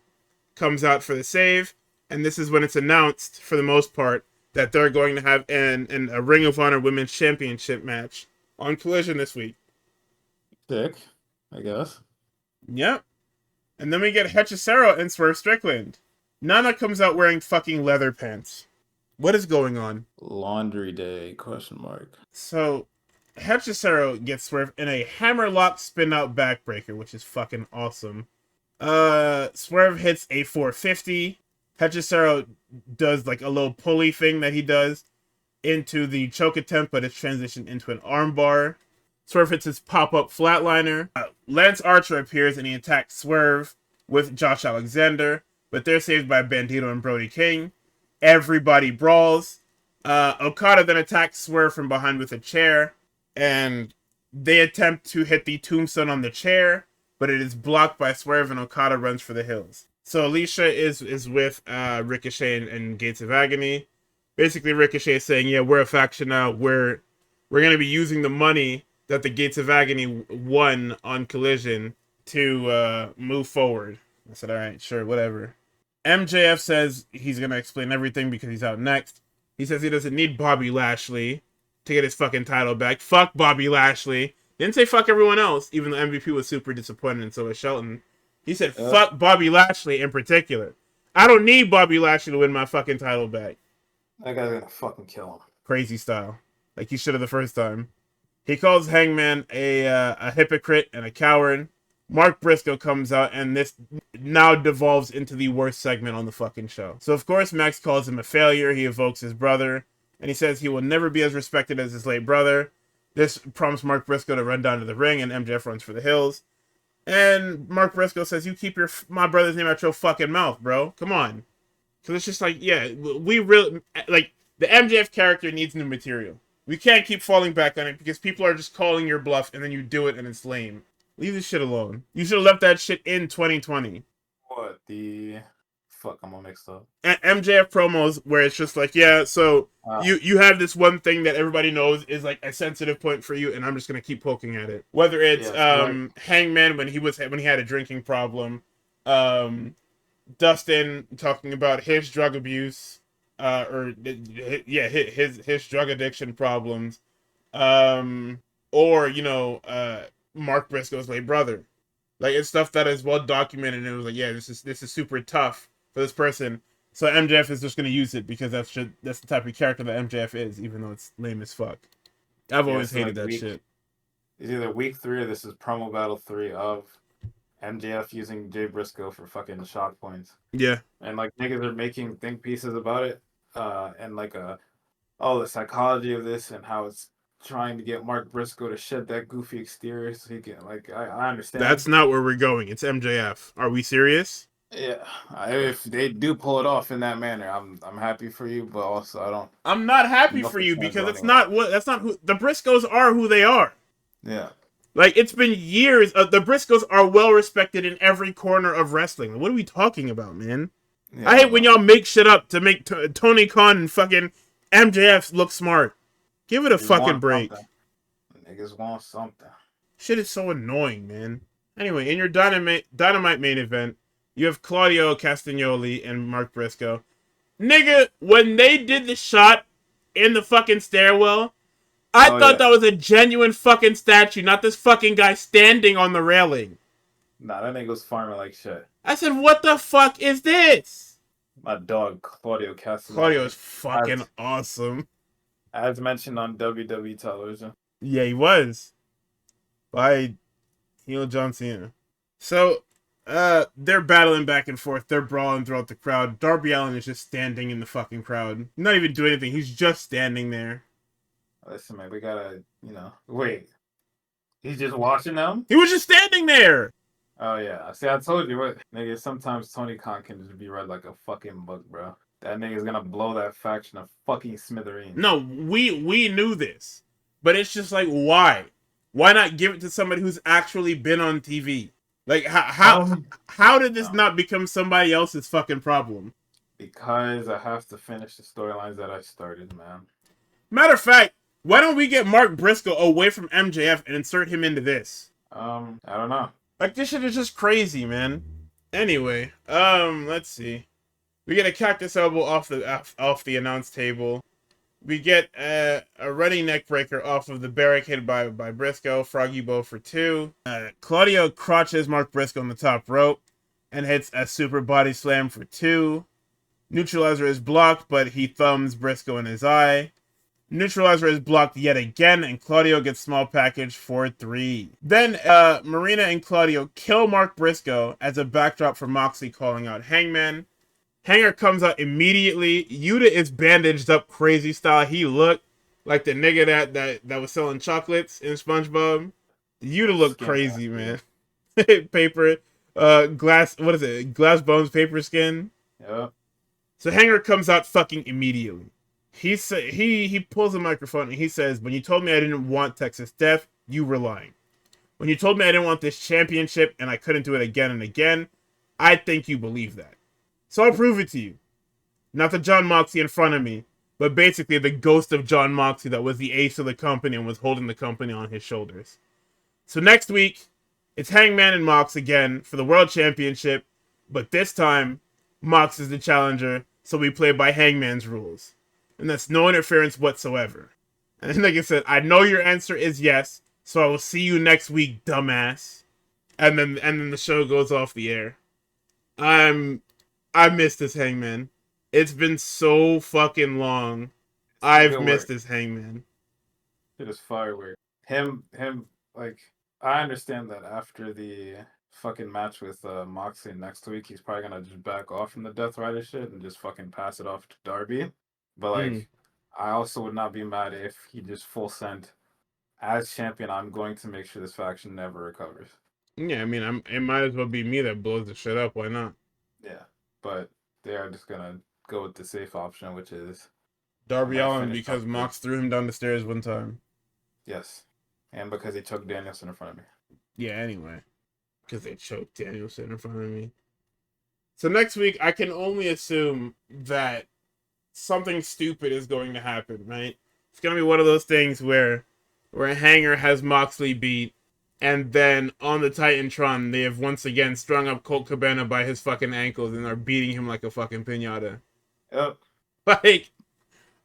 comes out for the save. And this is when it's announced, for the most part, that they're going to have a Ring of Honor Women's Championship match on Collision this week. Sick, I guess. Yep. And then we get Hechicero and Swerve Strickland. Nana comes out wearing fucking leather pants. What is going on? Laundry day, ? So, Hechicero gets Swerve in a hammerlock spin-out backbreaker, which is fucking awesome. Swerve hits a 450. Hechicero does like a little pulley thing that he does into the choke attempt, but it's transitioned into an armbar. Swerve hits his pop-up flatliner. Lance Archer appears and he attacks Swerve with Josh Alexander, but they're saved by Bandito and Brody King. Everybody brawls. Okada then attacks Swerve from behind with a chair, and they attempt to hit the tombstone on the chair, but it is blocked by Swerve, and Okada runs for the hills. So Alicia is with Ricochet and Gates of Agony. Basically, Ricochet is saying, "Yeah, we're a faction now. We're going to be using the money that the Gates of Agony won on Collision to move forward." I said, "All right, sure, whatever." MJF says he's going to explain everything because he's out next. He says he doesn't need Bobby Lashley to get his fucking title back. Fuck Bobby Lashley. Didn't say fuck everyone else, even though MVP was super disappointed and so was Shelton. He said fuck Bobby Lashley in particular. I don't need Bobby Lashley to win my fucking title back. That guy's gonna fucking kill him. Crazy style. Like he should have the first time. He calls Hangman a hypocrite and a coward. Mark Briscoe comes out, and this now devolves into the worst segment on the fucking show. So, of course, Max calls him a failure. He evokes his brother, and he says he will never be as respected as his late brother. This prompts Mark Briscoe to run down to the ring, and MJF runs for the hills. And Mark Briscoe says, "You keep my brother's name out your fucking mouth, bro. Come on." So it's just like, yeah, we really, like, the MJF character needs new material. We can't keep falling back on it because people are just calling your bluff, and then you do it, and it's lame. Leave this shit alone. You should have left that shit in 2020. What the fuck? I'm all mixed up. MJF promos where it's just like, yeah, so you have this one thing that everybody knows is like a sensitive point for you, and I'm just gonna keep poking at it. Whether it's Hangman when he had a drinking problem, Dustin talking about his drug abuse, his drug addiction problems, or Mark Briscoe's late brother. Like, it's stuff that is well documented, and it was like, yeah, this is super tough for this person. So MJF is just gonna use it because that's the type of character that MJF is, even though it's lame as fuck. I've always hated that shit. It's either week 3 or this is promo battle 3 of MJF using Jay Briscoe for fucking shock points. Yeah. And like niggas are making think pieces about it, and like the psychology of this and how it's trying to get Mark Briscoe to shed that goofy exterior so he can like I understand. That's not where we're going. It's MJF. Are we serious? Yeah, if they do pull it off in that manner, I'm happy for you, but also I don't I'm not happy know if for it's you gonna because go it's anywhere. not what that's not who the Briscoes are who they are. Yeah, Like it's been years. The Briscoes are well respected in every corner of wrestling. What are we talking about, man? yeah, I I hate don't when know. y'all make shit up to make Tony Khan and fucking MJF look smart. Give it a Niggas fucking want break. something. Niggas want something. Shit is so annoying, man. Anyway, in your Dynamite main event, you have Claudio Castagnoli and Mark Briscoe. Nigga, when they did the shot in the fucking stairwell, I Oh thought yeah, that was a genuine fucking statue, not this fucking guy standing on the railing. nah, that nigga was farming like shit. I said, what the fuck is this? My dog Claudio Claudio is Castagnoli, fucking awesome. as mentioned on WWE television. Yeah, he was. By heel John Cena. So, they're battling back and forth. They're brawling throughout the crowd. Darby Allin is just standing in the fucking crowd. Not even doing anything. He's just standing there. Listen, man, we gotta, wait. He's just watching them. He was just standing there. Oh yeah, see, I told you what, nigga. Sometimes Tony Khan can just be read like a fucking book, bro. That nigga's gonna blow that faction of fucking smithereens. No, we knew this. But it's just like, why? Why not give it to somebody who's actually been on TV? Like, how did this No. not become somebody else's fucking problem? Because I have to finish the storylines that I started, man. Matter of fact, why don't we get Mark Briscoe away from MJF and insert him into this? I don't know. Like, this shit is just crazy, man. Anyway, let's see. We get a cactus elbow off the announce table. We get a running neck breaker off of the barricade by Briscoe. Froggy bow for 2. Claudio crotches Mark Briscoe on the top rope and hits a super body slam for 2. Neutralizer is blocked, but he thumbs Briscoe in his eye. Neutralizer is blocked yet again, and Claudio gets small package for 3. Then Marina and Claudio kill Mark Briscoe as a backdrop for Moxley calling out Hangman. Hanger comes out immediately. Yuta is bandaged up crazy style. He looked like the nigga that was selling chocolates in SpongeBob. Yuta looked crazy, man. Paper, glass, what is it? Glass bones, paper skin. Yep. So Hanger comes out fucking immediately. He pulls a microphone and he says, when you told me I didn't want Texas Death, you were lying. When you told me I didn't want this championship and I couldn't do it again and again, I think you believe that. So I'll prove it to you. Not the John Moxley in front of me, but basically the ghost of John Moxley that was the ace of the company and was holding the company on his shoulders. So next week, it's Hangman and Mox again for the World Championship, but this time, Mox is the challenger, so we play by Hangman's rules. And that's no interference whatsoever. And like I said, I know your answer is yes, so I will see you next week, dumbass. And then the show goes off the air. I miss this Hangman. It's been so fucking long. I've missed this Hangman. It is firework. Him, like, I understand that after the fucking match with Moxley next week, he's probably gonna just back off from the Death Rider shit and just fucking pass it off to Darby. But, like, I also would not be mad if he just full sent, as champion, I'm going to make sure this faction never recovers. Yeah, I mean, it might as well be me that blows the shit up. Why not? Yeah, but they are just gonna go with the safe option, which is Darby Allin because Mox threw him down the stairs one time. Yes, and because he choked Danielson in front of me. Yeah, anyway, because they choked Danielson in front of me. So next week, I can only assume that something stupid is going to happen, right? It's gonna be one of those things where Hanger has Moxley beat, and then on the Titantron, they have once again strung up Colt Cabana by his fucking ankles and are beating him like a fucking piñata. Yep. Like,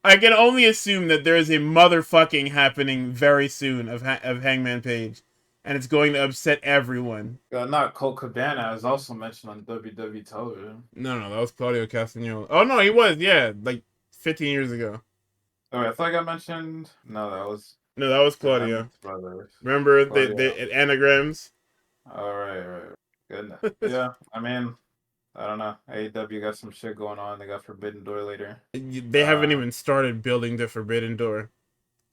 I can only assume that there is a motherfucking happening very soon of Hangman Page, and it's going to upset everyone. Not Colt Cabana is also mentioned on WWE television. No, that was Claudio Castagnoli. Oh no, he was, yeah, like 15 years ago. Oh, I thought I got mentioned. No, that was Claudio. Brothers. Remember the anagrams? All right. Good. Yeah, I mean, I don't know. AEW got some shit going on. They got Forbidden Door later. They haven't even started building the Forbidden Door.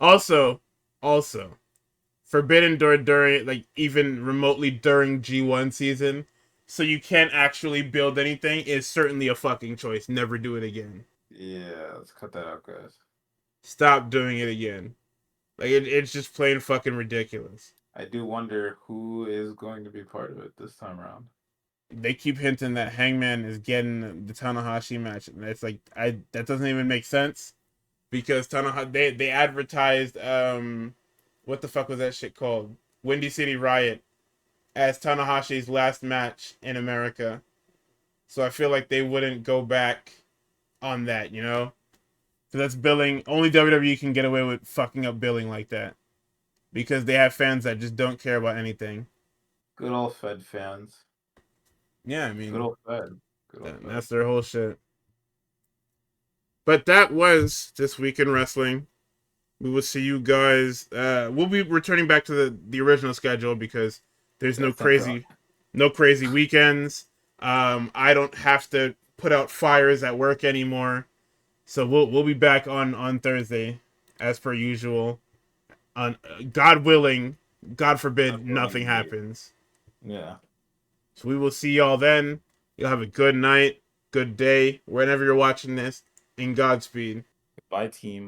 Also, Also, forbidden during like even remotely during G1 season, so you can't actually build anything is certainly a fucking choice. Never do it again. Yeah, let's cut that out, guys. Stop doing it again. Like it's just plain fucking ridiculous. I do wonder who is going to be part of it this time around. They keep hinting that Hangman is getting the Tanahashi match, and it's like that doesn't even make sense because Tanahashi they advertised what the fuck was that shit called? Windy City Riot as Tanahashi's last match in America. So I feel like they wouldn't go back on that, you know? So that's billing. Only WWE can get away with fucking up billing like that because they have fans that just don't care about anything. Good old Fed fans. Yeah, I Good mean, old Fed. Good old Fed. that's their whole shit. But that was this week in wrestling. We will see you guys. We'll be returning back to the original schedule because there's Yeah, thank God. no crazy weekends. I don't have to put out fires at work anymore, so we'll be back on Thursday, as per usual. On God willing, God God forbid, willing, nothing indeed. happens. Yeah. So we will see y'all then. You'll have a good night, good day, whenever you're watching this. In Godspeed. Bye, team.